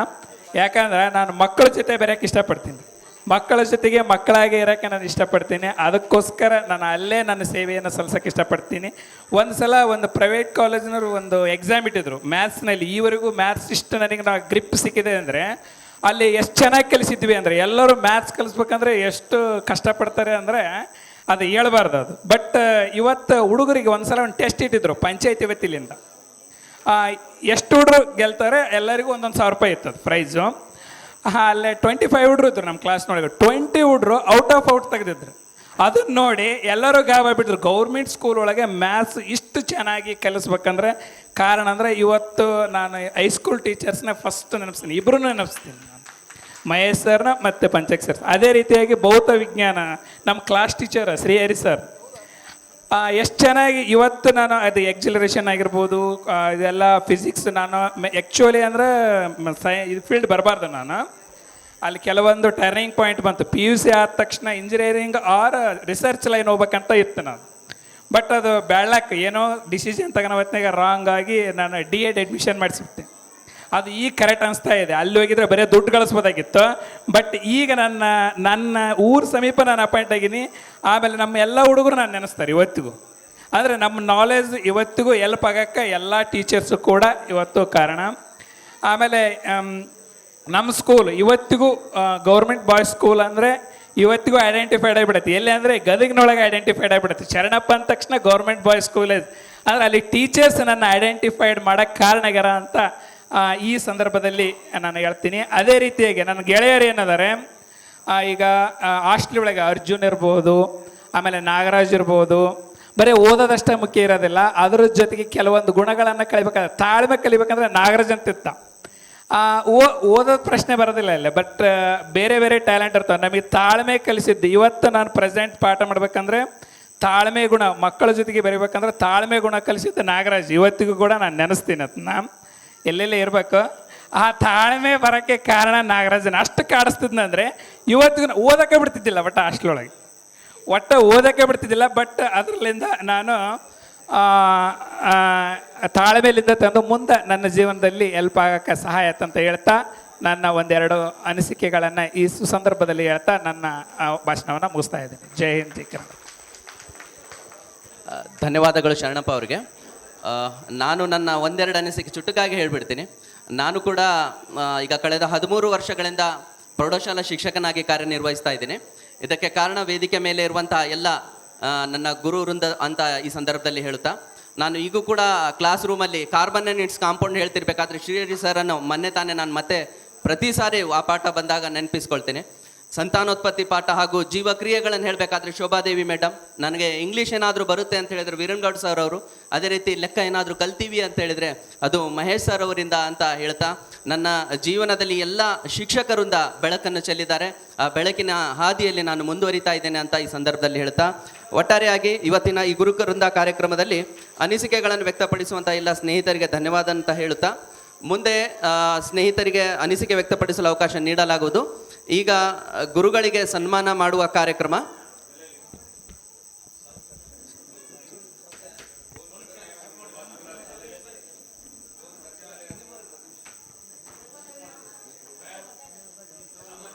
ಯಾಕಂದ್ರೆ ನಾನು ಮಕ್ಕಳ ಜೊತೆ ಬೆರೆಯೋಕ್ಕೆ ಇಷ್ಟಪಡ್ತೀನಿ, ಮಕ್ಕಳ ಜೊತೆಗೆ ಮಕ್ಕಳಾಗಿ ಇರೋಕ್ಕೆ ನಾನು ಇಷ್ಟಪಡ್ತೀನಿ. ಅದಕ್ಕೋಸ್ಕರ ನಾನು ಅಲ್ಲೇ ನನ್ನ ಸೇವೆಯನ್ನು ಸಲ್ಲಿಸೋಕ್ಕೆ ಇಷ್ಟಪಡ್ತೀನಿ. ಒಂದು ಸಲ ಒಂದು ಪ್ರೈವೇಟ್ ಕಾಲೇಜಿನವರು ಒಂದು ಎಕ್ಸಾಮ್ ಇಟ್ಟಿದ್ರು ಮ್ಯಾಥ್ಸ್ನಲ್ಲಿ. ಈವರೆಗೂ ಮ್ಯಾಥ್ಸ್ ಇಷ್ಟು ನನಗೆ ನಾವು ಗ್ರಿಪ್ ಸಿಕ್ಕಿದೆ ಅಂದರೆ ಅಲ್ಲಿ ಎಷ್ಟು ಚೆನ್ನಾಗಿ ಕಲಿಸಿದ್ವಿ ಅಂದರೆ, ಎಲ್ಲರೂ ಮ್ಯಾಥ್ಸ್ ಕಲಿಸ್ಬೇಕಂದ್ರೆ ಎಷ್ಟು ಕಷ್ಟಪಡ್ತಾರೆ ಅಂದರೆ ಅದು ಹೇಳ್ಬಾರ್ದು ಅದು. ಬಟ್ ಇವತ್ತು ಹುಡುಗರಿಗೆ ಒಂದು ಸಲ ಒಂದು ಟೆಸ್ಟ್ ಇಟ್ಟಿದ್ರು ಪಂಚಾಯತಿ ವತಿಲಿಂದ. ಎಷ್ಟು ಹುಡುಗರು ಗೆಲ್ತಾರೆ ಎಲ್ಲರಿಗೂ 1,000 ರೂಪಾಯಿ ಇರ್ತದೆ ಪ್ರೈಸು. ಅಲ್ಲೇ 25 ಹುಡ್ರು ಇದ್ರು ನಮ್ಮ ಕ್ಲಾಸ್ನೊಳಗೆ. 20 ಹುಡ್ರು ಔಟ್ ತೆಗೆದಿದ್ರು. ಅದನ್ನ ನೋಡಿ ಎಲ್ಲರೂ ಗಾಬಾಗ್ಬಿಟ್ಟಿದ್ರು. ಗೌರ್ಮೆಂಟ್ ಸ್ಕೂಲ್ ಒಳಗೆ ಮ್ಯಾಥ್ಸ್ ಇಷ್ಟು ಚೆನ್ನಾಗಿ ಕಲಿಸ್ಬೇಕಂದ್ರೆ ಕಾರಣ ಅಂದರೆ ಇವತ್ತು ನಾನು ಹೈಸ್ಕೂಲ್ ಟೀಚರ್ಸ್ನ ಫಸ್ಟ್ ನೆನಪಿಸ್ತೀನಿ, ಇಬ್ಬರೂ ನೆನಪಿಸ್ತೀನಿ ನಾನು, ಮಹೇಶ್ ಸರ್ನ ಮತ್ತು ಪಂಚಾಕ್ಷರಿ ಸರ್. ಅದೇ ರೀತಿಯಾಗಿ ಭೌತ ವಿಜ್ಞಾನ ನಮ್ಮ ಕ್ಲಾಸ್ ಟೀಚರ್ ಶ್ರೀಹರಿ ಸರ್ ಎಷ್ಟು ಚೆನ್ನಾಗಿ ಇವತ್ತು ನಾನು ಅದು ಎಕ್ಸಿಲರೇಷನ್ ಆಗಿರ್ಬೋದು, ಇದೆಲ್ಲ ಫಿಸಿಕ್ಸ್. ನಾನು ಆ್ಯಕ್ಚುಲಿ ಅಂದರೆ ಇದು ಫೀಲ್ಡ್ ಬರಬಾರ್ದು. ನಾನು ಅಲ್ಲಿ ಕೆಲವೊಂದು ಟರ್ನಿಂಗ್ ಪಾಯಿಂಟ್ ಬಂತು. PUC ಆದ ತಕ್ಷಣ ಇಂಜಿನಿಯರಿಂಗ್ ಆರ್ ರಿಸರ್ಚ್ ಲೈನ್ ಹೋಗ್ಬೇಕಂತ ಇತ್ತು ನಾನು. ಬಟ್ ಅದು ಬ್ಯಾಡ್ಲಕ್ ಏನೋ ಡಿಸಿಷನ್ ತಗೊಳ್ಳೋ ಹೊತ್ನಾಗ ರಾಂಗ್ ಆಗಿ ನಾನು D.Ed ಅಡ್ಮಿಷನ್ ಮಾಡಿಸ್ಬಿಟ್ಟೆ. ಅದು ಈಗ ಕರೆಕ್ಟ್ ಅನಿಸ್ತಾ ಇದೆ. ಅಲ್ಲಿ ಹೋಗಿದ್ರೆ ಬರೀ ದುಡ್ಡು ಗಳಿಸ್ಬೋದಾಗಿತ್ತು. ಬಟ್ ಈಗ ನನ್ನ ಊರ ಸಮೀಪ ನಾನು ಅಪಾಯಿಂಟ್ ಆಗೀನಿ. ಆಮೇಲೆ ನಮ್ಮ ಎಲ್ಲ ಹುಡುಗರು ನಾನು ನೆನೆಸ್ತಾರೆ ಇವತ್ತಿಗೂ. ಅಂದರೆ ನಮ್ಮ ನಾಲೆಜ್ ಇವತ್ತಿಗೂ ಎಲ್ಪ್ ಆಗೋಕ್ಕೆ ಎಲ್ಲ ಟೀಚರ್ಸು ಕೂಡ ಇವತ್ತು ಕಾರಣ. ಆಮೇಲೆ ನಮ್ಮ ಸ್ಕೂಲ್ ಇವತ್ತಿಗೂ ಗೌರ್ಮೆಂಟ್ ಬಾಯ್ಸ್ ಸ್ಕೂಲ್ ಅಂದರೆ ಇವತ್ತಿಗೂ ಐಡೆಂಟಿಫೈಡ್ ಆಗಿಬಿಡುತ್ತೆ. ಎಲ್ಲಿ ಅಂದರೆ ಗದಗಿನೊಳಗೆ ಐಡೆಂಟಿಫೈಡ್ ಆಗಿಬಿಡುತ್ತೆ. ಶರಣಪ್ಪ ಅಂದ ತಕ್ಷಣ ಗೌರ್ಮೆಂಟ್ ಬಾಯ್ಸ್ ಸ್ಕೂಲೇಜ್. ಅಂದರೆ ಅಲ್ಲಿ ಟೀಚರ್ಸ್ ನನ್ನ ಐಡೆಂಟಿಫೈಡ್ ಮಾಡೋಕ್ಕೆ ಕಾರಣಗ್ಯಾರ ಅಂತ ಈ ಸಂದರ್ಭದಲ್ಲಿ ನಾನು ಹೇಳ್ತೀನಿ. ಅದೇ ರೀತಿಯಾಗಿ ನನ್ನ ಗೆಳೆಯರು ಏನಿದ್ದಾರೆ, ಈಗ ಹಾಸ್ಟೆಲ್ ಒಳಗೆ ಅರ್ಜುನ್ ಇರ್ಬೋದು, ಆಮೇಲೆ ನಾಗರಾಜ್ ಇರ್ಬೋದು. ಬರೀ ಓದೋದಷ್ಟೇ ಮುಖ್ಯ ಇರೋದಿಲ್ಲ, ಅದರ ಜೊತೆಗೆ ಕೆಲವೊಂದು ಗುಣಗಳನ್ನು ಕಲಿಬೇಕಾದ್ರೆ ತಾಳ್ಮೆ ಕಲಿಬೇಕಂದ್ರೆ ನಾಗರಾಜ್ ಅಂತಿತ್ತ. ಓದೋದು ಪ್ರಶ್ನೆ ಬರೋದಿಲ್ಲ ಇಲ್ಲ, ಬಟ್ ಬೇರೆ ಬೇರೆ ಟ್ಯಾಲೆಂಟ್ ಇರ್ತಾವೆ. ನಮಗೆ ತಾಳ್ಮೆ ಕಲಿಸಿದ್ದು ಇವತ್ತು ನಾನು ಪ್ರೆಸೆಂಟ್ ಪಾಠ ಮಾಡ್ಬೇಕಂದ್ರೆ ತಾಳ್ಮೆ ಗುಣ, ಮಕ್ಕಳ ಜೊತೆಗೆ ಬೆರಿಬೇಕಂದ್ರೆ ತಾಳ್ಮೆ ಗುಣ ಕಲಿಸಿದ್ದು ನಾಗರಾಜ್. ಇವತ್ತಿಗೂ ಕೂಡ ನಾನು ನೆನೆಸ್ತೀನಿ ಅದನ್ನ. ಎಲ್ಲೆಲ್ಲೇ ಇರಬೇಕು ಆ ತಾಳ್ಮೆ ಬರೋಕ್ಕೆ ಕಾರಣ ನಾಗರಾಜನ. ಅಷ್ಟು ಕಾಡಿಸ್ತಿದ್ನಂದರೆ ಇವತ್ತಿಗೂ ಓದೋಕ್ಕೆ ಬಿಡ್ತಿದ್ದಿಲ್ಲ, ಬಟ್ ಹಾಸ್ಟೆಲೊಳಗೆ ಓದೋಕ್ಕೆ ಬಿಡ್ತಿದ್ದಿಲ್ಲ. ಬಟ್ ಅದರಲ್ಲಿಂದ ನಾನು ತಾಳ್ಮೆಲಿಂದ ತಂದು ಮುಂದೆ ನನ್ನ ಜೀವನದಲ್ಲಿ ಹೆಲ್ಪ್ ಆಗೋಕ್ಕೆ ಸಹಾಯ ಆಯ್ತು ಅಂತ ಹೇಳ್ತಾ ನನ್ನ ಒಂದೆರಡು ಅನಿಸಿಕೆಗಳನ್ನು ಈ ಸುಸಂದರ್ಭದಲ್ಲಿ ಹೇಳ್ತಾ ನನ್ನ ಭಾಷಣವನ್ನು ಮುಗಿಸ್ತಾ ಇದ್ದೀನಿ. ಜೈ ಹಿಂದ್, ಜೈ ಕನ್ನಡ. ಧನ್ಯವಾದಗಳು ಶರಣಪ್ಪ ಅವ್ರಿಗೆ. ನಾನು ನನ್ನ ಒಂದೆರಡು ಅನಿಸಿಕೆ ಚುಟುಕಾಗಿ ಹೇಳ್ಬಿಡ್ತೀನಿ. ನಾನು ಕೂಡ ಈಗ ಕಳೆದ 13 ವರ್ಷಗಳಿಂದ ಪ್ರೌಢಶಾಲಾ ಶಿಕ್ಷಕನಾಗಿ ಕಾರ್ಯನಿರ್ವಹಿಸ್ತಾ ಇದ್ದೀನಿ. ಇದಕ್ಕೆ ಕಾರಣ ವೇದಿಕೆ ಮೇಲೆ ಇರುವಂಥ ಎಲ್ಲ ನನ್ನ ಗುರು ವೃಂದ ಅಂತ ಈ ಸಂದರ್ಭದಲ್ಲಿ ಹೇಳುತ್ತಾ, ನಾನು ಈಗೂ ಕೂಡ ಕ್ಲಾಸ್ ರೂಮಲ್ಲಿ ಕಾರ್ಬನ್ ಆ್ಯಂಡ್ ಇಟ್ಸ್ ಕಾಂಪೌಂಡ್ ಹೇಳ್ತಿರ್ಬೇಕಾದ್ರೆ ಶ್ರೀಹರಿ ಸರನ್ನು ಮೊನ್ನೆ ತಾನೇ ನಾನು ಮತ್ತೆ ಪ್ರತಿ ಸಾರಿ ಆ ಪಾಠ ಬಂದಾಗ ನೆನಪಿಸ್ಕೊಳ್ತೇನೆ. ಸಂತಾನೋತ್ಪತ್ತಿ ಪಾಠ ಹಾಗೂ ಜೀವಕ್ರಿಯೆಗಳನ್ನು ಹೇಳಬೇಕಾದ್ರೆ ಶೋಭಾದೇವಿ ಮೇಡಮ್, ನನಗೆ ಇಂಗ್ಲೀಷ್ ಏನಾದರೂ ಬರುತ್ತೆ ಅಂತ ಹೇಳಿದರೆ ವೀರನ್ಗೌಡ್ ಸರ್ ಅವರು, ಅದೇ ರೀತಿ ಲೆಕ್ಕ ಏನಾದರೂ ಕಲ್ತೀವಿ ಅಂತ ಹೇಳಿದರೆ ಅದು ಮಹೇಶ್ ಸರ್ ಅವರಿಂದ ಅಂತ ಹೇಳ್ತಾ, ನನ್ನ ಜೀವನದಲ್ಲಿ ಎಲ್ಲ ಶಿಕ್ಷಕರಿಂದ ಬೆಳಕನ್ನು ಚೆಲ್ಲಿದ್ದಾರೆ. ಆ ಬೆಳಕಿನ ಹಾದಿಯಲ್ಲಿ ನಾನು ಮುಂದುವರಿತಾ ಇದ್ದೇನೆ ಅಂತ ಈ ಸಂದರ್ಭದಲ್ಲಿ ಹೇಳ್ತಾ, ಒಟ್ಟಾರೆಯಾಗಿ ಇವತ್ತಿನ ಈ ಗುರುಕವೃಂದ ಕಾರ್ಯಕ್ರಮದಲ್ಲಿ ಅನಿಸಿಕೆಗಳನ್ನು ವ್ಯಕ್ತಪಡಿಸುವಂಥ ಎಲ್ಲ ಸ್ನೇಹಿತರಿಗೆ ಧನ್ಯವಾದ ಅಂತ ಹೇಳುತ್ತಾ, ಮುಂದೆ ಸ್ನೇಹಿತರಿಗೆ ಅನಿಸಿಕೆ ವ್ಯಕ್ತಪಡಿಸಲು ಅವಕಾಶ ನೀಡಲಾಗುವುದು. ಈಗ ಗುರುಗಳಿಗೆ ಸನ್ಮಾನ ಮಾಡುವ ಕಾರ್ಯಕ್ರಮ.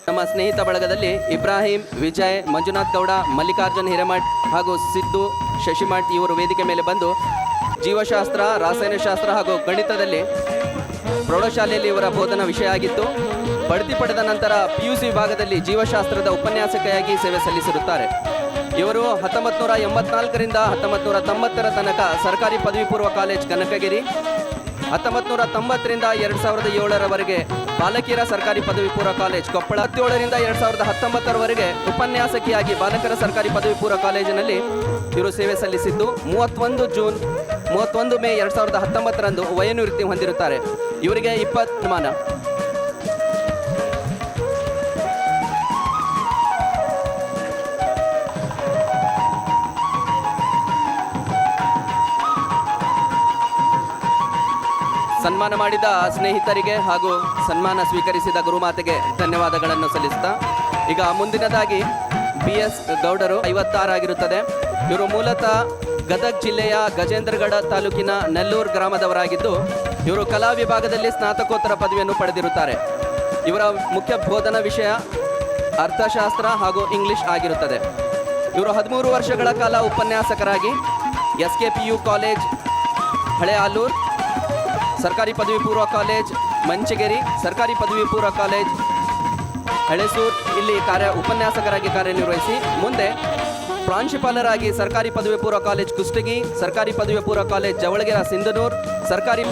ನಮ್ಮ ಸ್ನೇಹಿತ ಬಳಗದಲ್ಲಿ ಇಬ್ರಾಹಿಂ, ವಿಜಯ್, ಮಂಜುನಾಥ್ ಗೌಡ, ಮಲ್ಲಿಕಾರ್ಜುನ್ ಹಿರೇಮಠ್ ಹಾಗೂ ಸಿದ್ದು ಶಶಿಮಠ್ ಇವರು ವೇದಿಕೆ ಮೇಲೆ ಬಂದು ಜೀವಶಾಸ್ತ್ರ, ರಾಸಾಯನಶಾಸ್ತ್ರ ಹಾಗೂ ಗಣಿತದಲ್ಲಿ ಪ್ರೌಢಶಾಲೆಯಲ್ಲಿ ಇವರ ಬೋಧನಾ ವಿಷಯ ಆಗಿತ್ತು. ಬಡ್ತಿ ಪಡೆದ ನಂತರ PUC ವಿಭಾಗದಲ್ಲಿ ಜೀವಶಾಸ್ತ್ರದ ಉಪನ್ಯಾಸಕಿಯಾಗಿ ಸೇವೆ ಸಲ್ಲಿಸಿರುತ್ತಾರೆ. ಇವರು 1984ರಿಂದ 1990ರ ತನಕ ಸರ್ಕಾರಿ ಪದವಿ ಪೂರ್ವ ಕಾಲೇಜ್ ಕನಕಗಿರಿ, 1990ರಿಂದ 2007ರವರೆಗೆ ಬಾಲಕಿಯರ ಸರ್ಕಾರಿ ಪದವಿ ಪೂರ್ವ ಕಾಲೇಜ್ ಕೊಪ್ಪಳ, 2007ರಿಂದ 2019ರವರೆಗೆ ಉಪನ್ಯಾಸಕಿಯಾಗಿ ಬಾಲಕರ ಸರ್ಕಾರಿ ಪದವಿ ಪೂರ್ವ ಕಾಲೇಜಿನಲ್ಲಿ ಇವರು ಸೇವೆ ಸಲ್ಲಿಸಿದ್ದು 31 ಮೇ 2019ರಂದು ವಯೋನಿವೃತ್ತಿ ಹೊಂದಿರುತ್ತಾರೆ. ಇವರಿಗೆ 20 ಸನ್ಮಾನ. ಸನ್ಮಾನ ಮಾಡಿದ ಸ್ನೇಹಿತರಿಗೆ ಹಾಗೂ ಸನ್ಮಾನ ಸ್ವೀಕರಿಸಿದ ಗುರುಮಾತೆಗೆ ಧನ್ಯವಾದಗಳನ್ನು ಸಲ್ಲಿಸುತ್ತಾ, ಈಗ ಮುಂದಿನದಾಗಿ BS ಗೌಡರು 56 ಆಗಿರುತ್ತದೆ. ಇವರು ಮೂಲತಃ ಗದಗ ಜಿಲ್ಲೆಯ ಗಜೇಂದ್ರಗಡ ತಾಲೂಕಿನ ನೆಲ್ಲೂರು ಗ್ರಾಮದವರಾಗಿದ್ದು, ಇವರು ಕಲಾ ವಿಭಾಗದಲ್ಲಿ ಸ್ನಾತಕೋತ್ತರ ಪದವಿಯನ್ನು ಪಡೆದಿರುತ್ತಾರೆ. ಇವರ ಮುಖ್ಯ ಬೋಧನಾ ವಿಷಯ ಅರ್ಥಶಾಸ್ತ್ರ ಹಾಗೂ ಇಂಗ್ಲಿಷ್ ಆಗಿರುತ್ತದೆ. ಇವರು 13 ವರ್ಷಗಳ ಕಾಲ ಉಪನ್ಯಾಸಕರಾಗಿ SKPU ಕಾಲೇಜ್ ಹಳೆ ಆಲೂರು, ಸರ್ಕಾರಿ ಪದವಿ ಪೂರ್ವ ಕಾಲೇಜ್ ಮಂಚಗೇರಿ, ಸರ್ಕಾರಿ ಪದವಿ ಪೂರ್ವ ಕಾಲೇಜ್ ಹಳೆಸೂರು ಇಲ್ಲಿ ಉಪನ್ಯಾಸಕರಾಗಿ ಕಾರ್ಯನಿರ್ವಹಿಸಿ ಮುಂದೆ ಪ್ರಾಂಶುಪಾಲರಾಗಿ ಸರ್ಕಾರಿ ಪದವಿ ಪೂರ್ವ ಕಾಲೇಜ್ ಕುಷ್ಟಗಿ, ಸರ್ಕಾರಿ ಪದವಿ ಪೂರ್ವ ಕಾಲೇಜ್ ಜವಳಗೆರೆ ಸಿಂಧನೂರು, ಸರ್ಕಾರಿ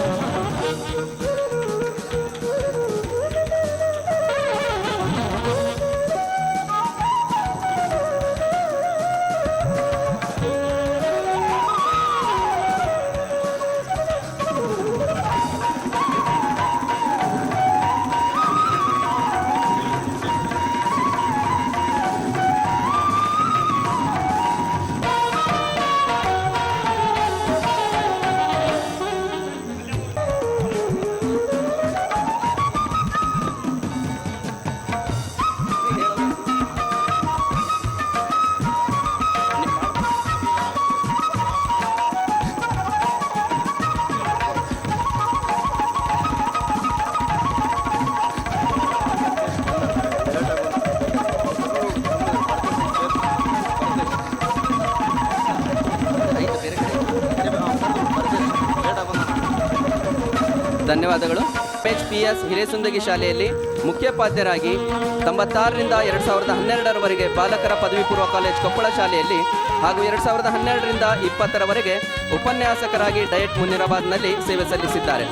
ಧನ್ಯವಾದಗಳು. HPS ಹಿರೇಸುಂದಗಿ ಶಾಲೆಯಲ್ಲಿ ಮುಖ್ಯೋಪಾಧ್ಯಾಯರಾಗಿ 96ರಿಂದ 2012ರವರೆಗೆ ಬಾಲಕರ ಪದವಿ ಪೂರ್ವ ಕಾಲೇಜ್ ಕೊಪ್ಪಳ ಶಾಲೆಯಲ್ಲಿ ಹಾಗೂ 2012ರಿಂದ 2020ರವರೆಗೆ ಉಪನ್ಯಾಸಕರಾಗಿ ಡಯಟ್ ಮುನಿರಾಬಾದ್ನಲ್ಲಿ ಸೇವೆ ಸಲ್ಲಿಸಿದ್ದಾರೆ.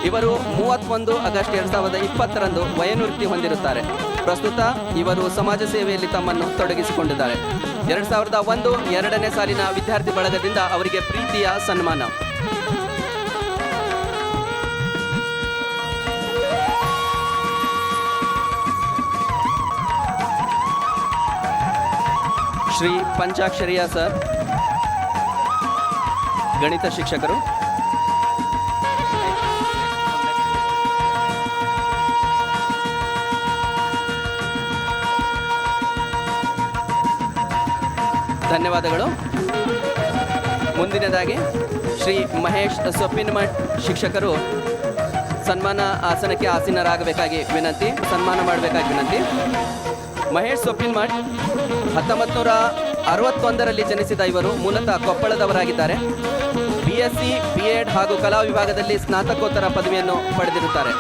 ಇವರು 31 ಆಗಸ್ಟ್ 2020ರಂದು ವಯೋನಿವೃತ್ತಿ ಹೊಂದಿರುತ್ತಾರೆ. ಪ್ರಸ್ತುತ ಇವರು ಸಮಾಜ ಸೇವೆಯಲ್ಲಿ ತಮ್ಮನ್ನು ತೊಡಗಿಸಿಕೊಂಡಿದ್ದಾರೆ. 2001 2ನೇ ಸಾಲಿನ ವಿದ್ಯಾರ್ಥಿ ಬಳಗದಿಂದ ಅವರಿಗೆ ಪ್ರೀತಿಯ ಸನ್ಮಾನ. ಶ್ರೀ ಪಂಚಾಕ್ಷರಿಯ ಸರ್, ಗಣಿತ ಶಿಕ್ಷಕರು. ಧನ್ಯವಾದಗಳು. ಮುಂದಿನದಾಗಿ ಶ್ರೀ ಮಹೇಶ್ ಸೊಪ್ಪಿನಮಠ್ ಶಿಕ್ಷಕರು ಸನ್ಮಾನ ಆಸನಕ್ಕೆ ಆಸೀನರಾಗಬೇಕಾಗಿ ವಿನಂತಿ, ಸನ್ಮಾನ ಮಾಡಬೇಕಾಗಿ ವಿನಂತಿ. ಮಹೇಶ್ ಸೊಪ್ಪಿನಮಠ್ 1961ರಲ್ಲಿ ಜನಿಸಿದ ಇವರು ಮೂಲತಃ ಕೊಪ್ಪಳದವರಾಗಿದ್ದಾರೆ. BSc B.Ed ಹಾಗೂ ಕಲಾ ವಿಭಾಗದಲ್ಲಿ ಸ್ನಾತಕೋತ್ತರ ಪದವಿಯನ್ನು ಪಡೆದಿರುತ್ತಾರೆ.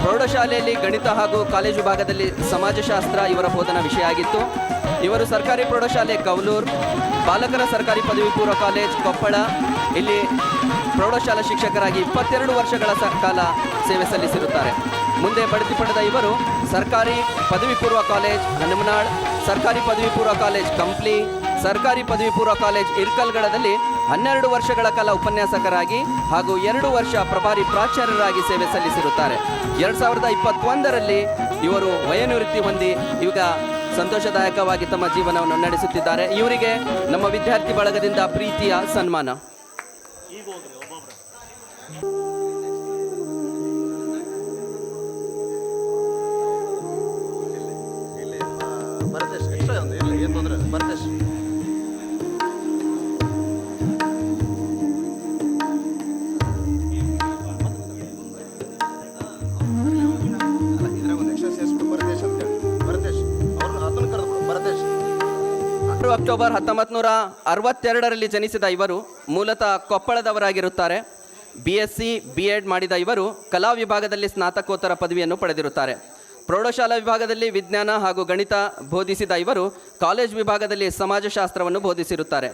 ಪ್ರೌಢಶಾಲೆಯಲ್ಲಿ ಗಣಿತ ಹಾಗೂ ಕಾಲೇಜು ವಿಭಾಗದಲ್ಲಿ ಸಮಾಜಶಾಸ್ತ್ರ ಇವರ ಬೋಧನಾ ವಿಷಯ ಆಗಿತ್ತು. ಇವರು ಸರ್ಕಾರಿ ಪ್ರೌಢಶಾಲೆ ಕವಲೂರು, ಬಾಲಕರ ಸರ್ಕಾರಿ ಪದವಿ ಪೂರ್ವ ಕಾಲೇಜ್ ಕೊಪ್ಪಳ ಇಲ್ಲಿ ಪ್ರೌಢಶಾಲಾ ಶಿಕ್ಷಕರಾಗಿ 22 ವರ್ಷಗಳ ಕಾಲ ಸೇವೆ ಸಲ್ಲಿಸಿರುತ್ತಾರೆ. ಮುಂದೆ ಬಡ್ತಿ ಪಡೆದ ಇವರು ಸರ್ಕಾರಿ ಪದವಿ ಪೂರ್ವ ಕಾಲೇಜ್ ಹನುಮನಾಳ್, ಸರ್ಕಾರಿ ಪದವಿ ಪೂರ್ವ ಕಾಲೇಜ್ ಕಂಪ್ಲಿ, ಸರ್ಕಾರಿ ಪದವಿ ಪೂರ್ವ ಕಾಲೇಜ್ ಇರ್ಕಲ್ಗಡದಲ್ಲಿ 12 ವರ್ಷಗಳ ಕಾಲ ಉಪನ್ಯಾಸಕರಾಗಿ ಹಾಗೂ 2 ವರ್ಷ ಪ್ರಭಾರಿ ಪ್ರಾಚಾರ್ಯರಾಗಿ ಸೇವೆ ಸಲ್ಲಿಸಿರುತ್ತಾರೆ. 2021ರಲ್ಲಿ ಇವರು ವಯೋನಿವೃತ್ತಿ ಹೊಂದಿ ಈಗ ಸಂತೋಷದಾಯಕವಾಗಿ ತಮ್ಮ ಜೀವನವನ್ನು ನಡೆಸುತ್ತಿದ್ದಾರೆ. ಇವರಿಗೆ ನಮ್ಮ ವಿದ್ಯಾರ್ಥಿ ಬಳಗದಿಂದ ಪ್ರೀತಿಯ ಸನ್ಮಾನ. ಅಕ್ಟೋಬರ್ 1962ರಲ್ಲಿ ಜನಿಸಿದ ಇವರು ಮೂಲತಃ ಕೊಪ್ಪಳದವರಾಗಿರುತ್ತಾರೆ. BSc B.Ed ಮಾಡಿದ ಇವರು ಕಲಾ ವಿಭಾಗದಲ್ಲಿ ಸ್ನಾತಕೋತ್ತರ ಪದವಿಯನ್ನು ಪಡೆದಿರುತ್ತಾರೆ. ಪ್ರೌಢಶಾಲಾ ವಿಭಾಗದಲ್ಲಿ ವಿಜ್ಞಾನ ಹಾಗೂ ಗಣಿತ ಬೋಧಿಸಿದ ಇವರು ಕಾಲೇಜ್ ವಿಭಾಗದಲ್ಲಿ ಸಮಾಜಶಾಸ್ತ್ರವನ್ನು ಬೋಧಿಸಿರುತ್ತಾರೆ.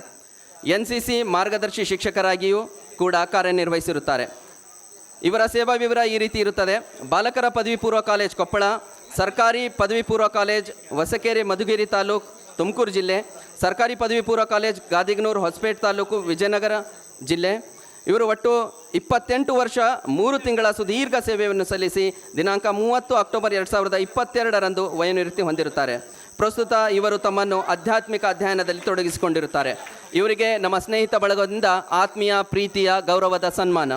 NCC ಮಾರ್ಗದರ್ಶಿ ಶಿಕ್ಷಕರಾಗಿಯೂ ಕೂಡ ಕಾರ್ಯನಿರ್ವಹಿಸಿರುತ್ತಾರೆ. ಇವರ ಸೇವಾ ವಿವರ ಈ ರೀತಿ ಇರುತ್ತದೆ. ಬಾಲಕರ ಪದವಿ ಪೂರ್ವ ಕಾಲೇಜ್ ಕೊಪ್ಪಳ, ಸರ್ಕಾರಿ ಪದವಿ ಪೂರ್ವ ಕಾಲೇಜ್ ಹೊಸಕೆರೆ ಮಧುಗಿರಿ ತಾಲೂಕು ತುಮಕೂರು ಜಿಲ್ಲೆ, ಸರ್ಕಾರಿ ಪದವಿ ಪೂರ್ವ ಕಾಲೇಜ್ ಗಾದಿಗನೂರು ಹೊಸಪೇಟೆ ತಾಲೂಕು ವಿಜಯನಗರ ಜಿಲ್ಲೆ. ಇವರು ಒಟ್ಟು 28 ವರ್ಷ 3 ತಿಂಗಳ ಸುದೀರ್ಘ ಸೇವೆಯನ್ನು ಸಲ್ಲಿಸಿ ದಿನಾಂಕ 30 ಅಕ್ಟೋಬರ್ 2022ರಂದು ವಯೋನಿವೃತ್ತಿ ಹೊಂದಿರುತ್ತಾರೆ. ಪ್ರಸ್ತುತ ಇವರು ತಮ್ಮನ್ನು ಆಧ್ಯಾತ್ಮಿಕ ಅಧ್ಯಯನದಲ್ಲಿ ತೊಡಗಿಸಿಕೊಂಡಿರುತ್ತಾರೆ. ಇವರಿಗೆ ನಮ್ಮ ಸ್ನೇಹಿತ ಬಳಗದಿಂದ ಆತ್ಮೀಯ ಪ್ರೀತಿಯ ಗೌರವದ ಸನ್ಮಾನ.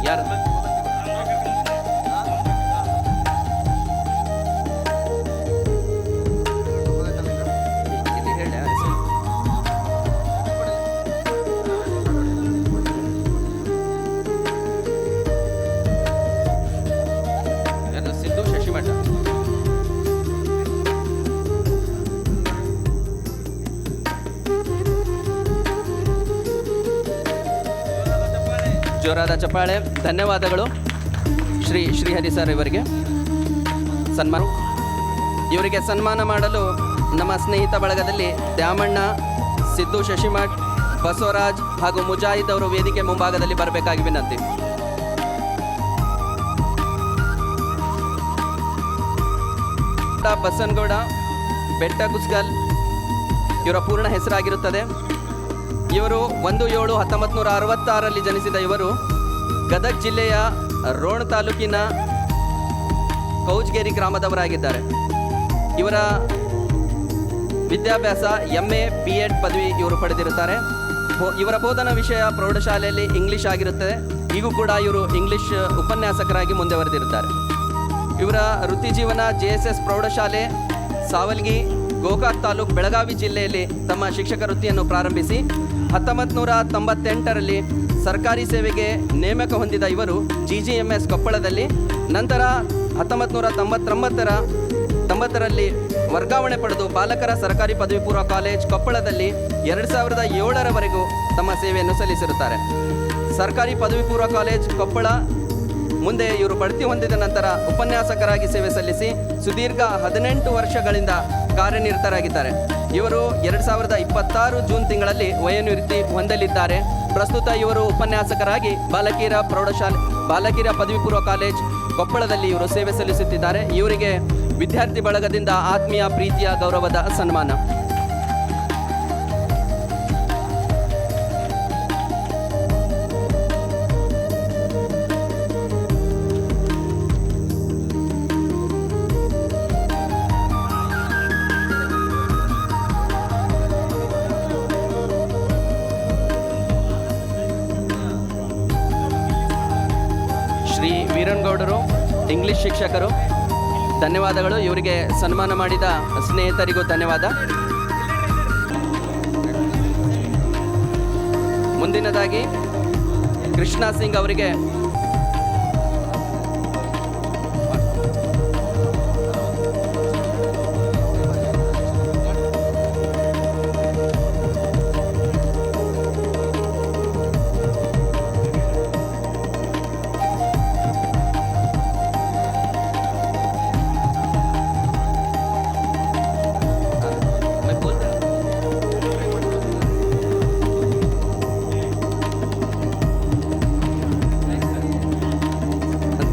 ಯಾರು ಹೇಳಿ ಸಿದ್ದು ಶಶಿಮಠ. ಜೋರಾದ ಚಪ್ಪಾಳೆ. ಧನ್ಯವಾದಗಳು ಶ್ರೀ ಶ್ರೀಹರಿ ಸರ್ ಇವರಿಗೆ ಸನ್ಮಾನ. ಇವರಿಗೆ ಸನ್ಮಾನ ಮಾಡಲು ನಮ್ಮ ಸ್ನೇಹಿತ ಬಳಗದಲ್ಲಿ ದ್ಯಾಮಣ್ಣ, ಸಿದ್ದು ಶಶಿಮಠ್, ಬಸವರಾಜ್ ಹಾಗೂ ಮುಜಾಹಿದ್ ಅವರು ವೇದಿಕೆ ಮುಂಭಾಗದಲ್ಲಿ ಬರಬೇಕಾಗಿ ವಿನಂತಿ. ಬಸನಗೌಡ ಬೆಟ್ಟ ಕುಸ್ಕಲ್ ಇವರ ಪೂರ್ಣ ಹೆಸರಾಗಿರುತ್ತದೆ. ಇವರು 1/7/1966ರಲ್ಲಿ ಜನಿಸಿದ ಇವರು ಗದಗ ಜಿಲ್ಲೆಯ ರೋಣ ತಾಲೂಕಿನ ಕೌಜ್ಗೇರಿ ಗ್ರಾಮದವರಾಗಿದ್ದಾರೆ. ಇವರ ವಿದ್ಯಾಭ್ಯಾಸ MA B.Ed ಪದವಿ ಇವರು ಪಡೆದಿರುತ್ತಾರೆ. ಇವರ ಬೋಧನಾ ವಿಷಯ ಪ್ರೌಢಶಾಲೆಯಲ್ಲಿ ಇಂಗ್ಲಿಷ್ ಆಗಿರುತ್ತದೆ. ಈಗೂ ಕೂಡ ಇವರು ಇಂಗ್ಲಿಷ್ ಉಪನ್ಯಾಸಕರಾಗಿ ಮುಂದುವರೆದಿರುತ್ತಾರೆ. ಇವರ ವೃತ್ತಿ ಜೀವನ JSS ಪ್ರೌಢಶಾಲೆ ಸಾವಲ್ಗಿ, ಗೋಕಾಕ್ ತಾಲೂಕು, ಬೆಳಗಾವಿ ಜಿಲ್ಲೆಯಲ್ಲಿ ತಮ್ಮ ಶಿಕ್ಷಕ ವೃತ್ತಿಯನ್ನು ಪ್ರಾರಂಭಿಸಿ 1998ರಲ್ಲಿ ಸರ್ಕಾರಿ ಸೇವೆಗೆ ನೇಮಕ ಹೊಂದಿದ ಇವರು GGMS ಕೊಪ್ಪಳದಲ್ಲಿ, ನಂತರ 1999ರಲ್ಲಿ ವರ್ಗಾವಣೆ ಪಡೆದು ಬಾಲಕರ ಸರ್ಕಾರಿ ಪದವಿ ಪೂರ್ವ ಕಾಲೇಜ್ ಕೊಪ್ಪಳದಲ್ಲಿ 2007ರವರೆಗೂ ತಮ್ಮ ಸೇವೆಯನ್ನು ಸಲ್ಲಿಸಿರುತ್ತಾರೆ. ಸರ್ಕಾರಿ ಪದವಿ ಪೂರ್ವ ಕಾಲೇಜ್ ಕೊಪ್ಪಳ ಮುಂದೆ ಇವರು ಬಡ್ತಿ ಹೊಂದಿದ ನಂತರ ಉಪನ್ಯಾಸಕರಾಗಿ ಸೇವೆ ಸಲ್ಲಿಸಿ ಸುದೀರ್ಘ 18 ವರ್ಷಗಳಿಂದ ಕಾರ್ಯನಿರತರಾಗಿದ್ದಾರೆ. ಇವರು 2026 ಜೂನ್ ತಿಂಗಳಲ್ಲಿ ವಯೋನಿವೃತ್ತಿ ಹೊಂದಲಿದ್ದಾರೆ. ಪ್ರಸ್ತುತ ಇವರು ಉಪನ್ಯಾಸಕರಾಗಿ ಬಾಲಕಿಯರ ಪದವಿ ಪೂರ್ವ ಕಾಲೇಜ್ ಕೊಪ್ಪಳದಲ್ಲಿ ಇವರು ಸೇವೆ ಸಲ್ಲಿಸುತ್ತಿದ್ದಾರೆ. ಇವರಿಗೆ ವಿದ್ಯಾರ್ಥಿ ಬಳಗದಿಂದ ಆತ್ಮೀಯ ಪ್ರೀತಿಯ ಗೌರವದ ಸನ್ಮಾನ. ಶ್ರೀ ವೀರನ್ಗೌಡರು, ಇಂಗ್ಲಿಷ್ ಶಿಕ್ಷಕರು, ಧನ್ಯವಾದಗಳು. ಇವರಿಗೆ ಸನ್ಮಾನ ಮಾಡಿದ ಸ್ನೇಹಿತರಿಗೂ ಧನ್ಯವಾದ. ಮುಂದಿನದಾಗಿ ಕೃಷ್ಣ ಸಿಂಗ್ ಅವರಿಗೆ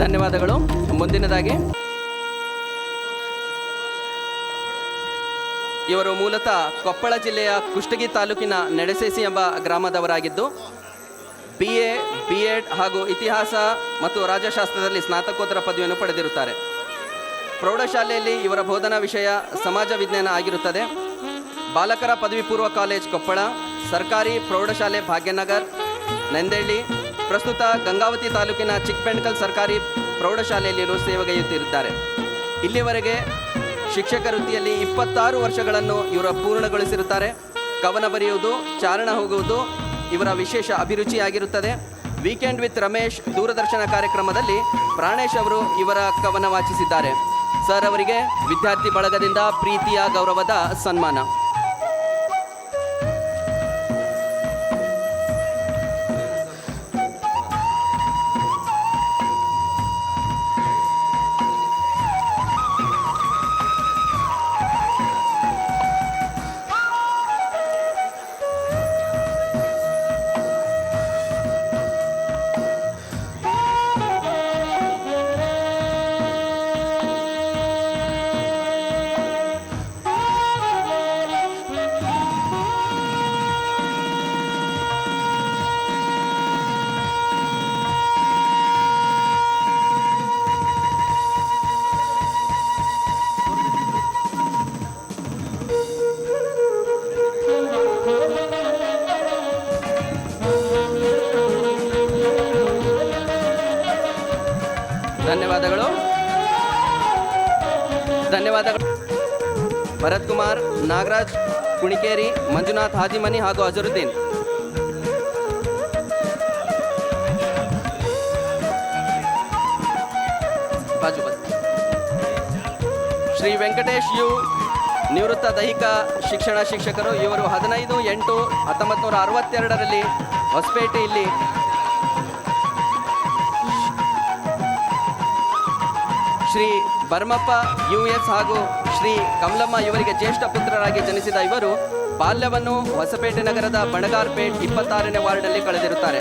ಧನ್ಯವಾದಗಳು. ಮುಂದಿನದಾಗಿ ಇವರು ಮೂಲತಃ ಕೊಪ್ಪಳ ಜಿಲ್ಲೆಯ ಕುಷ್ಟಗಿ ತಾಲೂಕಿನ ನೆಡಸೇಸಿ ಎಂಬ ಗ್ರಾಮದವರಾಗಿದ್ದು BA, B.Ed ಹಾಗೂ ಇತಿಹಾಸ ಮತ್ತು ರಾಜ್ಯಶಾಸ್ತ್ರದಲ್ಲಿ ಸ್ನಾತಕೋತ್ತರ ಪದವಿಯನ್ನು ಪಡೆದಿರುತ್ತಾರೆ. ಪ್ರೌಢಶಾಲೆಯಲ್ಲಿ ಇವರ ಬೋಧನಾ ವಿಷಯ ಸಮಾಜ ವಿಜ್ಞಾನ ಆಗಿರುತ್ತದೆ. ಬಾಲಕರ ಪದವಿ ಪೂರ್ವ ಕಾಲೇಜ್ ಕೊಪ್ಪಳ, ಸರ್ಕಾರಿ ಪ್ರೌಢಶಾಲೆ ಭಾಗ್ಯನಗರ್ ನಂದೇಳಿ, ಪ್ರಸ್ತುತ ಗಂಗಾವತಿ ತಾಲೂಕಿನ ಚಿಕ್ಕಬೆಂಡ್ಕಲ್ ಸರ್ಕಾರಿ ಪ್ರೌಢಶಾಲೆಯಲ್ಲಿ ಇವರು ಸೇವೆಗೈಯುತ್ತಿದ್ದಾರೆ. ಇಲ್ಲಿವರೆಗೆ ಶಿಕ್ಷಕ ವೃತ್ತಿಯಲ್ಲಿ 26 ವರ್ಷಗಳನ್ನು ಇವರು ಪೂರ್ಣಗೊಳಿಸಿರುತ್ತಾರೆ. ಕವನ ಬರೆಯುವುದು, ಚಾರಣ ಹೋಗುವುದು ಇವರ ವಿಶೇಷ ಅಭಿರುಚಿಯಾಗಿರುತ್ತದೆ. ವೀಕೆಂಡ್ ವಿತ್ ರಮೇಶ್ ದೂರದರ್ಶನ ಕಾರ್ಯಕ್ರಮದಲ್ಲಿ ಪ್ರಾಣೇಶ್ ಅವರು ಇವರ ಕವನ ವಾಚಿಸಿದ್ದಾರೆ. ಸರ್ ಅವರಿಗೆ ವಿದ್ಯಾರ್ಥಿ ಬಳಗದಿಂದ ಪ್ರೀತಿಯ ಗೌರವದ ಸನ್ಮಾನ. ಧನ್ಯವಾದಗಳು. ಭರತ್ ಕುಮಾರ್, ನಾಗರಾಜ್ ಕುಣಿಕೇರಿ, ಮಂಜುನಾಥ್ ಹಾಜಿಮನಿ ಹಾಗೂ ಅಜರುದ್ದೀನ್. ಶ್ರೀ ವೆಂಕಟೇಶ್ ಯು, ನಿವೃತ್ತ ದೈಹಿಕ ಶಿಕ್ಷಣ ಶಿಕ್ಷಕರು. ಇವರು 15/8/1962ರಲ್ಲಿ ಹೊಸಪೇಟೆಯಲ್ಲಿ ಶ್ರೀ ಬರ್ಮಪ್ಪ US ಹಾಗೂ ಶ್ರೀ ಕಮಲಮ್ಮ ಇವರಿಗೆ ಜ್ಯೇಷ್ಠ ಪುತ್ರರಾಗಿ ಜನಿಸಿದ ಇವರು ಬಾಲ್ಯವನ್ನು ಹೊಸಪೇಟೆ ನಗರದ ಬಣಗಾರ್ಪೇಟ್ 26ನೇ ವಾರ್ಡ್ನಲ್ಲಿ ಕಳೆದಿರುತ್ತಾರೆ.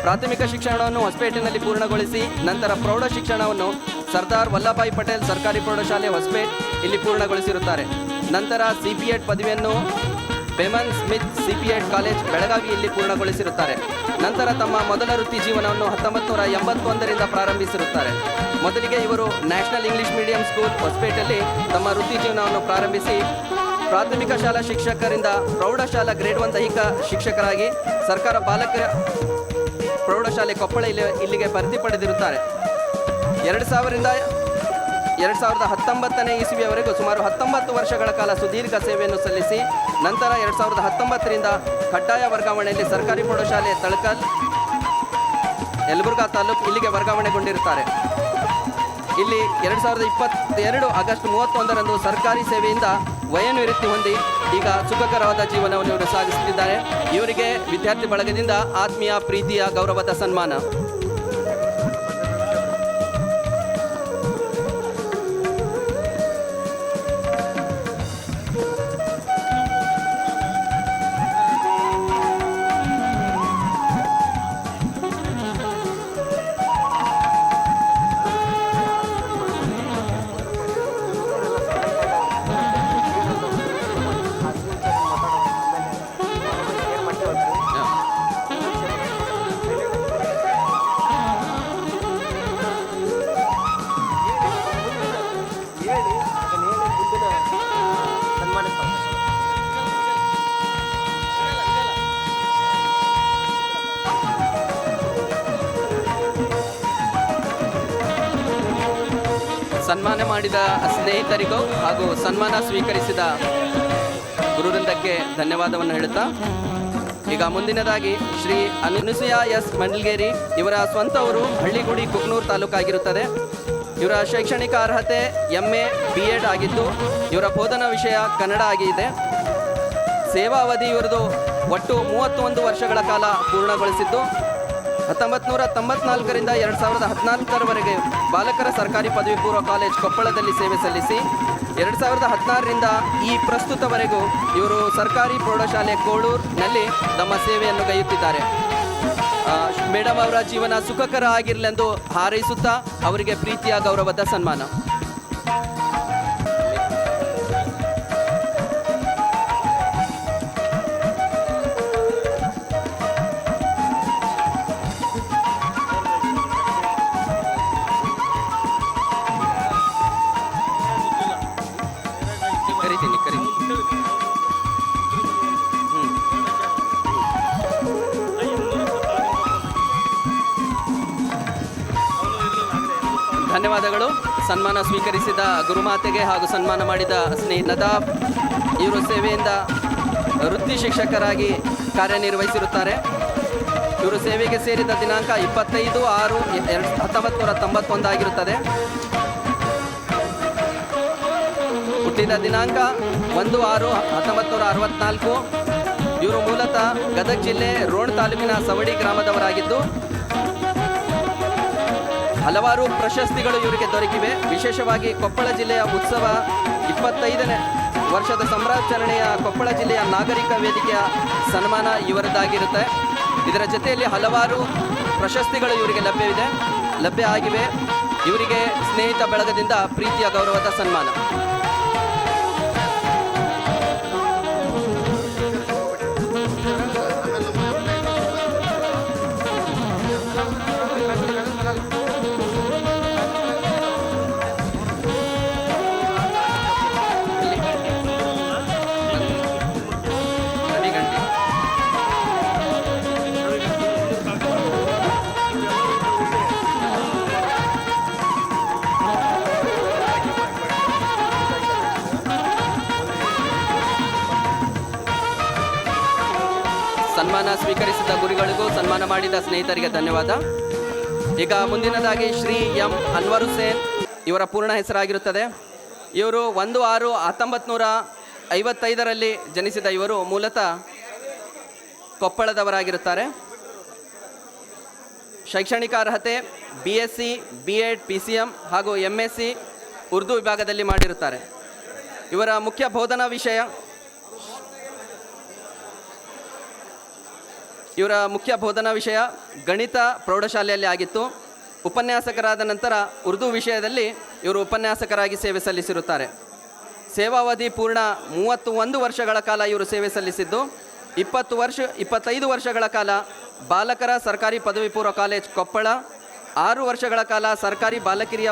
ಪ್ರಾಥಮಿಕ ಶಿಕ್ಷಣವನ್ನು ಹೊಸಪೇಟೆನಲ್ಲಿ ಪೂರ್ಣಗೊಳಿಸಿ ನಂತರ ಪ್ರೌಢ ಶಿಕ್ಷಣವನ್ನು ಸರ್ದಾರ್ ವಲ್ಲಭಾಯಿ ಪಟೇಲ್ ಸರ್ಕಾರಿ ಪ್ರೌಢಶಾಲೆ ಹೊಸಪೇಟ್ ಇಲ್ಲಿ ಪೂರ್ಣಗೊಳಿಸಿರುತ್ತಾರೆ. ನಂತರ CPEd ಪದವಿಯನ್ನು ಬೆಮನ್ ಸ್ಮಿತ್ CPEd ಕಾಲೇಜ್ ಬೆಳಗಾವಿಯಲ್ಲಿ ಪೂರ್ಣಗೊಳಿಸಿರುತ್ತಾರೆ. ನಂತರ ತಮ್ಮ ಮೊದಲ ವೃತ್ತಿ ಜೀವನವನ್ನು 1981ರಿಂದ ಪ್ರಾರಂಭಿಸಿರುತ್ತಾರೆ. ಮೊದಲಿಗೆ ಇವರು ನ್ಯಾಷನಲ್ ಇಂಗ್ಲಿಷ್ ಮೀಡಿಯಂ ಸ್ಕೂಲ್ ಹೊಸಪೇಟೆಯಲ್ಲಿ ತಮ್ಮ ವೃತ್ತಿ ಜೀವನವನ್ನು ಪ್ರಾರಂಭಿಸಿ ಪ್ರಾಥಮಿಕ ಶಾಲಾ ಶಿಕ್ಷಕರಿಂದ ಪ್ರೌಢಶಾಲಾ ಗ್ರೇಡ್ 1 ದೈಹಿಕ ಶಿಕ್ಷಕರಾಗಿ ಸರ್ಕಾರ ಬಾಲಕರ ಪ್ರೌಢಶಾಲೆ ಕೊಪ್ಪಳ ಇಲ್ಲಿಗೆ ಭರ್ತಿ ಪಡೆದಿರುತ್ತಾರೆ. 2019ನೇ ಇಸವಿಯವರೆಗೂ ಸುಮಾರು 19 ವರ್ಷಗಳ ಕಾಲ ಸುದೀರ್ಘ ಸೇವೆಯನ್ನು ಸಲ್ಲಿಸಿ ನಂತರ 2019ರಿಂದ ಕಡ್ಡಾಯ ವರ್ಗಾವಣೆಯಲ್ಲಿ ಸರ್ಕಾರಿ ಪ್ರೌಢಶಾಲೆ ತಳಕಲ್ ಯಲಬುರ್ಗಾ ತಾಲೂಕು ಇಲ್ಲಿಗೆ ವರ್ಗಾವಣೆಗೊಂಡಿರುತ್ತಾರೆ. ಇಲ್ಲಿ 2022 ಆಗಸ್ಟ್ 31ರಂದು ಸರ್ಕಾರಿ ಸೇವೆಯಿಂದ ವಯೋನಿವೃತ್ತಿ ಹೊಂದಿ ಈಗ ಸುಖಕರವಾದ ಜೀವನವನ್ನು ಇವರು ಸಾಗಿಸುತ್ತಿದ್ದಾರೆ. ಇವರಿಗೆ ವಿದ್ಯಾರ್ಥಿ ಬಳಗದಿಂದ ಆತ್ಮೀಯ ಪ್ರೀತಿಯ ಗೌರವದ ಸನ್ಮಾನ. ಸನ್ಮಾನ ಮಾಡಿದ ಸ್ನೇಹಿತರಿಗೂ ಹಾಗೂ ಸನ್ಮಾನ ಸ್ವೀಕರಿಸಿದ ಗುರುವೃಂದಕ್ಕೆ ಧನ್ಯವಾದವನ್ನು ಹೇಳುತ್ತಾ ಈಗ ಮುಂದಿನದಾಗಿ ಶ್ರೀ ಅನುಸೂಯ ಎಸ್ ಮಂಡಲ್ಗೇರಿ ಇವರ ಸ್ವಂತ ಊರು ಹಳ್ಳಿಗುಡಿ ಕುಕ್ನೂರು ತಾಲೂಕಾಗಿರುತ್ತದೆ. ಇವರ ಶೈಕ್ಷಣಿಕ ಅರ್ಹತೆ MA B.Ed ಆಗಿದ್ದು ಇವರ ಬೋಧನಾ ವಿಷಯ ಕನ್ನಡ ಆಗಿದೆ. ಸೇವಾ ಅವಧಿ ಇವರದು ಒಟ್ಟು 31 ವರ್ಷಗಳ ಕಾಲ ಪೂರ್ಣಗೊಳಿಸಿದ್ದು 1994ರಿಂದ 2014ರವರೆಗೆ ಬಾಲಕರ ಸರ್ಕಾರಿ ಪದವಿ ಪೂರ್ವ ಕಾಲೇಜ್ ಕೊಪ್ಪಳದಲ್ಲಿ ಸೇವೆ ಸಲ್ಲಿಸಿ 2016ರಿಂದ ಈ ಪ್ರಸ್ತುತವರೆಗೂ ಇವರು ಸರ್ಕಾರಿ ಪ್ರೌಢಶಾಲೆ ಕೋಡೂರಿನಲ್ಲಿ ತಮ್ಮ ಸೇವೆಯನ್ನು ಗೈಯುತ್ತಿದ್ದಾರೆ. ಮೇಡಮ್ ಅವರ ಜೀವನ ಸುಖಕರ ಆಗಿರಲೆಂದು ಹಾರೈಸುತ್ತಾ ಅವರಿಗೆ ಪ್ರೀತಿಯ ಗೌರವದ ಸನ್ಮಾನ. ಕರಿತೀನಿ. ಧನ್ಯವಾದಗಳು. ಸನ್ಮಾನ ಸ್ವೀಕರಿಸಿದ ಗುರುಮಾತೆಗೆ ಹಾಗೂ ಸನ್ಮಾನ ಮಾಡಿದ ನದಾಬ್ ಇವರು ಸೇವೆಯಿಂದ ವೃತ್ತಿ ಶಿಕ್ಷಕರಾಗಿ ಕಾರ್ಯನಿರ್ವಹಿಸಿರುತ್ತಾರೆ. ಇವರು ಸೇವೆಗೆ ಸೇರಿದ ದಿನಾಂಕ 25/6/1991 ಆಗಿರುತ್ತದೆ. ಹುಟ್ಟಿದ ದಿನಾಂಕ 1/6/1964. ಇವರು ಮೂಲತಃ ಗದಗ ಜಿಲ್ಲೆ ರೋಣ ತಾಲೂಕಿನ ಸವಡಿ ಗ್ರಾಮದವರಾಗಿದ್ದು ಹಲವಾರು ಪ್ರಶಸ್ತಿಗಳು ಇವರಿಗೆ ದೊರಕಿವೆ. ವಿಶೇಷವಾಗಿ ಕೊಪ್ಪಳ ಜಿಲ್ಲೆಯ ಉತ್ಸವ 25ನೇ ವರ್ಷದ ಸಂಭ್ರಮಾಚರಣೆಯ ಕೊಪ್ಪಳ ಜಿಲ್ಲೆಯ ನಾಗರಿಕ ವೇದಿಕೆಯ ಸನ್ಮಾನ ಇವರದ್ದಾಗಿರುತ್ತೆ. ಇದರ ಜೊತೆಯಲ್ಲಿ ಹಲವಾರು ಪ್ರಶಸ್ತಿಗಳು ಇವರಿಗೆ ಲಭ್ಯ ಆಗಿವೆ. ಇವರಿಗೆ ಸ್ನೇಹಿತ ಬಳಗದಿಂದ ಪ್ರೀತಿಯ ಗೌರವದ ಸನ್ಮಾನ. ಸನ್ಮಾನ ಸ್ವೀಕರಿಸಿದ ಗುರುಗಳಿಗೂ ಸನ್ಮಾನ ಮಾಡಿದ ಸ್ನೇಹಿತರಿಗೆ ಧನ್ಯವಾದ. ಈಗ ಮುಂದಿನದಾಗಿ ಶ್ರೀ ಎಂ ಅನ್ವರ್ ಹುಸೇನ್ ಇವರ ಪೂರ್ಣ ಹೆಸರಾಗಿರುತ್ತದೆ. ಇವರು 1/6/1955ರಲ್ಲಿ ಜನಿಸಿದ ಇವರು ಮೂಲತಃ ಕೊಪ್ಪಳದವರಾಗಿರುತ್ತಾರೆ. ಶೈಕ್ಷಣಿಕ ಅರ್ಹತೆ BSc B.Ed PCM ಹಾಗೂ MSc ಉರ್ದು ವಿಭಾಗದಲ್ಲಿ ಮಾಡಿರುತ್ತಾರೆ. ಇವರ ಮುಖ್ಯ ಬೋಧನಾ ವಿಷಯ ಗಣಿತ ಪ್ರೌಢಶಾಲೆಯಲ್ಲಿ ಆಗಿತ್ತು. ಉಪನ್ಯಾಸಕರಾದ ನಂತರ ಉರ್ದು ವಿಷಯದಲ್ಲಿ ಇವರು ಉಪನ್ಯಾಸಕರಾಗಿ ಸೇವೆ ಸಲ್ಲಿಸಿರುತ್ತಾರೆ. ಸೇವಾವಧಿ ಪೂರ್ಣ 31 ವರ್ಷಗಳ ಕಾಲ ಇವರು ಸೇವೆ ಸಲ್ಲಿಸಿದ್ದು 25 ವರ್ಷಗಳ ಕಾಲ ಬಾಲಕರ ಸರ್ಕಾರಿ ಪದವಿ ಪೂರ್ವ ಕಾಲೇಜ್ ಕೊಪ್ಪಳ, 6 ವರ್ಷಗಳ ಕಾಲ ಸರ್ಕಾರಿ ಬಾಲಕಿಯರ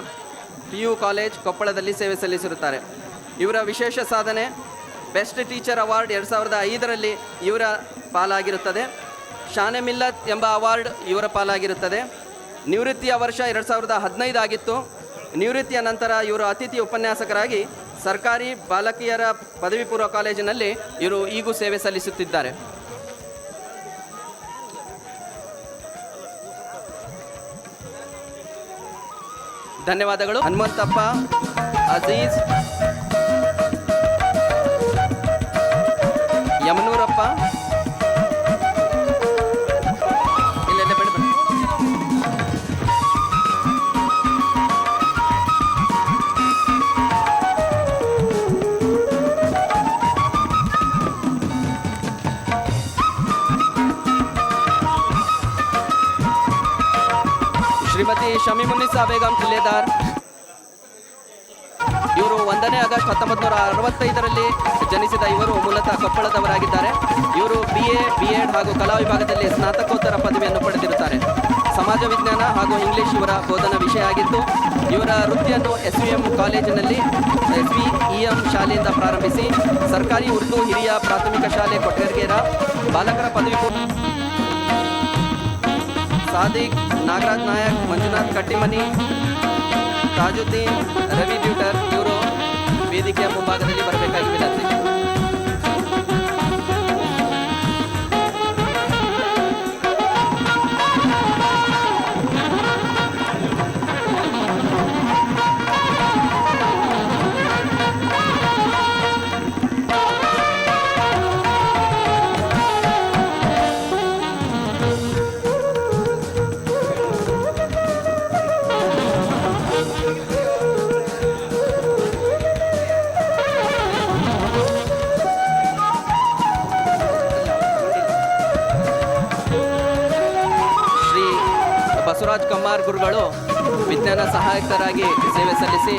PU ಕಾಲೇಜ್ ಕೊಪ್ಪಳದಲ್ಲಿ ಸೇವೆ ಸಲ್ಲಿಸಿರುತ್ತಾರೆ. ಇವರ ವಿಶೇಷ ಸಾಧನೆ ಬೆಸ್ಟ್ ಟೀಚರ್ ಅವಾರ್ಡ್ 2005ರಲ್ಲಿ ಇವರ ಪಾಲಾಗಿರುತ್ತದೆ. ಶಾನೆ ಮಿಲ್ಲತ್ ಎಂಬ ಅವಾರ್ಡ್ ಇವರ ಪಾಲಾಗಿರುತ್ತದೆ. ನಿವೃತ್ತಿಯ ವರ್ಷ 2015 ಆಗಿತ್ತು. ನಿವೃತ್ತಿಯ ನಂತರ ಇವರು ಅತಿಥಿ ಉಪನ್ಯಾಸಕರಾಗಿ ಸರ್ಕಾರಿ ಬಾಲಕಿಯರ ಪದವಿ ಪೂರ್ವ ಕಾಲೇಜಿನಲ್ಲಿ ಇವರು ಈಗೂ ಸೇವೆ ಸಲ್ಲಿಸುತ್ತಿದ್ದಾರೆ. ಧನ್ಯವಾದಗಳು. ಹನುಮಂತಪ್ಪ, ಅಜೀಜ್, ಯಮನೂರಪ್ಪ, ಇಲ್ಲೆಲ್ಲ ಬನ್ನಿ ಬನ್ನಿ. ಶ್ರೀಮತಿ ಶಮೀಮುನ್ನಿಸಾ ಬೇಗಂ ಕಿಲ್ಲೆದಾರ್, ಇವರು 1ನೇ ಆಗಸ್ಟ್ 1965ರಲ್ಲಿ ಜನಿಸಿದ ಇವರು ಮೂಲತಃ ಕೊಪ್ಪಳದವರಾಗಿದ್ದಾರೆ. ಇವರು BA, B.Ed ಹಾಗೂ ಕಲಾ ವಿಭಾಗದಲ್ಲಿ ಸ್ನಾತಕೋತ್ತರ ಪದವಿಯನ್ನು ಪಡೆದಿರುತ್ತಾರೆ. ಸಮಾಜ ವಿಜ್ಞಾನ ಹಾಗೂ ಇಂಗ್ಲಿಷ್ ಇವರ ಬೋಧನಾ ವಿಷಯ ಆಗಿದ್ದು, ಇವರ ವೃತ್ತಿಯನ್ನು SVM ಕಾಲೇಜಿನಲ್ಲಿ SVEM ಶಾಲೆಯಿಂದ ಪ್ರಾರಂಭಿಸಿ ಸರ್ಕಾರಿ ಉರ್ದು ಹಿರಿಯ ಪ್ರಾಥಮಿಕ ಶಾಲೆ ಕೊಟ್ಟರ್ಗೇರ ಬಾಲಕರ ಪದವಿ ಸಾದಿಕ್, ನಾಗರಾಜ್ ನಾಯಕ್, ಮಂಜುನಾಥ್ ಕಟ್ಟಿಮನಿ, ತಾಜುದ್ದೀನ್, ರವಿ ಟ್ಯೂಟರ್ ಇವರು ವೇದಿಕೆಯ ಮುಂಭಾಗದಲ್ಲಿ ಬರಬೇಕಾಗಿ ವಿನಂತಿ. ಬಸವರಾಜ್ ಕಮ್ಮಾರ್ ಗುರುಗಳು ವಿಜ್ಞಾನ ಸಹಾಯಕರಾಗಿ ಸೇವೆ ಸಲ್ಲಿಸಿ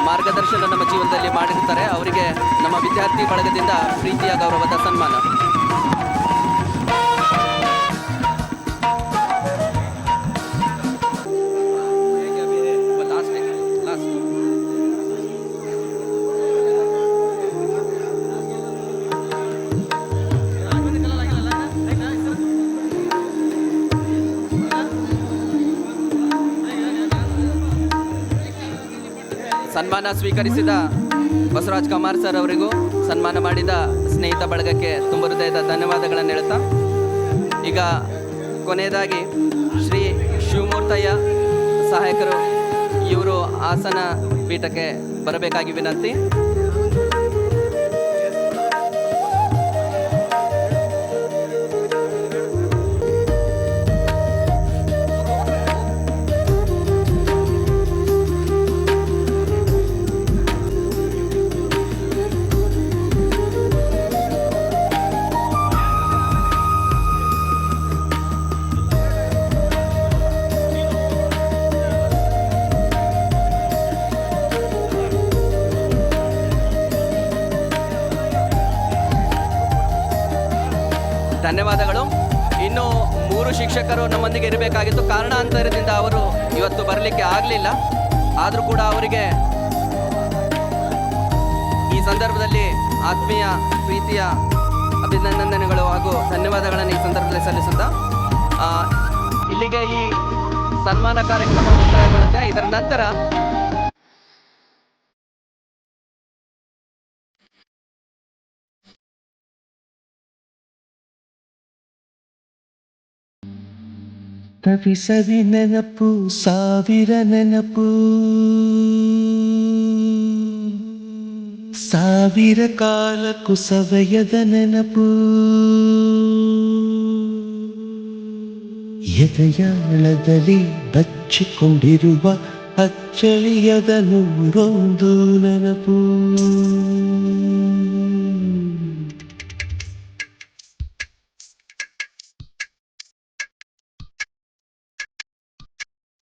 ಮಾರ್ಗದರ್ಶನ ನಮ್ಮ ಜೀವನದಲ್ಲಿ ಮಾಡಿರ್ತಾರೆ. ಅವರಿಗೆ ನಮ್ಮ ವಿದ್ಯಾರ್ಥಿ ಬಳಗದಿಂದ ಪ್ರೀತಿಯ ಗೌರವದ ಸನ್ಮಾನ. ಸನ್ಮಾನ ಸ್ವೀಕರಿಸಿದ ಬಸವರಾಜ್ ಕಮಾರ್ ಸರ್ ಅವರಿಗೂ ಸನ್ಮಾನ ಮಾಡಿದ ಸ್ನೇಹಿತ ಬಳಗಕ್ಕೆ ತುಂಬ ಹೃದಯದ ಧನ್ಯವಾದಗಳನ್ನು ಹೇಳ್ತಾ, ಈಗ ಕೊನೆಯದಾಗಿ ಶ್ರೀ ಶಿವಮೂರ್ತಯ್ಯ ಸಹಾಯಕರು ಇವರು ಆಸನ ಪೀಠಕ್ಕೆ ಬರಬೇಕಾಗಿ ವಿನಂತಿ. ಧನ್ಯವಾದಗಳು. ಇನ್ನು 3 ಶಿಕ್ಷಕರು ನಮ್ಮೊಂದಿಗೆ ಇರಬೇಕಾಗಿತ್ತು. ಕಾರಣಾಂತರದಿಂದ ಅವರು ಇವತ್ತು ಬರಲಿಕ್ಕೆ ಆಗಲಿಲ್ಲ. ಆದರೂ ಕೂಡ ಅವರಿಗೆ ಈ ಸಂದರ್ಭದಲ್ಲಿ ಆತ್ಮೀಯ ಪ್ರೀತಿಯ ಅಭಿನಂದನೆಗಳು ಹಾಗೂ ಧನ್ಯವಾದಗಳನ್ನು ಈ ಸಂದರ್ಭದಲ್ಲಿ ಸಲ್ಲಿಸುತ್ತಾ ಇಲ್ಲಿಗೆ ಈ ಸನ್ಮಾನ ಕಾರ್ಯಕ್ರಮ ಮುಕ್ತಾಯಗೊಳ್ಳುತ್ತೆ. ಇದರ ನಂತರ ತವಿಸವಿ ನೆನಪು, ಸಾವಿರ ನೆನಪು, ಸಾವಿರ ಕಾಲಕ್ಕೂ ಸವೆಯದ ನೆನಪು, ಎದೆಯಾಳದಲ್ಲಿ ಬಚ್ಚಿಕೊಂಡಿರುವ ಅಚ್ಚಳಿಯದ ನೂರೊಂದು ನೆನಪು.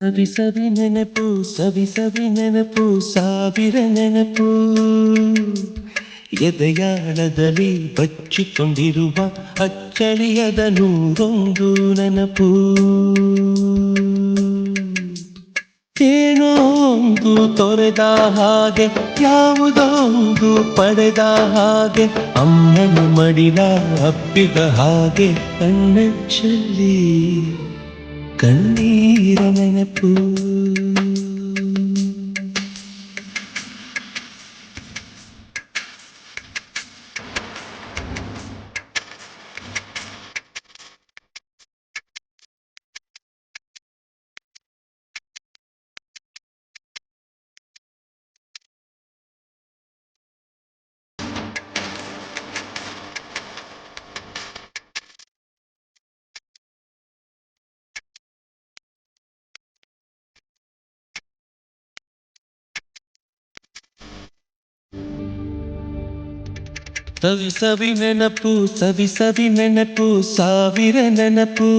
ಸವಿ ಸವಿ ನೆನಪು, ಸವಿ ಸವಿ ನೆನಪು, ಸಾವಿರ ನೆನಪು, ಎದೆಯಾಳದಲ್ಲಿ ಬಚ್ಚಿಕೊಂಡಿರುವ ಅಚ್ಚಳಿಯದ ನೂರೊಂದು ನೆನಪು. ಏನೋ ಒಂದು ತೊರೆದ ಹಾಗೆ, ಯಾವುದೋ ಒಂದು ಪಡೆದ ಹಾಗೆ, ಅಮ್ಮನ ಮಡಿಲ ಅಪ್ಪಿದ ಹಾಗೆ, ಕಣ್ಣಚ್ಚಲ್ಲಿ ಕಣ್ಣೀರ ನೆನಪು. ಸವಿ ಸವಿ ನೆನಪು ಸವಿ ಸವಿ ನೆನಪು ಸಾವಿರ ನೆನಪು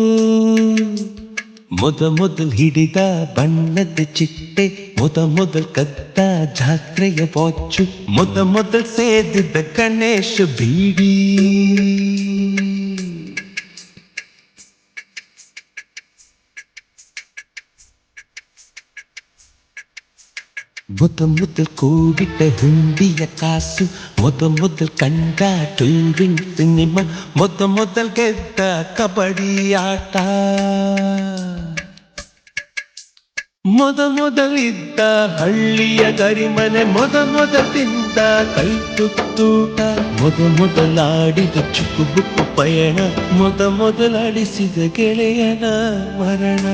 ಮೊದಲು ಹಿಡಿದ ಬಣ್ಣದ ಚಿಟ್ಟೆ ಮೊದಲು ಕದ್ದ ಜಾತ್ರೆಯ ವಾಚು ಮೊದಲು ಸೇದಿದ್ದ ಗಣೇಶ ಬೀಡಿ ಮೊದಲು ಕೂಡಿಟ್ಟ ಹುಂಡಿಯ ಕಾಸು ಮೊದಲು ಕಂಡ ಟೂರಿಂಗ್ ಸಿನಿಮಾ ಮೊದಲು ಗೆದ್ದ ಕಬಡ್ಡಿ ಆಟ ಮೊದಲಿದ್ದ ಹಳ್ಳಿಯ ಗರಿಮನೆ ಮೊದಲು ತಿಂದ ಕೈ ತುತ್ತೂಟ ಮೊದಲಾಡಿದ ಚುಕ್ಕುಬುಕ್ಕು ಪಯಣ ಮೊದಲಾಡಿಸಿದ ಗೆಳೆಯನ ಮರಣ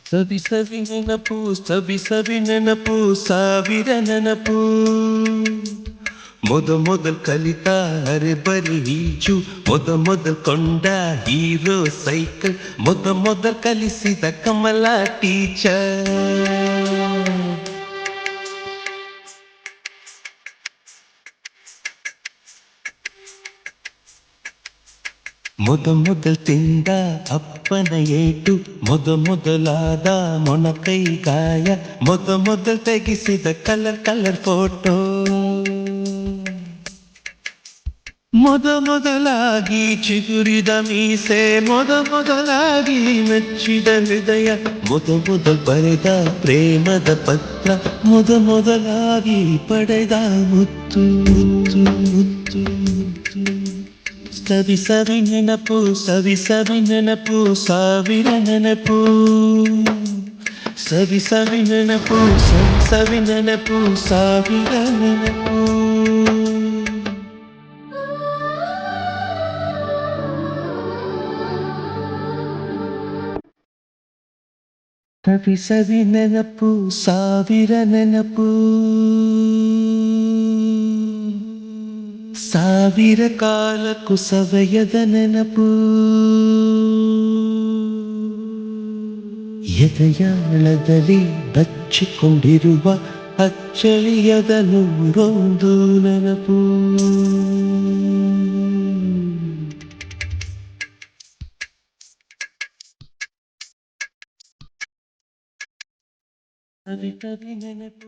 ಸವಿ ಸವಿ ನೆನಪು ಸವಿ ಸವಿ ನೆನಪು ಸಾವಿರ ನೆನಪು ಮೊದಲು ಕಲಿತ ಅರೆಬರಿ ಈಜು ಮೊದಲು ಕೊಂಡ ಹೀರೋ ಸೈಕಲ್ ಮೊದಲು ಕಲಿಸಿದ ಕಮಲ ಟೀಚರ್ ಮೊದಲು ತಿಂದ ಅಪ್ಪನ ಏಟು ಮೊದಲಾದ ಮೊಣಕೈ ಗಾಯ ಮೊದಲು ತೆಗೆಸಿದ ಕಲರ್ ಫೋಟೋ ಮೊದಲಾಗಿ ಚಿಗುರಿದ ಮೀಸೆ ಮೊದಲಾಗಿ ಮೆಚ್ಚಿದ ಹೃದಯ ಮೊದಲು ಬರೆದ ಪ್ರೇಮದ ಪತ್ರ ಮೊದಲಾಗಿ ಪಡೆದ ಮುತ್ತು ಮುತ್ತು ಮುತ್ತು ಸವಿ ಸವಿ ನೆನಪು ಸವಿ ಸವಿ ನೆನಪು ಸಾವಿರ ನೆನಪು ಸವಿ ಸವಿ ನೆನಪು ಸವಿ ಸವಿ ನೆನಪು ಸಾವಿರ ನೆನಪು ಸವಿ ಸವಿ ನೆನಪು ಸಾವಿರ ನೆನಪು ಸಾವಿರ ಕಾಲಕ್ಕೂ ಸವೆಯದ ನೆನಪು ಎದೆಯಾಳದಲ್ಲಿ ಬಚ್ಚಿಕೊಂಡಿರುವ ಅಚ್ಚಳಿಯದ ನೂರೊಂದು ನೆನಪು ಸವಿ ಸವಿ ನೆನಪು